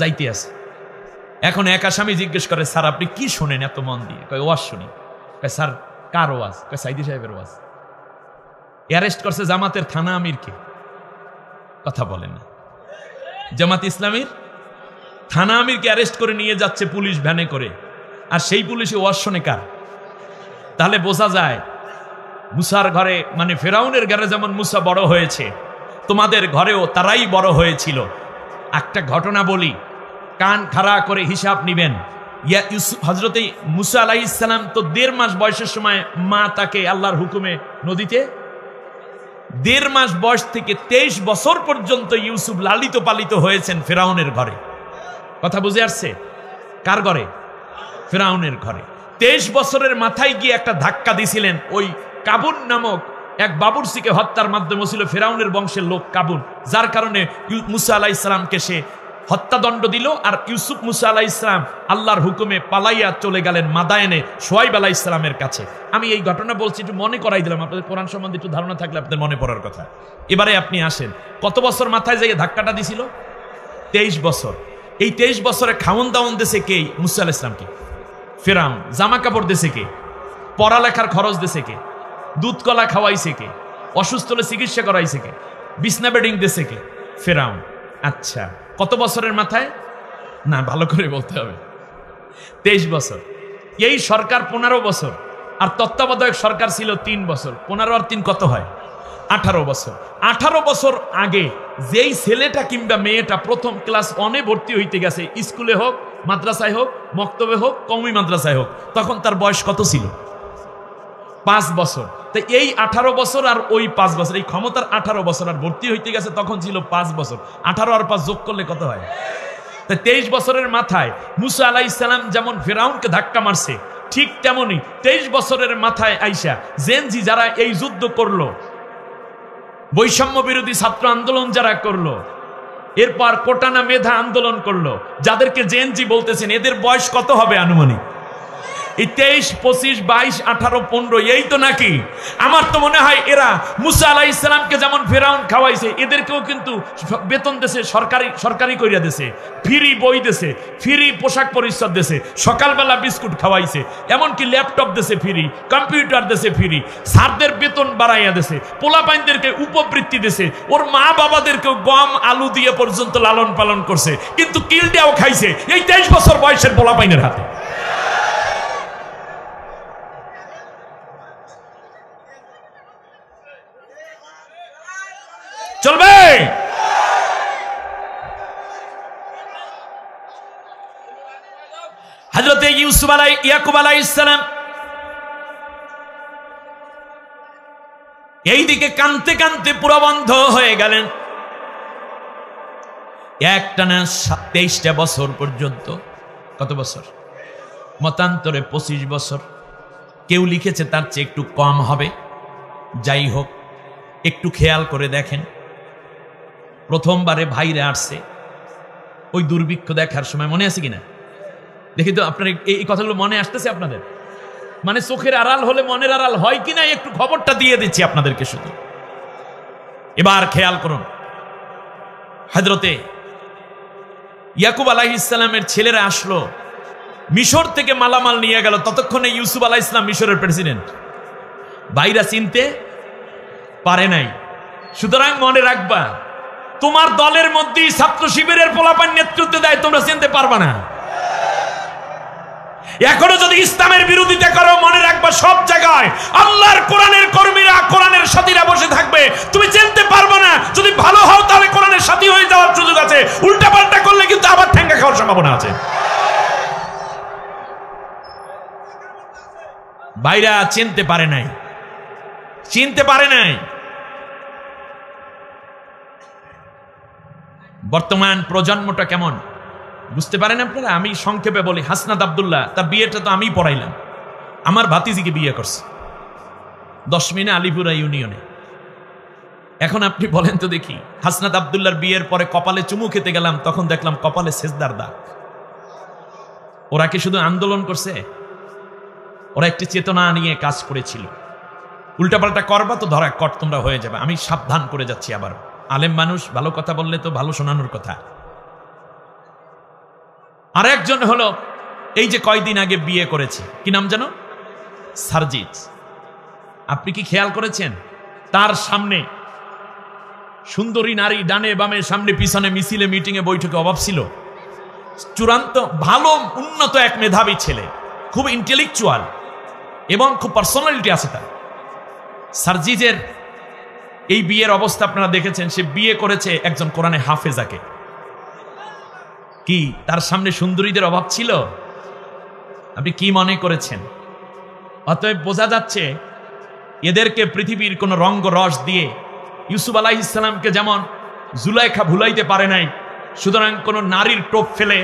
Speaker 1: যাইতে আছে। এখন এক আসামি জিজ্ঞেস করে, স্যার আপনি কি শোনেন এত মন দিয়ে? কয় ওয়াজ শুনি। কয় স্যার কার ওয়াজ? কয় সাইদি সাহেবের ওয়াজ। অ্যারেস্ট করছে জামাতের থানা আমিরকে। কথা বলেন না, জামাত ইসলামীর থানা আমিরকে অ্যারেস্ট করে নিয়ে যাচ্ছে পুলিশ ভ্যানে করে, আর সেই পুলিশে ওয়াজ শোনে কার? তাহলে বোঝা যায় মুসার ঘরে, মানে ফেরাউনের ঘরে যেমন মুসা বড় হয়েছে, তোমাদের ঘরেও তারাই বড় হয়েছিল। একটা ঘটনা বলি, কান খাড়া করে হিসাব নিবেন। হযরতে মুসা আলাইহিস সালাম তো 1.5 মাস বয়সের সময় মা তাকে আল্লাহর হুকুমে নদীতে, 1.5 মাস বয়স থেকে 23 বছর পর্যন্ত ইউসুফ লালিত পালিত হয়েছেন ফেরাউনের ঘরে। কথা বুঝে আসছে? কার ঘরে? ফেরাউনের ঘরে। 23 বছরের মাথায় গিয়ে একটা ধাক্কা দিয়েছিলেন। ওই কাবুল নামক এক বাবুরসিকে হত্যার মাধ্যমে ছিল ফেরাউনের বংশের লোক কাবুল, যার কারণে মুসা আলাইহিস সালামকে সে হত্যাদণ্ড দিল। আর ইউসুফ মুসা আলাইহিস সালাম আল্লাহর হুকুমে পালাইয়া চলে গেলেন মাদায়েনে শুআয়ব আলাইহিস সালামের কাছে। আমি এই ঘটনা বলছি, একটু মনে করাই দিলাম, আপনাদের কোরআন সম্বন্ধে একটু ধারণা থাকলে আপনাদের মনে পড়ার কথা। এবারে আপনি আসেন, কত বছর মাথায় যাইয়ে ধাক্কাটা দিছিল? 23 বছর। এই 23 বছরে খাওন দাওন দেশে কে? মুসা আলাইহিস সালামকে। ফেরাউন। জামা কাপড় দেশে কে? পড়ালেখার খরচ দেশে কে? দুধ কলা খাওয়াইছে কে? অসুস্থ হলে চিকিৎসা করাইছে কে? বিছনা বেডিং দেশে কে? ফেরাউন। আচ্ছা, কত বছরের মাথায়? না, ভালো করে বলতে হবে। 23 বছর। এই সরকার 15 বছর, আর তত্ত্বাবধায়ক সরকার ছিল 3 বছর। 15 আর 3 কত হয়? 18 বছর। 18 বছর আগে যেই ছেলেটা কিংবা মেয়েটা প্রথম ক্লাস 1-এ ভর্তি হইতে গেছে, স্কুলে হোক, মাদ্রাসায় হোক, মক্তবে হোক, কওমি মাদ্রাসায় হোক, তখন তার বয়স কত ছিল? 5 বছর। তো এই 18 বছর আর ওই 5 বছর, এই ক্ষমতার 18 বছর, আর ভর্তি হইতে গেছে তখন ছিল 5 বছর। 18 আর 5 যোগ করলে কত হয়? তাই 23 বছরের মাথায় মুসা আলাইহিস সালাম যেমন ফেরাউনকে ধাক্কা মারছে, ঠিক তেমনি 23 বছরের মাথায় আইসা জেনজি যারা এই যুদ্ধ করলো, বৈষম্য বিরোধী ছাত্র আন্দোলন যারা করলো, এরপর কোটানা মেধা আন্দোলন করলো, যাদেরকে জেনজি বলতেছেন, এদের বয়স কত হবে আনুমানিক? এই 23, 25, 22, 18, 15, এই তো নাকি? আমার তো মনে হয় এরা মুসা আলাইহিস সালামকে যেমন ফেরাউন খাওয়াইছে, এদেরকেও কিন্তু বেতন দেশে, সরকারি কইরা দেশে, ফ্রি বই দেশে, ফ্রি পোশাক পরিচ্ছদ দেশে, সকালবেলা বিস্কুট খাওয়াইছে, এমনকি ল্যাপটপ দেশে ফ্রি, কম্পিউটার দেশে ফ্রি, স্যারদের বেতন বাড়াইয়া দেশে, পোলাপাইনদেরকে উপবৃত্তি দেশে, ওর মা বাবাদেরকেও গম আলু দিয়ে পর্যন্ত লালন পালন করছে, কিন্তু কিলটাও খাইছে এই 23 বছর বয়সের পোলাপাইনের হাতে। চলবে? হযরতে ইয়াকুব আলাইহিস সালাম এইদিকে কানতে কানতে পুরো বন্ধ হয়ে গেলেন। একটানা 23টা বছর পর্যন্ত। কত বছর? মতান্তরে 25 বছর। কেউ লিখেছে তার চেয়ে একটু কম হবে। যাই হোক, একটু খেয়াল করে দেখেন, প্রথমবারে ভাইরে আসছে ওই দুর্ভিক্ষ দেখার সময়, মনে আছে কিনা দেখি তো। আপনার এই কথাগুলো মনে আসতেছে আপনাদের? মানে চোখের আড়াল হলে মনের আড়াল হয় কিনা, একটু খবরটা দিয়ে দিচ্ছি আপনাদেরকে শুধু। এবার খেয়াল করুন, হযরতে ইয়াকুব আলাইহিস সালামের ছেলেরা আসলো, মিশর থেকে মালামাল নিয়ে গেল। ততক্ষণে ইউসুফ আলাইহিস সালাম মিশরের প্রেসিডেন্ট। ভাইরা চিনতে পারে নাই। সুতরাং মনে রাখবা, তোমার দলের মধ্যেই ছাত্র শিবিরের পোলাপান নেতৃত্ব দেয়, তোমরা চিনতে পারবা না। এখনো যদি ইসলামের বিরোধিতা করো, মনে রাখবা সব জায়গায় আল্লাহর কোরআনের কর্মীরা, কোরআনের সাথীরা বসে থাকবে, তুমি চিনতে পারবে না। যদি ভালো হও তাহলে কোরআনের সাথী হয়ে যাওয়ার সুযোগ আছে, উল্টা পাল্টা করলে কিন্তু আবার ঠ্যাঙ্গা খাওয়ার সম্ভাবনা আছে। ভাইরা চিনতে পারে নাই, চিনতে পারে নাই। বর্তমান প্রজন্মটা কেমন বুঝতে পারেন আপনারা? আমি সংক্ষেপে বলি, হাসনাত আব্দুল্লাহ, তার বিয়েটা তো আমি পড়াইলাম, আমার ভাতিজিকে বিয়ে করছে 10 মিনে আলিপুরা ইউনিয়নে। এখন আপনি বলেন তো দেখি, হাসনাত আব্দুল্লাহর বিয়ের পরে কপালে চুমু খেতে গেলাম, তখন দেখলাম কপালে সেজদার দাগ। ওরা কি শুধু আন্দোলন করছে? ওরা একটি চেতনা নিয়ে কাজ করেছিল। উল্টাপাল্টা করবা তো ধরা কট তোমরা হয়ে যাবে। আমি সাবধান করে যাচ্ছি আবার। আলেম মানুষ, ভালো কথা বললে তো ভালো শোনানোর কথা। আর একজন হলো এই যে কয়দিন আগে বিয়ে করেছে, কি নাম জানো? সারজিৎ। আপনি কি খেয়াল করেছেন তার সামনে সুন্দরী নারী ডানে বামে সামনে পিছনে মিছিলে মিটিংয়ে বৈঠকে অভাব ছিল? চূড়ান্ত ভালো উন্নত এক মেধাবী ছেলে, খুব ইন্টেলেকচুয়াল এবং খুব পার্সোনালিটি আছে তার। সারজিজের এই বিয়ের অবস্থা আপনারা দেখেছেন। সে বিয়ে করেছে একজন কোরআনে হাফেজাকে। কি তার সামনে সুন্দরীদের অভাব ছিল? আপনি কি মনে করেছেন? অতএব বোঝা যাচ্ছে এদেরকে পৃথিবীর কোন রঙ্গ রস দিয়ে ইউসুফ আলাইহিস সালামকে যেমন জুলাইখা ভুলাইতে পারে নাই, সুতরাং কোন নারীর টোপ ফেলে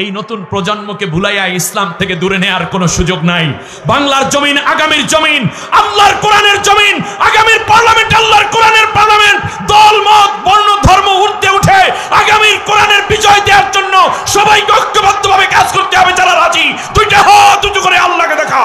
Speaker 1: এই নতুন প্রজন্মকে ভুলাইয়া ইসলাম থেকে দূরে নেওয়ার কোনো সুযোগ নাই। বাংলার জমিন আগামীর জমিন, আল্লাহর কোরআনের জমিন, আগামীর পার্লামেন্ট আল্লাহর কোরআনের পার্লামেন্ট। দল মত বর্ণ ধর্ম ঊর্ধ্বে উঠে আগামীর কোরআনের বিজয় দেওয়ার জন্য সবাইকে ঐক্যবদ্ধভাবে কাজ করতে হবে। যারা রাজি দুইটা হাত উঁচু করে আল্লাহকে দেখা।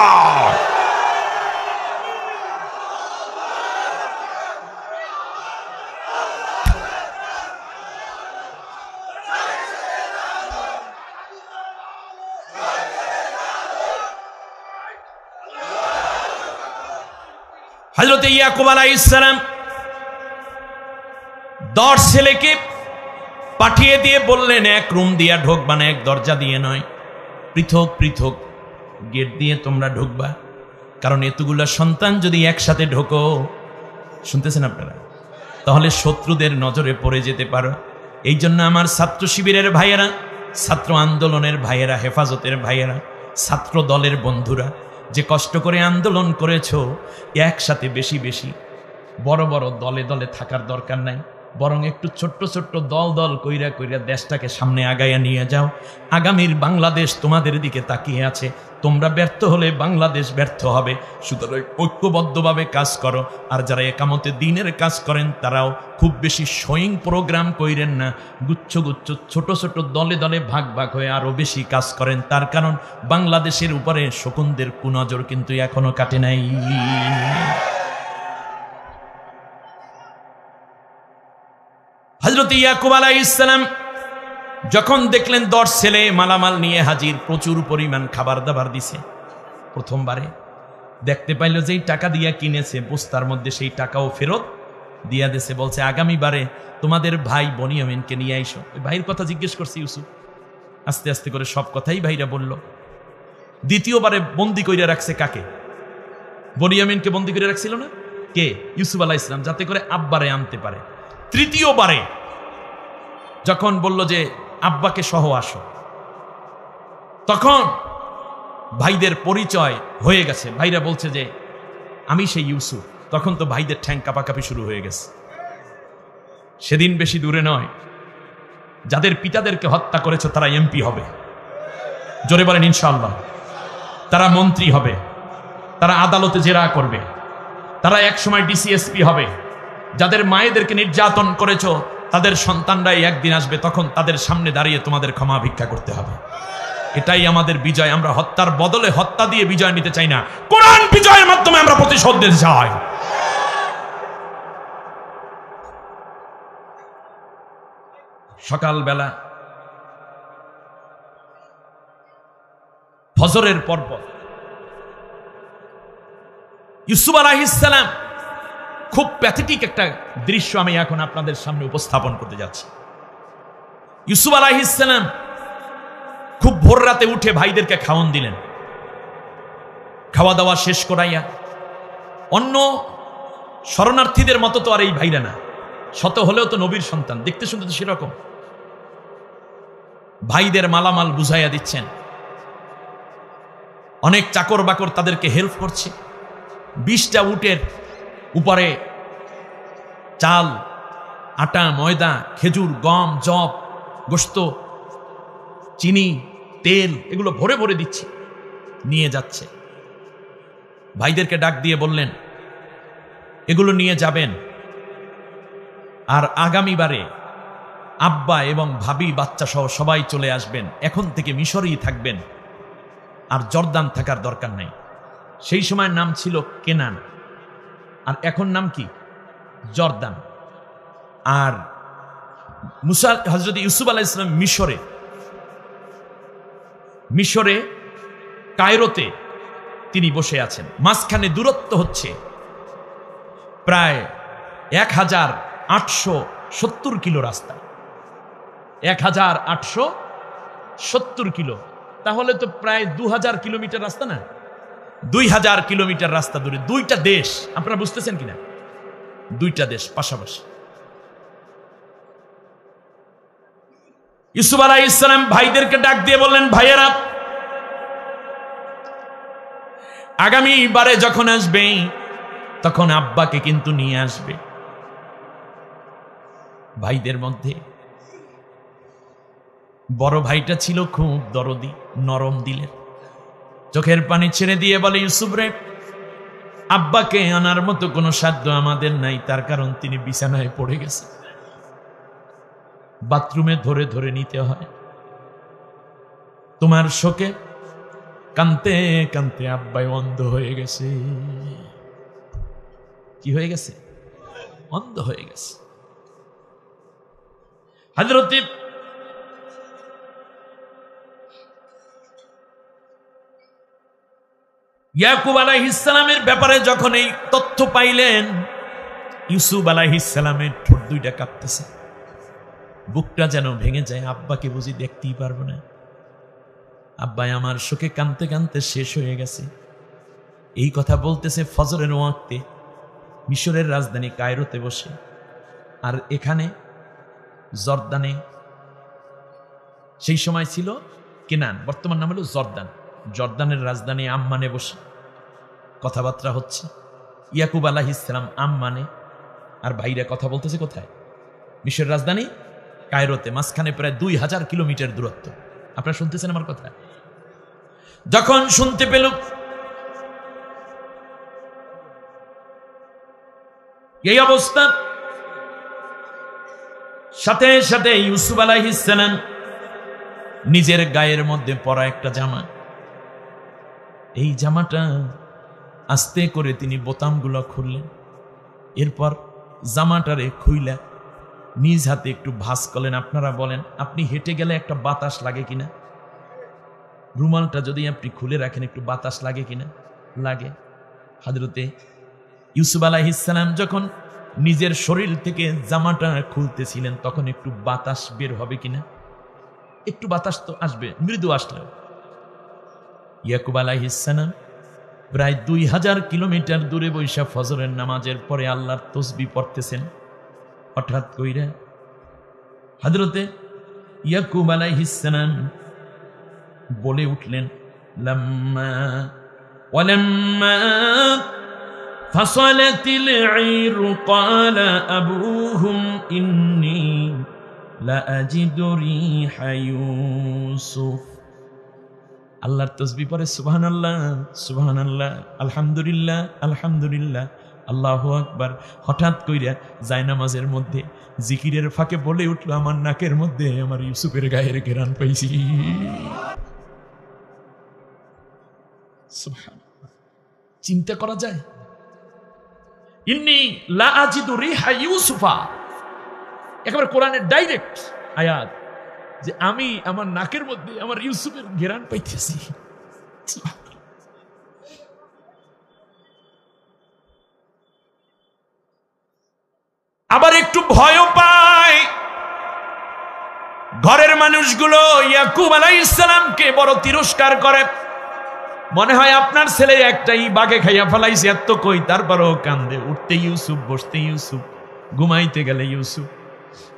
Speaker 1: হযরত ইয়াকুব আলাইহিস সালাম 10 ছেলেকে পাঠিয়ে দিয়ে বললেন, এক রুম দিয়া ঢুকবা না, এক দরজা দিয়ে নয়, পৃথক পৃথক গেট দিয়ে তোমরা ঢুকবা। কারণ এতগুলা সন্তান যদি একসাথে ঢোকো, শুনতেছেন আপনারা, তাহলে শত্রুদের নজরে পড়ে যেতে পারো। এই জন্য আমার ছাত্র শিবিরের ভাইয়েরা, ছাত্র আন্দোলনের ভাইয়েরা, হেফাজতের ভাইয়েরা, ছাত্র দলের বন্ধুরা, যে কষ্ট করে আন্দোলন করেছো, একসাথে বেশি বেশি বড় বড় দলে দলে থাকার দরকার নাই, বরং একটু ছোট্ট ছোট্ট দল দল কইরা কইরা দেশটাকে সামনে আগাইয়া নিয়ে যাও। আগামীর বাংলাদেশ তোমাদের দিকে তাকিয়ে আছে। তোমরা ব্যর্থ হলে বাংলাদেশ ব্যর্থ হবে। সুতরাং ঐক্যবদ্ধভাবে কাজ করো। আর যারা একামতে দ্বীনের কাজ করেন তারাও খুব বেশি সোয়িং প্রোগ্রাম কইরেন না, গুচ্ছ গুচ্ছ ছোট ছোট দলে দলে ভাগ ভাগ হয়ে আরো বেশি কাজ করেন। তার কারণ বাংলাদেশের উপরে শকুনদের কুনজর কিন্তু এখনো কাটে নাই। হযরত ইয়াকুব আলাইহিস সালাম যখন দেখলেন 10 ছেলে মালামাল নিয়ে হাজির, প্রচুর পরিমাণ খাবার দাবার দিছে, প্রথমবারে দেখতে পাইল যে টাকা দিয়া কিনেছে বস্তার মধ্যে সেই টাকাও ফেরত দিয়া দিছে। বলছে, আগামীবারে তোমাদের ভাই বনিয়ামিনকে নিয়ে আইসো। ভাইয়ের কথা জিজ্ঞেস করছে ইউসুফ, আস্তে আস্তে করে সব কথাই ভাইরা বলল। দ্বিতীয়বারে বন্দি কইরা রাখছে কাকে? বনিয়ামিনকে বন্দি করে রাখছিল না কে? ইউসুফ আলাইহিস সালাম, যাতে করে আব্বারে আনতে পারে। তৃতীয়বারে যখন বলল যে আব্বাকে সহ আসো, তখন ভাইদের পরিচয় হয়ে গেছে। ভাইরা বলছে যে আমি সেই ইউসুফ। তখন তো ভাইদের ঠ্যাং কাঁপাকাঁপি শুরু হয়ে গেছে। সেদিন বেশি দূরে নয়, যাদের পিতাদেরকে হত্যা করেছে তারা এমপি হবে, জোরে বলেন ইনশাআল্লাহ। তারা মন্ত্রী হবে, তারা আদালতে জেরা করবে, তারা একসময় ডিসিএসপি হবে। যাদের মায়েদেরকে নির্যাতন করেছো তাদের সন্তানরাই একদিন আসবে, তখন তাদের সামনে দাঁড়িয়ে তোমাদের ক্ষমা ভিক্ষা করতে হবে। এটাই আমাদের বিজয়। আমরা হত্যার বদলে হত্যা দিয়ে বিজয় নিতে চাই না, কোরআন বিজয়ের মাধ্যমে আমরা প্রতিশোধ নিতে চাই। সকালবেলা ফজরের পরপর ইউসুফ আলাইহিস সালাম, খুব প্যাথেটিক একটা দৃশ্য আমি এখন আপনাদের সামনে উপস্থাপন করতে যাচ্ছি। ইউসুফ আলাইহিস সালাম খুব ভোর রাতে উঠে ভাইদেরকে খাওয়ান দিলেন। খাওয়া দাওয়া শেষ করাইয়া, অন্য শরণার্থীদের মতো তো আর এই ভাইরা না, শত হলেও তো নবীর সন্তান, দেখতে শুনতে তো সেরকম। ভাইদের মালামাল বুঝাইয়া দিচ্ছেন, অনেক চাকর বাকর তাদেরকে হেল্প করছে। 20টা উটের উপরে চাল, আটা, ময়দা, খেজুর, গম, জব, গোশত, চিনি, তেল এগুলো ভরে ভরে দিচ্ছে, নিয়ে যাচ্ছে। ভাইদেরকে ডাক দিয়ে বললেন, এগুলো নিয়ে যাবেন, আর আগামীবারে আব্বা এবং ভাবি বাচ্চা সহ সবাই চলে আসবেন। এখন থেকে মিশরেই থাকবেন, আর জর্দান থাকার দরকার নাই। সেই সময় নাম ছিল কেনান, আর এখন নাম কি? জর্দান। আর মুসা, হযরত ইউসুফ আলাইহিস সালাম মিশরে কায়রোতে তিনি বসে আছেন। মাঝখানে দূরত্ব হচ্ছে প্রায় 1870 কিলো রাস্তা। 1870 কিলো, তাহলে তো প্রায় 2000 কিলোমিটার রাস্তা না? 2000 কিলোমিটার রাস্তা দূরে, দুইটা দেশ। আপনারা বুঝতেছেন কিনা? দুইটা দেশ পাশাপাশি। ইউসুফ আলাইহিস সালাম ভাইদেরকে ডাক দিয়ে বললেন, ভাইয়েরা, আগামীবারে যখন আসবে তখন আব্বাকে কিন্তু নিয়ে আসবে। ভাইদের মধ্যে বড় ভাইটা ছিল খুব দরদি, নরম দিলের। চোখের পানি ছেড়ে দিয়ে বলে, ইউসুফ রে, আব্বাকে আনার মতো কোনো সাধ্য আমাদের নাই, তার কারণ তিনি বিছানায় পড়ে গেছে, বাথরুমে ধরে ধরে নিতে হয়। তোমার শোকে কানতে কানতে আব্বাই অন্ধ হয়ে গেছে। কি হয়ে গেছে? অন্ধ হয়ে গেছে। হযরত ইয়াকুব আলাইহিস সালামের ব্যাপারে যখন এই তথ্য পাইলেন, ইউসুফ আলাইহিস সালামের ঠোঁট দুইটা কাঁপতেছে, বুকটা যেন ভেঙে যায়। আব্বাকে বুঝি দেখতেই পারবো না, আব্বাই আমার শোকে কাঁদতে কাঁদতে শেষ হয়ে গেছে। এই কথা বলতেছে ফজরের ওয়াক্তে, মিশরের রাজধানী কায়রোতে বসে। আর এখানে জর্দানে, সেই সময় ছিল কেনান, বর্তমান নাম হলো জর্দান, জর্দানের রাজধানী আম্মানে বসে কথাবার্তা হচ্ছে। ইয়াকুব আলাইহিস সালাম আম্মানে, আর ভাইরা কথা বলতেছে কোথায়? মিশরের রাজধানী কায়রোতে, মাঝখানে প্রায় 2000 কিলোমিটার দূরত্ব। আপনারা শুনতেছেন আমার কথা? যখন শুনতে পেল এই অবস্থা, সাথে সাথে ইউসুফ আলাইহিস সালাম নিজের গায়ের মধ্যে পরা একটা জামা, এই জামাটা আস্তে করে তিনি বোতামগুলো খুললেন। এরপর জামাটারে খুইলা নিজ হাতে একটু ভাঁজ করলেন। আপনারা বলেন, আপনি হেঁটে গেলে একটা বাতাস লাগে কিনা? রুমালটা যদি আপনি খুলে রাখেন একটু বাতাস লাগে কিনা? লাগে। হযরতে ইউসুফ আলাইহিস সালাম যখন নিজের শরীর থেকে জামাটা খুলতেছিলেন, তখন একটু বাতাস বের হবে কিনা? একটু বাতাস তো আসবে, মৃদু আসলেও। ইয়াকুব আলাইহিস সালাম প্রায় 2000 কিলোমিটার দূরে বৈশা ফজরের নামাজের পরে আল্লাহর তসবিহ পড়তেছেন। হঠাৎ কইরা হযরতে ইয়াকুব আলাইহিস সালাম বলে উঠলেন, লাম্মা ওয়ালাম্মা ফাসালাতিল ঈরু ক্বালা আবুহুম ইন্নী লা আজিদু রিহা ইউসুফ। আল্লাহর তসবিহ পড়ে সুবহানাল্লাহ সুবহানাল্লাহ, আলহামদুলিল্লাহ আলহামদুলিল্লাহ, আল্লাহু আকবার। হঠাৎ কইরা জায়নামাজের মধ্যে জিকিরের ফাঁকে বলে উঠল, আমার নাকের মধ্যে আমার ইউসুফের গায়ের ঘ্রাণ পাইছি। সুবহানাল্লাহ, চিন্তা করা যায়? ইন্নী লা আজিদু রিহা ইউসুফা, একেবারে কোরআনের ডাইরেক্ট আয়াত, যে আমি আমার নাকের মধ্যে আমার ইউসুফের ঘ্রাণ পাইতেছি। আবার একটু ভয়ও পায়। ঘরের মানুষগুলো ইয়াকুব আলাইহিস সালামকে বড় তিরস্কার করে, মনে হয় আপনার ছেলে একটাই বাঘে খাইয়া ফেলাইছে, এত কই তারপরও কান্দে। উঠতে ইউসুফ, বসতে ইউসুফ, ঘুমাইতে গেলে ইউসুফ,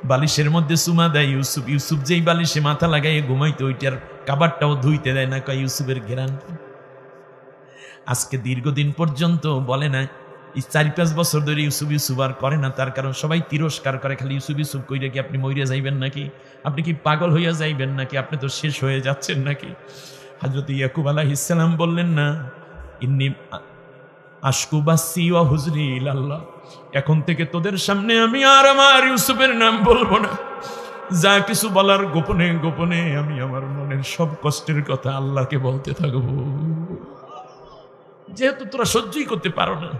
Speaker 1: বালিশের মধ্যে চুমা দেয় ইউসুফ। ইউসুফ যেই বালিশে মাথা লাগাইয়ে ঘুমাইতে, ওইটার কাবারটাও ধুইতে দেয় না, কয় ইউসুফের ঘেরান। আজকে দীর্ঘদিন পর্যন্ত বলে না, 4-5 বছর ধরে ইউসুফ ইউসুফ আর করে না। তার কারণ সবাই তিরস্কার করে, খালি ইউসুফ ইউসুফ কইরে কি আপনি মইরা যাইবেন নাকি? আপনি কি পাগল হইয়া যাইবেন নাকি? আপনি তো শেষ হয়ে যাচ্ছেন নাকি? হযরত ইয়াকুব আলাইহিস সালাম বললেন, না, ইন্নী আশকু বাসি ওয়া হুজরি ইলাল্লাহ, এখন থেকে তোদের সামনে আমি আর আমার ইউসুফের নাম বলবো না। যা কিছু বলার গোপনে গোপনে আমি আমার মনের সব কষ্টের কথা আল্লাহকে বলতে থাকবো, যেহেতু তোরা সহ্যই করতে পারো না।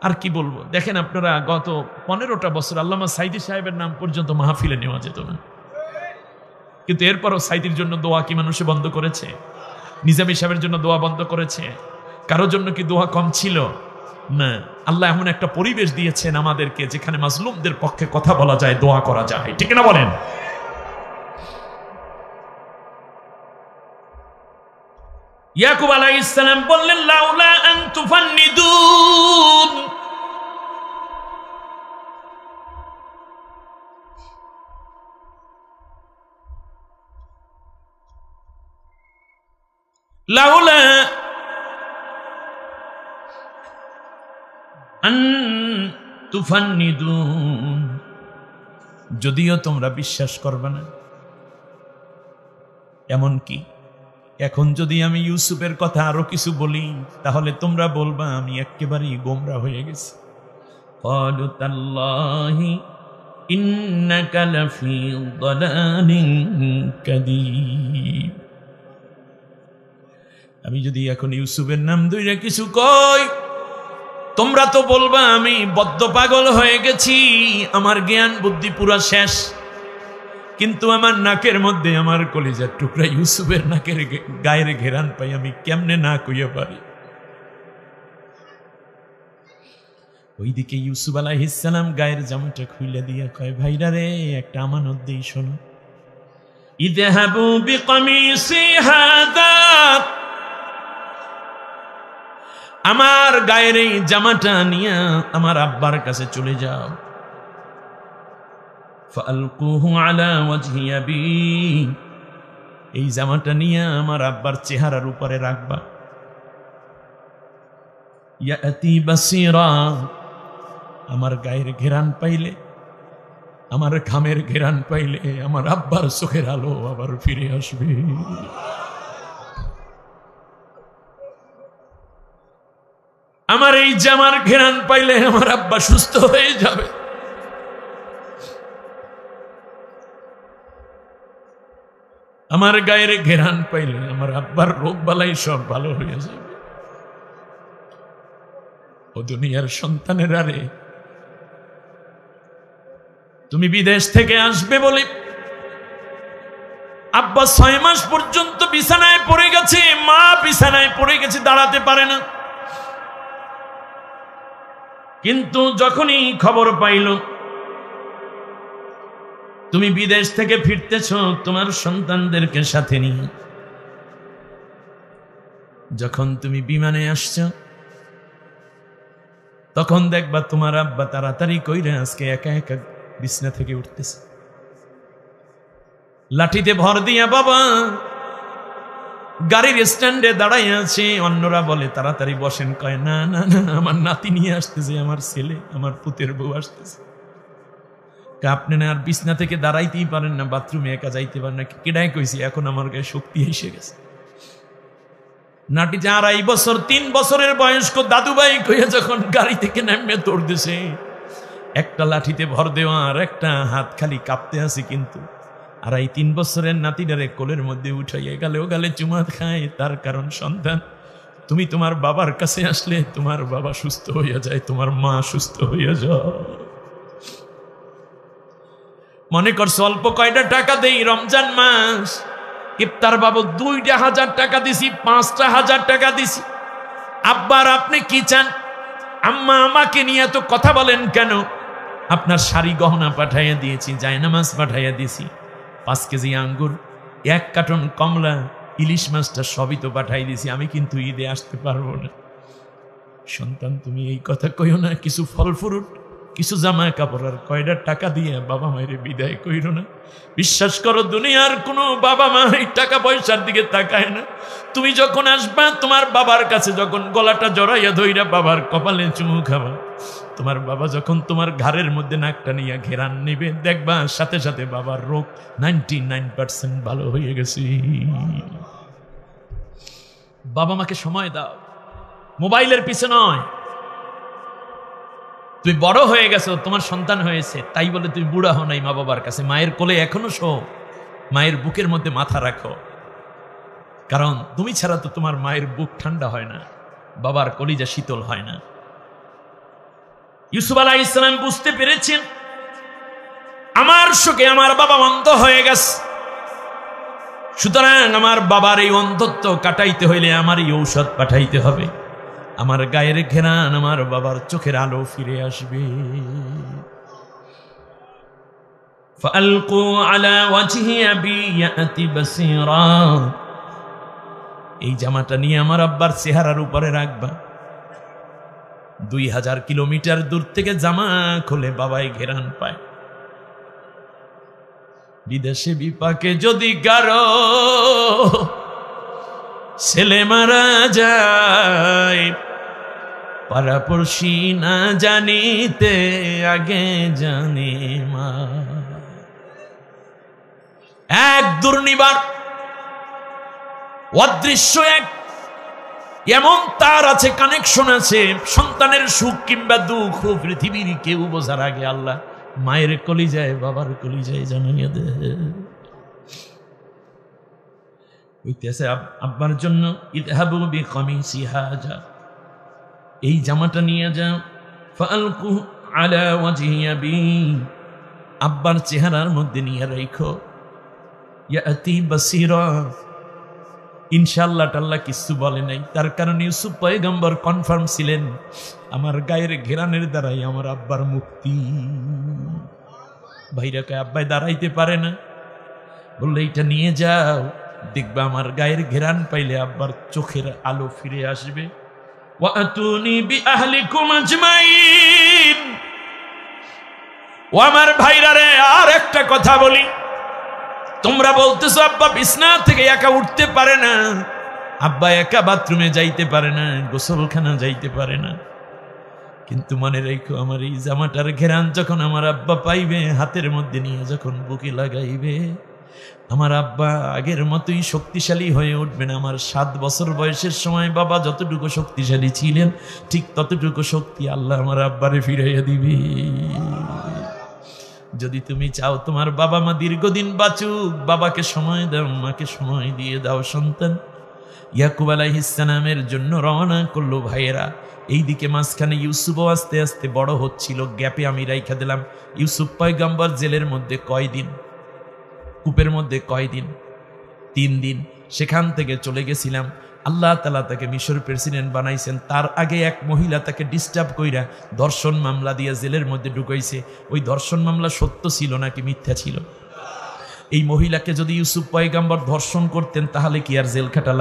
Speaker 1: আর কি বলবো? দেখেন আপনারা, গত 15টা বছর আল্লামা সাইদি সাহেবের নাম পর্যন্ত মাহফিলে নেওয়া যেত না, কিন্তু এরপরও সাইদির জন্য দোয়া কি মানুষে বন্ধ করেছে? নিজামী সাহেবের জন্য দোয়া বন্ধ করেছে? কারোর জন্য কি দোয়া কম ছিল? না। আল্লাহ এমন একটা পরিবেশ দিয়েছেন আমাদেরকে, যেখানে মাজলুমদের পক্ষে কথা বলা যায়, দোয়া করা যায়, ঠিক না বলেন? ইয়াকুব আলাইহিস সালাম বললেন, লাউলা আন তুফান্নিদুন, লাউলা আন তুফান্নিদুন, যদিও তোমরা বিশ্বাস করবে না, এমনকি এখন যদি আমি ইউসুফের কথা আরো কিছু বলি তাহলে তোমরা বলবা আমি একেবারেই গোমরা হয়ে গেছি। ক্বালু তাল্লাহি ইন্নাকা লাফি দালালিন কাযীব। আমি যদি এখন ইউসুফের নাম ধরে কিছু কই তোমরা তো বলবা আমি বদ্ধ পাগল হয়ে গেছি, আমার জ্ঞান বুদ্ধি পুরা শেষ। কিন্তু আমার নাকের মধ্যে আমার কলিজার টুকরা ইউসুফের নাকের গায়ের ঘেরান পাই, আমি কেমনে না কইয়া পারি। ওইদিকে ইউসুফ আলাইহিস সালাম গায়ের জামাটা খুলে দিয়া কয়, ভাইরা রে একটা আমানত দেই, শোনো। ইযহাবু বিকামিসি হাযা, আমার গায়ের এই জামাটা নিয়ে আমার আব্বার কাছে চলে যাও। ফালকুহু আলা ওয়াজহি আবি, এই জামাটা নিয়ে আমার আব্বার চেহারার উপরে রাখবা। ইয়াতি বাসীরা, আমার গায়ের ঘেরান পাইলে, আমার ঘামের ঘেরান পাইলে আমার আব্বার চোখের আলো আবার ফিরে আসবে। আমার এই জামার ঘেরান পাইলে আমার আব্বা সুস্থ হয়ে যাবে। আমার গায়ের ঘেরান পাইলে আমার আব্বার রোগ বালাই সব ভালো হয়ে যাবে। ও দুনিয়ার সন্তানেরা রে, তুমি বিদেশ থেকে আসবে বলে আব্বা 6 মাস পর্যন্ত বিছানায় পড়ে গেছে, মা বিছানায় পড়ে গেছে, দাঁড়াতে পারে না। কিন্তু যখনই খবর পাইল তুমি বিদেশ থেকে ফিরতেছ তোমার সন্তানদেরকে সাথে নিয়ে, যখন তুমি বিমানে আসছ তখন দেখবা তোমার আব্বা তাড়াতাড়ি কইরা আজকে একা একা বিছনা থেকে উঠতেছে, লাঠিতে ভর দিয়া বাবা গাড়ির স্ট্যান্ডে দাঁড়াই আছে। অন্যরা বলে তাড়াতাড়ি বসেন, কয় না না না, আমার নাতি নিয়ে আসতেছে, আমার ছেলে, আমার পুতের বউ আসতেছে। আপনি না আর বিছনা থেকে দাঁড়াইতেই পারেন না, বাথরুমে একা যাইতে পারেন না। কেডাই কইছি, এখন আমার গায়ে শক্তি এসে গেছে। নাটি 2.5 বছর 3 বছরের বয়স্ক দাদুভাই কইয়া যখন গাড়ি থেকে নামিয়ে দৌড়তেছে, একটা লাঠিতে ভর দেওয়া আর একটা হাত খালি কাঁপতে আছে, কিন্তু 2.5-3 বছরের নাতিটারে কোলের মধ্যে উঠাইয়া গালে ও গালে চুমা খায়। তার কারণ সন্তান, তুমি তোমার বাবার কাছে আসলে তোমার বাবা সুস্থ হইয়া যায়, তোমার মা সুস্থ হইয়া যায়। মনে করছো অল্প কয়টা টাকা দেই, রমজান মাস ইফতার বাবদ 2,000 টাকা দিছি, 5,000 টাকা দিছি। আব্বার আপনি কি চান? আম্মা আমাকে নিয়ে তো কথা বলেন কেন? আপনার শাড়ি গহনা পাঠাইয়া দিয়েছি, জায়নামাজ পাঠাইয়া দিয়েছি, 5 কেজি আঙ্গুর, 1 কার্টন কমলা, ইলিশ মাছটা সবই তো পাঠাই দিয়েছি, আমি কিন্তু ঈদে আসতে পারবো না। সন্তান তুমি এই কথা কইও না, কিছু ফল ফ্রুট, কিছু জামা কাপড় আর কয়টা টাকা দিয়ে বাবা মায়ের বিদায় কইরো না। বিশ্বাস করো দুনিয়ার কোনো বাবা মা এই টাকা পয়সার দিকে তাকায় না। তুমি যখন আসবা তোমার বাবার কাছে, যখন গলাটা জড়াইয়া ধইরা বাবার কপালে চুমু খাবা, তোমার বাবা যখন তোমার ঘাড়ের মধ্যে নাকটা নিয়ে ঘেরান নিবে, দেখবা সাথে সাথে বাবার রোগ 99% ভালো হয়ে গেছে। বাবা মাকে সময় দাও, মোবাইলের পিছে নয়। তুই বড় হয়ে গেছো, তোমার সন্তান হয়েছে, তাই বলে তুই বুড়া হও নাই মা বাবার কাছে। মায়ের কোলে এখনো শো, মায়ের বুকের মধ্যে মাথা রাখো, কারণ তুমি ছাড়া তো তোমার মায়ের বুক ঠান্ডা হয় না, বাবার কলিজা শীতল হয় না। ইউসুফ আলাইহিস সালাম বুঝতে পেরেছেন আমার শোকে আমার বাবা অন্ধ হয়ে গেছে, সুতরাং আমার বাবার এই অন্ধত্ব কাটাইতে হইলে আমার এই ঔষধ পাঠাইতে হবে। আমার গায়ের ঘেরান, আমার বাবার চোখের আলো ফিরে আসবে। ফালকু আলা ওয়াজহি আবি ইয়াতি বাসীরা, এই জামাটা নিয়ে আমার আব্বার চেহারার উপরে রাখবা। 2000 কিলোমিটার দূর থেকে জামা খুলে বাবাই ঘেরান পায়। বিদেশে বিপাকে যদি কারো ছেলে মারা যায়, পাড়াপড়শি না জানিতে আগে জানে মা। এক দুর্নিবার অদৃশ্য এক এমন তার আছে, কানেকশন আছে, সন্তানের সুখ কিংবা দুঃখ পৃথিবীর কেউ বোঝার আগে আল্লাহ মায়ের কলিজায় বাবার কলিজায় জানাইয়া দে। হইতেছে আব্বার জন্য ইযহাবু বিকামিসি হাজা, এই জামাটা নিয়ে যাও, ফালকু আলা ওয়াজহি আবি, আব্বার চেহারার মধ্যে নিয়ে রাখো, ইয়াতি বাসীরা। ইনশাআল্লাহ টাল্লাহ কিছু বলে নাই, তার কারণ ইউসুফ পয়গম্বর কনফার্ম ছিলেন আমার গায়ের ঘেরানের দ্বারাই আমার আব্বার মুক্তি। ভাইরা কয় আব্বাই দাঁড়াইতে পারে না, বললে এইটা নিয়ে যাও, দেখবা আমার গায়ের ঘেরান পাইলে আব্বার চোখের আলো ফিরে আসবে। ওয়াতুনি বিআহলিকুম আজমাইন। ও আমার ভাইরা রে, আর একটা কথা বলি, তোমরা বলতেছো আব্বা বিছনা থেকে একা উঠতে পারে না, আব্বা একা বাথরুমে যাইতে পারে না, গোসলখানা যাইতে পারে না, কিন্তু মনে রেখো আমার এই জামাটার ঘেরান যখন আমার আব্বা পাইবে, হাতের মধ্যে নিয়ে যখন বুকে লাগাইবে, আমার আব্বা আগের মতোই শক্তিশালী হয়ে উঠবে না। আমার 7 বছর বয়সের সময় বাবা যতটুকু শক্তিশালী ছিলেন, ঠিক ততটুকু শক্তি আল্লাহ আমার আব্বারে ফিরাইয়া দিবে। যদি তুমি চাও তোমার বাবা মা দীর্ঘদিন বাঁচুক, বাবাকে সময় দাও, মাকে সময় দিয়ে দাও। সন্তান ইয়াকুব আলাইহিস সালামের জন্য রওনা করলো ভাইয়েরা। এইদিকে মাঝখানে ইউসুফও আস্তে আস্তে বড় হচ্ছিল, গ্যাপে আমি রাইখা দিলাম ইউসুফ পয়গম্বর জেলের মধ্যে কয়দিন, কূপের মধ্যে কয়দিন, 3 দিন। সেখান থেকে চলে গেছিলাম, আল্লাহ তাআলা তাকে মিশর প্রেসিডেন্ট বানাইছেন। তার আগে এক মহিলা তাকে ডিস্টার্ব কইরা ধর্ষণ মামলা দিয়ে জেলের মধ্যে ঢুকাইছে। ওই ধর্ষণ মামলা সত্য ছিল নাকি মিথ্যা ছিল? এই মহিলাকে যদি ইউসুফ পয়গম্বর ধর্ষণ করতেন তাহলে কি আর জেল খাটা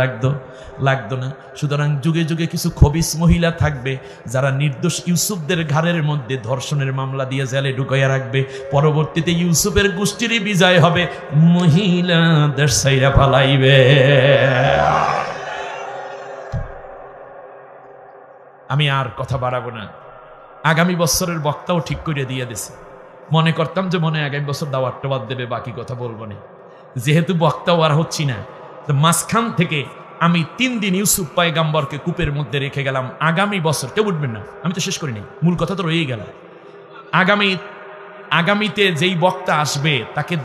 Speaker 1: লাগতো না? সুতরাং যুগে যুগে কিছু খবিস মহিলা থাকবে যারা নির্দোষ ইউসুফদের ঘাড়ের মধ্যে ধর্ষণের মামলা দিয়ে জেলে ঢুকাইয়া রাখবে। পরবর্তীতে ইউসুফের গোষ্ঠীরই বিজয় হবে, মহিলাদের সাইরা পালাইবে। আমি আর কথা বাড়াবো না, আগামী বছরের বক্তাও ঠিক করে দিয়ে দিছে। মনে করতাম যে মনে আগামী বছর দাওয়াত টাওয়াত দেবে, বাকি কথা বলবো না, যেহেতু বক্তাও আর হচ্ছি না। তো মাঝখান থেকে আমি 3 দিন ইউসুফ পয়গম্বরকে কূপের মধ্যে রেখে গেলাম। আগামী বছর কেউ উঠবেন না, আমি তো শেষ করিনি, মূল কথা তো রয়েই গেল। আগামীতে যেই বক্তা আসবে তাকে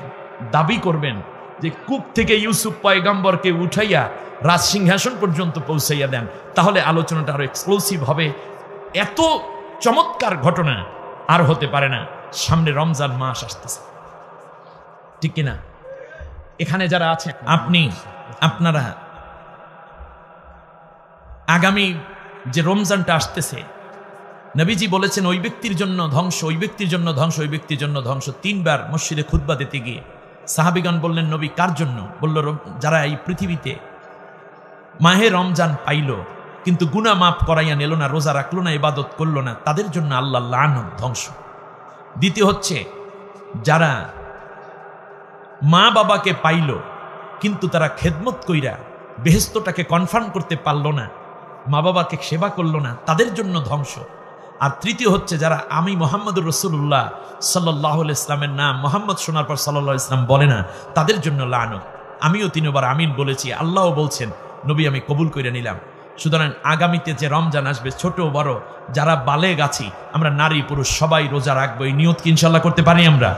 Speaker 1: দাবি করবেন যে কূপ থেকে ইউসুফ পয়গম্বরকে উঠাইয়া রাজসিংহাসন পর্যন্ত পৌঁছাইয়া দেন, তাহলে আলোচনাটা আরো এক্সক্লুসিভ হবে। এত চমৎকার ঘটনা আর হতে পারে না। সামনে রমজান মাস আসতেছে, ঠিক কিনা? এখানে যারা আছেন আপনারা আগামী যে রমজানটা আসতেছে, নবীজি বলেছেন ওই ব্যক্তির জন্য ধ্বংস, ওই ব্যক্তির জন্য ধ্বংস, ওই ব্যক্তির জন্য ধ্বংস। 3 বার মসজিদে খুতবা দিতে গিয়ে সাহাবীগণ বললেন, নবী কার জন্য? বলল যারা এই পৃথিবীতে মাহে রমজান পাইল কিন্তু গুনাহ মাফ করাইয়া নিল না, রোজা রাখলো না, ইবাদত করলো না, তাদের জন্য আল্লাহ লানত, ধ্বংস। দ্বিতীয় হচ্ছে যারা মা বাবাকে পাইল কিন্তু তারা খেদমত কইরা বেহেশতটাকে কনফার্ম করতে পারল না, মা বাবাকে সেবা করল না, তাদের জন্য ধ্বংস। আর তৃতীয় হচ্ছে যারা আমি মোহাম্মদুর রাসূলুল্লাহ সাল্লাল্লাহু আলাইহি ইসলামের নাম মোহাম্মদ শোনার পর সাল্লাল্লাহু আলাইহি ইসলাম বলে না, তাদের জন্য লানত। আমিও 3 বার আমিন বলেছি, আল্লাহও বলছেন, নবী আমি কবুল করে নিলাম। সুতরাং আগামীতে যে রমজান আসবে, ছোট বড় যারা বালেগ আছি, আমরা নারী পুরুষ সবাই রোজা রাখবো। এই নিয়ত কি ইনশাআল্লাহ করতে পারি আমরা?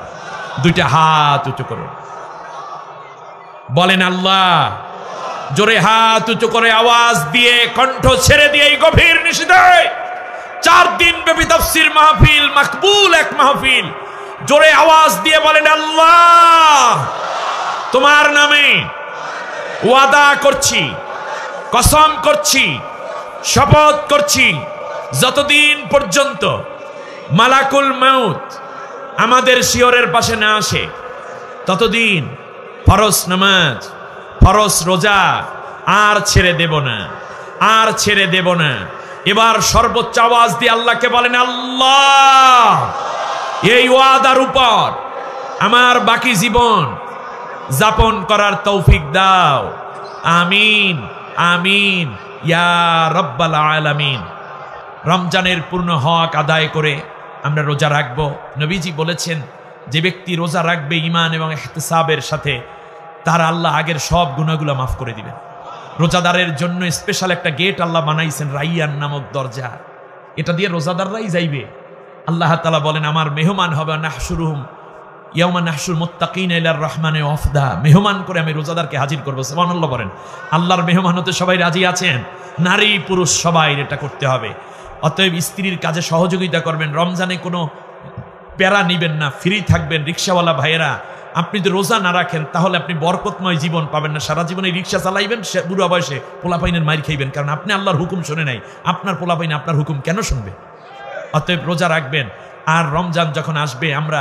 Speaker 1: 2টা হাত উঁচু করুন, বলেন আল্লাহ। জোরে হাত উঁচু করে আওয়াজ দিয়ে কণ্ঠ ছেড়ে দিয়ে এই গভীর নিশিতে 4 দিন ব্যাপী তাফসীর মাহফিল, মাকবুল এক মাহফিল, জোরে আওয়াজ দিয়ে বলেন আল্লাহ তোমার নামে ওয়াদা করছি, কসম করছি, শপথ করছি, যতদিন পর্যন্ত মালাকুল মাউত আমাদের শিয়রের পাশে না আসে ততদিন ফরজ নামাজ, ফরজ রোজা আর ছেড়ে দেব না, আর ছেড়ে দেব না। এবার সর্বোচ্চ আওয়াজ দিয়ে আল্লাহকে বলেন, আল্লাহ এই ওয়াদার উপর আমার বাকি জীবন যাপন করার তৌফিক দাও। আমিন আমিন ইয়া রাব্বাল আলামিন। রমজানের পূর্ণ হক আদায় করে আমরা রোজা রাখব। নবীজি বলেছেন, যে ব্যক্তি রোজা রাখবে ঈমান এবং ইহতিসাবের সাথে, তার আল্লাহ আগের সব গুনাহগুলো মাফ করে দিবেন। রোজাদারের জন্য স্পেশাল একটা গেট আল্লাহ বানাইছেন, রাইয়ান নামক দরজা। এটা দিয়ে রোজাদাররাই যাইবে। আল্লাহ তাআলা বলেন আমার মেহমান হবে, নাহশুরুহুম ইয়াউমা নাহশুর মুত্তাকিনা ইলার রহমানে ওয়াফদা, মেহমান করে আমি রোজাদারকে হাজির করব। সুবহানাল্লাহ বলেন। আল্লাহর মেহমান হতে সবাই রাজি আছেন? নারী পুরুষ সবাই এটা করতে হবে। অতএব স্ত্রীর কাজে সহযোগিতা করবেন, রমজানে কোনো প্যারা নিবেন না, ফ্রি থাকবেন। রিক্সাওয়ালা ভাইয়েরা, আপনি যদি রোজা না রাখেন তাহলে আপনি বরকতময় জীবন পাবেন না। সারা জীবনে রিক্সা চালাইবেন, বুড়া বয়সে পোলাপাইনের মাইর খাইবেন, কারণ আপনি আল্লাহর হুকুম শুনে নাই। আপনার পোলাপাইন আপনার হুকুম কেন শুনবে? অতএব রোজা রাখবেন। আর রমজান যখন আসবে আমরা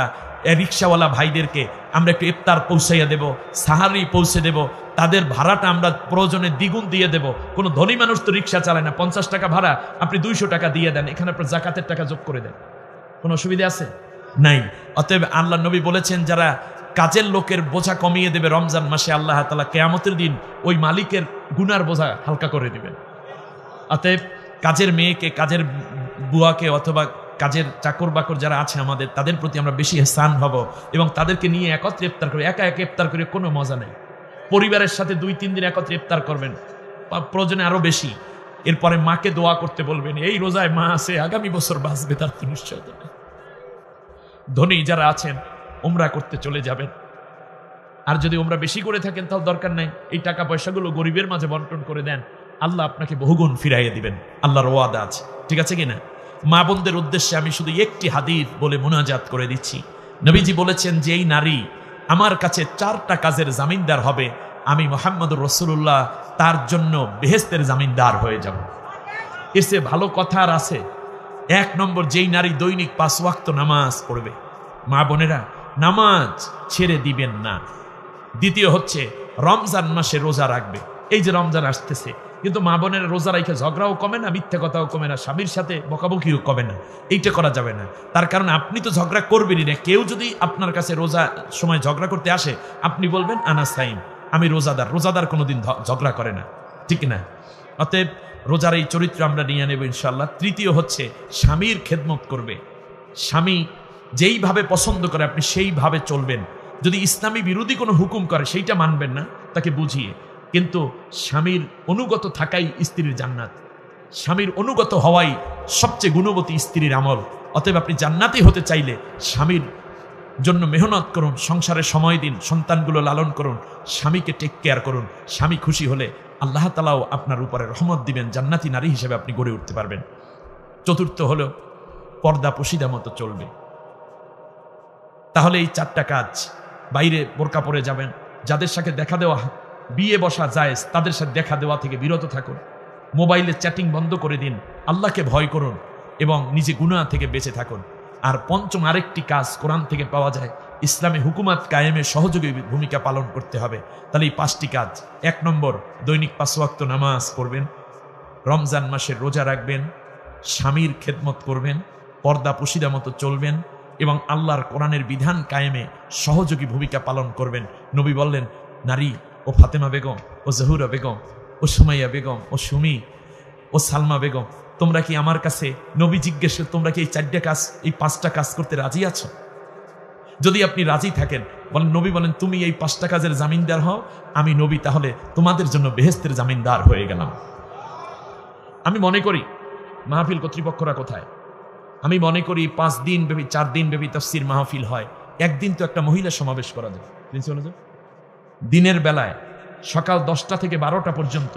Speaker 1: রিক্সাওয়ালা ভাইদেরকে আমরা একটু ইফতার পৌঁছাইয়া দেব, সাহারি পৌঁছে দেব, তাদের ভাড়াটা আমরা প্রয়োজনে দ্বিগুণ দিয়ে দেব। কোনো ধনী মানুষ তো রিক্সা চালায় না, 50 টাকা ভাড়া আপনি 200 টাকা দিয়ে দেন, এখানে আপনার জাকাতের টাকা যোগ করে দেন, কোনো অসুবিধা আছে? নাই। অতএব আল্লাহ নবী বলেছেন যারা কাজের লোকের বোঝা কমিয়ে দেবে রমজান মাসে, আল্লাহ তাআলা কিয়ামতের দিন ওই মালিকের গুনার বোঝা হালকা করে দিবেন। অতএব কাজের মেয়েকে, কাজের বুয়াকে অথবা কাজের চাকর বাকর যারা আছে আমাদের, তাদের প্রতি আমরা বেশি ইহসান হব এবং তাদেরকে নিয়ে একত্রে ইফতার করে, একা একা ইফতার করে কোনো মজা নেই। পরিবারের সাথে 2-3 দিন একত্রে ইফতার করবেন, প্রয়োজনে আরো বেশি। এরপরে মাকে দোয়া করতে বলবেন, এই রোজায় মা আছে, আগামী বছর বাঁচবে, তার তো নিশ্চয়তা নেই। ধনী যারা আছেন উমরা করতে চলে যাবেন, আর যদি উমরা বেশি করে থাকেন তাহলে দরকার নাই, এই টাকা পয়সাগুলো গরিবের মাঝে বন্টন করে দেন, আল্লাহ আপনাকে বহুগুণ ফিরাইয়ে দিবেন, আল্লাহর ওয়াদা আছে। ঠিক আছে কিনা? মা বোনদের উদ্দেশ্যে আমি শুধু একটি হাদিস বলে মুনাজাত করে দিচ্ছি। নবীজি বলেছেন যে এই নারী আমার কাছে 4টা কাজের জামিনদার হবে, আমি মুহাম্মদুর রাসূলুল্লাহ তার জন্য বেহেশতের জামিনদার হয়ে যাব। এর চেয়ে ভালো কথা আর আছে? 1 নম্বর, যেই নারী দৈনিক 5 ওয়াক্ত নামাজ পড়বে। মা বোনেরা, নামাজ ছেড়ে দিবেন না। দ্বিতীয় হচ্ছে রমজান মাসে রোজা রাখবে। এই যে রমজান আসতেছে, কিন্তু মা বোনের রোজা রাখে ঝগড়াও কমে না, মিথ্যা কথাও কমে না, স্বামীর সাথে বকাবকিও কমে না। এইটা করা যাবে না। তার কারণ আপনি তো ঝগড়া করবেনই না। কেউ যদি আপনার কাছে রোজা সময় ঝগড়া করতে আসে, আপনি বলবেন আনা সাইম, আমি রোজাদার। রোজাদার কোনোদিন ঝগড়া করে না, ঠিক না? অতএব রোজার এই চরিত্র আমরা নিয়ে নেব ইনশাআল্লাহ। তৃতীয় হচ্ছে স্বামীর খেদমত করবে। স্বামী যেইভাবে পছন্দ করে আপনি সেইভাবে চলবেন। যদি ইসলামী বিরোধী কোনো হুকুম করে সেইটা মানবেন না, তাকে বুঝিয়ে। কিন্তু স্বামীর অনুগত থাকাই স্ত্রীর জান্নাত। স্বামীর অনুগত হওয়াই সবচেয়ে গুণবতী স্ত্রীর আমল। অতএব আপনি জান্নাতি হতে চাইলে স্বামীর জন্য মেহনত করুন, সংসারে সময় দিন, সন্তানগুলো লালন করুন, স্বামীকে টেক কেয়ার করুন। স্বামী খুশি হলে আল্লাহ তাআলাও আপনার উপরে রহমত দিবেন, জান্নাতি নারী হিসেবে আপনি গড়ে উঠতে পারবেন। চতুর্থ হলো পর্দা পশিদা মতো চলবে। তাহলে এই 4টা কাজ, বাইরে বোরকা পরে যাবেন, যাদের সাথে দেখা দেওয়া বিয়ে বসা জায়েজ, তাদের সাথে দেখা দেওয়া থেকে বিরত থাকুন, মোবাইলে চ্যাটিং বন্ধ করে দিন, আল্লাহকে ভয় করুন এবং নিজে গুনাহ থেকে বেঁচে থাকুন। আর পঞ্চম আরেকটি কাজ কোরআন থেকে পাওয়া যায়, ইসলামে হুকুমাত কায়েমে সহযোগী ভূমিকা পালন করতে হবে। তাহলে এই 5টি কাজ: 1 নম্বর, দৈনিক 5 ওয়াক্ত নামাজ পড়বেন, রমজান মাসের রোজা রাখবেন, স্বামীর খেদমত করবেন, পর্দা পশিদা মতো চলবেন এবং আল্লাহর কোরআনের বিধান কায়েমে সহযোগী ভূমিকা পালন করবেন। নবী বললেন, নারী ও ফাতেমা বেগম, ও জহুরা বেগম, ও সুমাইয়া বেগম, ও সুমি, ও সালমা বেগম, তোমরা কি আমার কাছে, নবী জিজ্ঞেস, তোমরা কি এই 4টা কাজ, এই 5টা কাজ করতে রাজি আছো? যদি আপনি রাজি থাকেন, বলেন, নবী বলেন তুমি এই 5টা কাজের জামিনদার হও, আমি নবী তাহলে তোমাদের জন্য বেহেশতের জামিনদার হয়ে গেলাম। আমি মনে করি মাহফিল কর্তৃপক্ষরা কোথায়? আমি মনে করি 5 দিন ব্যাপী, 4 দিন ব্যাপী তাফসীর মাহফিল হয়, একদিন তো একটা মহিলা সমাবেশ করা যায়। দিনের বেলায় সকাল 10টা থেকে 12টা পর্যন্ত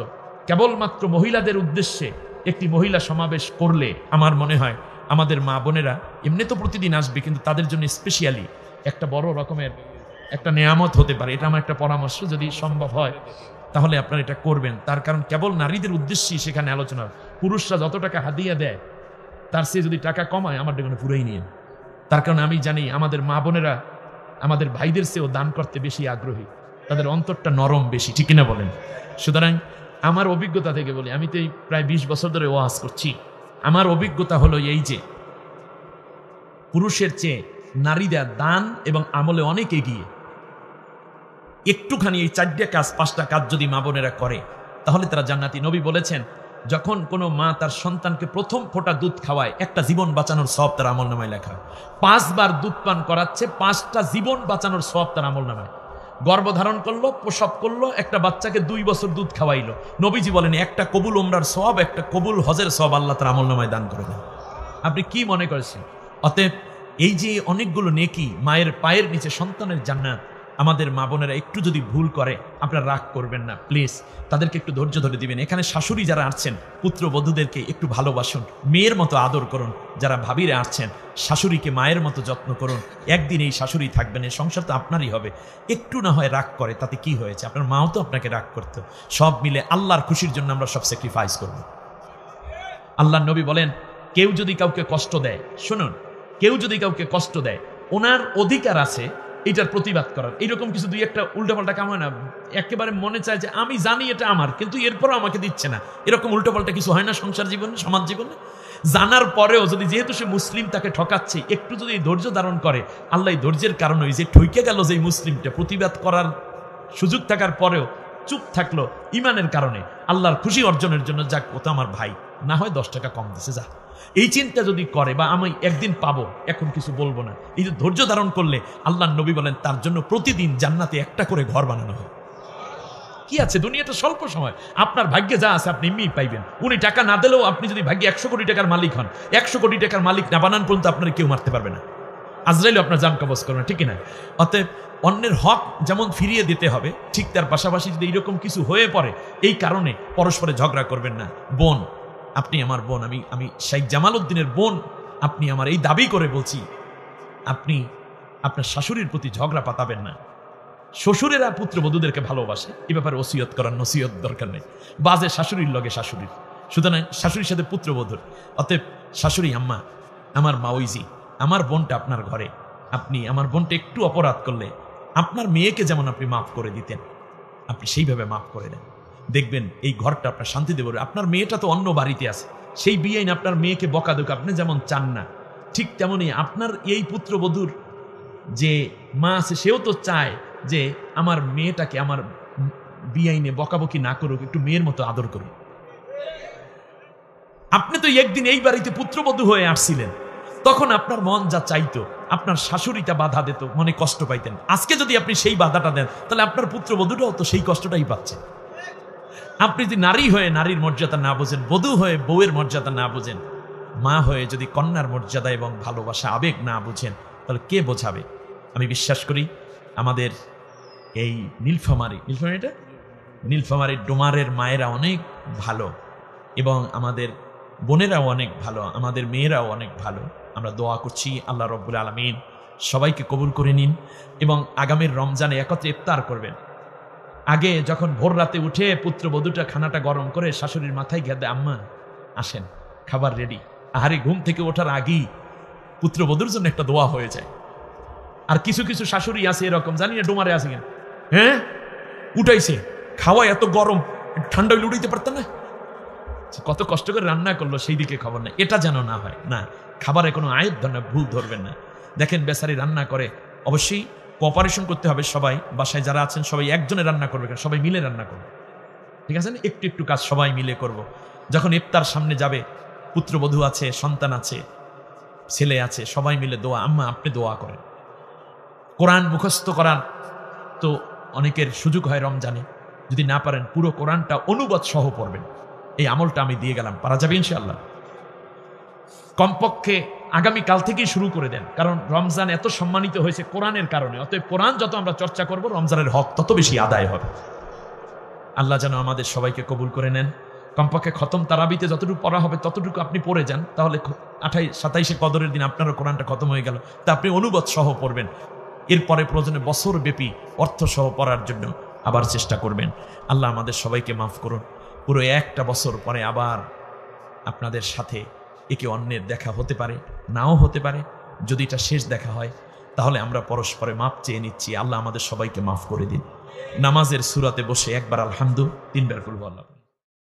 Speaker 1: কেবলমাত্র মহিলাদের উদ্দেশ্যে একটি মহিলা সমাবেশ করলে আমার মনে হয় আমাদের মা বোনেরা এমনি তো প্রতিদিন আসবে, কিন্তু তাদের জন্য স্পেশালি একটা বড় রকমের একটা নেয়ামত হতে পারে। এটা আমার একটা পরামর্শ, যদি সম্ভব হয় তাহলে আপনারা এটা করবেন। তার কারণ কেবল নারীদের উদ্দেশ্যেই সেখানে আলোচনা। পুরুষরা যত টাকা হাদিয়া দেয় তার চেয়ে যদি টাকা কমায়, আমার ডেকে পুরোই নিয়ে। তার কারণ আমি জানি আমাদের মা বোনেরা আমাদের ভাইদের চেয়েও দান করতে বেশি আগ্রহী, তাদের অন্তরটা নরম বেশি, ঠিক কিনা বলেন? সুতরাং আমার অভিজ্ঞতা থেকে বলি, আমি তো এই প্রায় 20 বছর ধরে ওয়াজ করছি, আমার অভিজ্ঞতা হলো এই যে পুরুষের চেয়ে নারীরা দান এবং আমলে অনেক এগিয়ে। একটুখানি এই 4টা কাজ, 5টা কাজ যদি মা বোনেরা করে তাহলে তারা জান্নাতি। নবী বলেছেন, যখন কোনো মা তার সন্তানকে প্রথম ফোঁটা দুধ খাওয়ায়, একটা জীবন বাঁচানোর সওয়াব তার আমলনামায় লেখা হয়। 5 বার দুধ পান করাচ্ছে, 5টা জীবন বাঁচানোর সওয়াব তার আমলনামায়। গর্ভধারণ করলো, প্রসব করলো, একটা বাচ্চাকে 2 বছর দুধ খাওয়াইলো। নবীজি বলেন একটা কবুল উমরার সওয়াব, একটা কবুল হজের সওয়াব আল্লাহ তার আমলনামায় দান করে দেন। আপনি কি মনে করেছেন? অতএব এই যে অনেকগুলো নেকি, মায়ের পায়ের নিচে সন্তানের জান্নাত, আমাদের মা বোনেরা একটু যদি ভুল করে আপনারা রাগ করবেন না প্লিজ, তাদেরকে একটু ধৈর্য ধরে দিবেন। এখানে শাশুড়ি যারা আসছেন পুত্রবধূদেরকে একটু ভালোবাসুন, মেয়ের মতো আদর করুন। যারা ভাবিরা আসছেন শাশুড়িকে মায়ের মতো যত্ন করুন। একদিন এই শাশুড়ি থাকবেন, এই সংসার তো আপনারই হবে। একটু না হয় রাগ করে তাতে কি হয়েছে? আপনার মাও তো আপনাকে রাগ করতো। সব মিলে আল্লাহর খুশির জন্য আমরা সব স্যাক্রিফাইস করব। আল্লাহর নবী বলেন কেউ যদি কাউকে কষ্ট দেয়, শুনুন, কেউ যদি কাউকে কষ্ট দেয় ওনার অধিকার আছে এটার প্রতিবাদ করার। এইরকম কিছু দুই একটা উল্টাপাল্টা কাম হয় না, একেবারে মনে চায় যে আমি জানি এটা আমার, কিন্তু এরপরও আমাকে দিচ্ছে না। এরকম উল্টাপাল্টা কিছু হয় না সংসার জীবনে, সমাজ জীবনে? জানার পরেও যদি, যেহেতু সে মুসলিম তাকে ঠকাচ্ছে, একটু যদি ধৈর্য ধারণ করে, আল্লাহ ধৈর্যের কারণে যে ঠইকে গেল যে মুসলিমটা, প্রতিবাদ করার সুযোগ থাকার পরেও চুপ থাকলো ইমানের কারণে, আল্লাহর খুশি অর্জনের জন্য, যাক ও তো আমার ভাই, না হয় 10 টাকা কম দিছে, যা, এই চিন্তা যদি করে, বা আমি একদিন পাবো এখন কিছু বলবো না, এই যে ধৈর্য ধারণ করলে আল্লাহর নবী বলেন তার জন্য প্রতিদিন জান্নাতে একটা করে ঘর বানানো হয়। কি আছে, দুনিয়াটা স্বল্প সময়, আপনার ভাগ্যে যা আছে আপনি এমনি পাইবেন। উনি টাকা না দিলেও আপনি যদি ভাগ্যে 100 কোটি টাকার মালিক হন, 100 কোটি টাকার মালিক না বানান পর্যন্ত আপনার কেউ মারতে পারবে না, আজরাইল আপনার জান কবজ করবে না, ঠিক না? অতএব অন্যের হক যেমন ফিরিয়ে দিতে হবে, ঠিক তার পাশাপাশি যদি এইরকম কিছু হয়ে পড়ে, এই কারণে পরস্পরে ঝগড়া করবেন না। বোন, আপনি আমার বোন, আমি শেখ জামাল উদ্দিনের বোন, আপনি আমার, এই দাবি করে বলছি, আপনি আপনার শাশুড়ির প্রতি ঝগড়া পাতাবেন না। শ্বশুরেরা পুত্রবধূদেরকে ভালোবাসে, এ ব্যাপারে ওসিয়ত করার নসিহত দরকার নেই। বাজে শাশুড়ির লগে শাশুড়ির, সুতরাং শাশুড়ির সাথে পুত্রবধূর। অতএব শাশুড়ি আম্মা, আমার মাওইজি, আমার বোনটা আপনার ঘরে, আপনি আমার বোনটা একটু অপরাধ করলে আপনার মেয়েকে যেমন আপনি মাফ করে দিতেন, আপনি সেইভাবে মাফ করে দেন। দেখবেন এই ঘরটা আপনার শান্তি দেবে। আপনার মেয়েটা তো অন্য বাড়িতে আছে, সেই বিয়েন আপনার মেয়েকে বকা দুক আপনি যেমন চান না, ঠিক তেমনই আপনার এই পুত্রবধূর যে মা আছে সেও তো চায় যে আমার মেয়েটাকে আমার বিয়াইনে বকাবকি না করুক, একটু মেয়ের মতো আদর করুক। আপনি তো একদিন এই বাড়িতে পুত্রবধূ হয়ে আসছিলেন, তখন আপনার মন যা চাইতো, আপনার শাশুড়িটা বাধা দিত, মনে কষ্ট পাইতেন। আজকে যদি আপনি সেই বাধাটা দেন, তাহলে আপনার পুত্রবধূটাও তো সেই কষ্টটাই পাচ্ছে। আপনি যদি নারী হয়ে নারীর মর্যাদা না বোঝেন, বধূ হয়ে বউয়ের মর্যাদা না বোঝেন, মা হয়ে যদি কন্যার মর্যাদা এবং ভালোবাসা আবেগ না বুঝেন, তাহলে কে বোঝাবে? আমি বিশ্বাস করি আমাদের এই নীলফামারী ডোমারের মায়েরা অনেক ভালো, এবং আমাদের বোনেরাও অনেক ভালো, আমাদের মেয়েরাও অনেক ভালো। আমরা দোয়া করছি আল্লাহ রব্বুল আলামিন সবাইকে কবুল করে নিন, এবং আগামীর রমজানে একত্রে ইফতার করবেন। আগে যখন ভোর রাতে উঠে পুত্রবধূটা খানাটা গরম করে শাশুড়ির মাথায় ঘেদে, আম্মা আসেন খাবার রেডি, আহারে ঘুম থেকে ওঠার আগেই পুত্রবধূর জন্য একটা দোয়া হয়ে যায়। আর কিছু কিছু শাশুড়ি আছে এরকম, জানি না ডোমারে আছে কিনা, হ্যাঁ উঠাইছে খাওয়া এত গরম, ঠান্ডা হইলে উঠাইতে পারত না, কত কষ্ট করে রান্না করলো সেই দিকে খবর না। এটা যেন না হয়, না, খাবারে কোনো আয়ের ধরনের ভুল ধরবেন না। দেখেন বেচারি রান্না করে, অবশ্যই কোঅপারেশন করতে হবে সবাই, বাসায় যারা আছেন সবাই একজনে রান্না করবে, সবাই মিলে রান্না করবে, ঠিক আছে না? একটু একটু কাজ সবাই মিলে করব। যখন ইফতার সামনে যাবে, পুত্রবধূ আছে, সন্তান আছে, ছেলে আছে, সবাই মিলে দোয়া, আম্মা আপনি দোয়া করেন। কোরআন মুখস্থ করার তো অনেকের সুযোগ হয় রমজানে, যদি না পারেন পুরো কোরআনটা অনুবাদ সহ পড়বেন। এই আমলটা আমি দিয়ে গেলাম, পারা যাবে ইনশাআল্লাহ। কমপক্ষে আগামীকাল থেকেই শুরু করে দেন, কারণ রমজান এত সম্মানিত হয়েছে কোরআনের কারণে। অতএব কোরআন যত আমরা চর্চা করব, রমজানের হক তত বেশি আদায় হবে। আল্লাহ যেন আমাদের সবাইকে কবুল করে নেন। কমপক্ষে খতম তারাবিতে যতটুকু পড়া হবে ততটুকু আপনি পড়ে যান, তাহলে 28-27 কদরের দিন আপনারও কোরআনটা খতম হয়ে গেল, তা আপনি অনুবাদ সহ পড়বেন। এরপরে প্রয়োজনে বছরব্যাপী অর্থ সহ পড়ার জন্য আবার চেষ্টা করবেন। আল্লাহ আমাদের সবাইকে মাফ করুন। পুরো একটা বছর পরে আবার আপনাদের সাথে একে অন্যের দেখা হতে পারে, নাও হতে পারে। যদি এটা শেষ দেখা হয়, তাহলে আমরা পরস্পরে মাপ চেয়ে নিচ্ছি। আল্লাহ আমাদের সবাইকে মাফ করে দিন। নামাজের সূরাতে বসে একবার আলহামদু, 3 বার কুল আল্লাহ।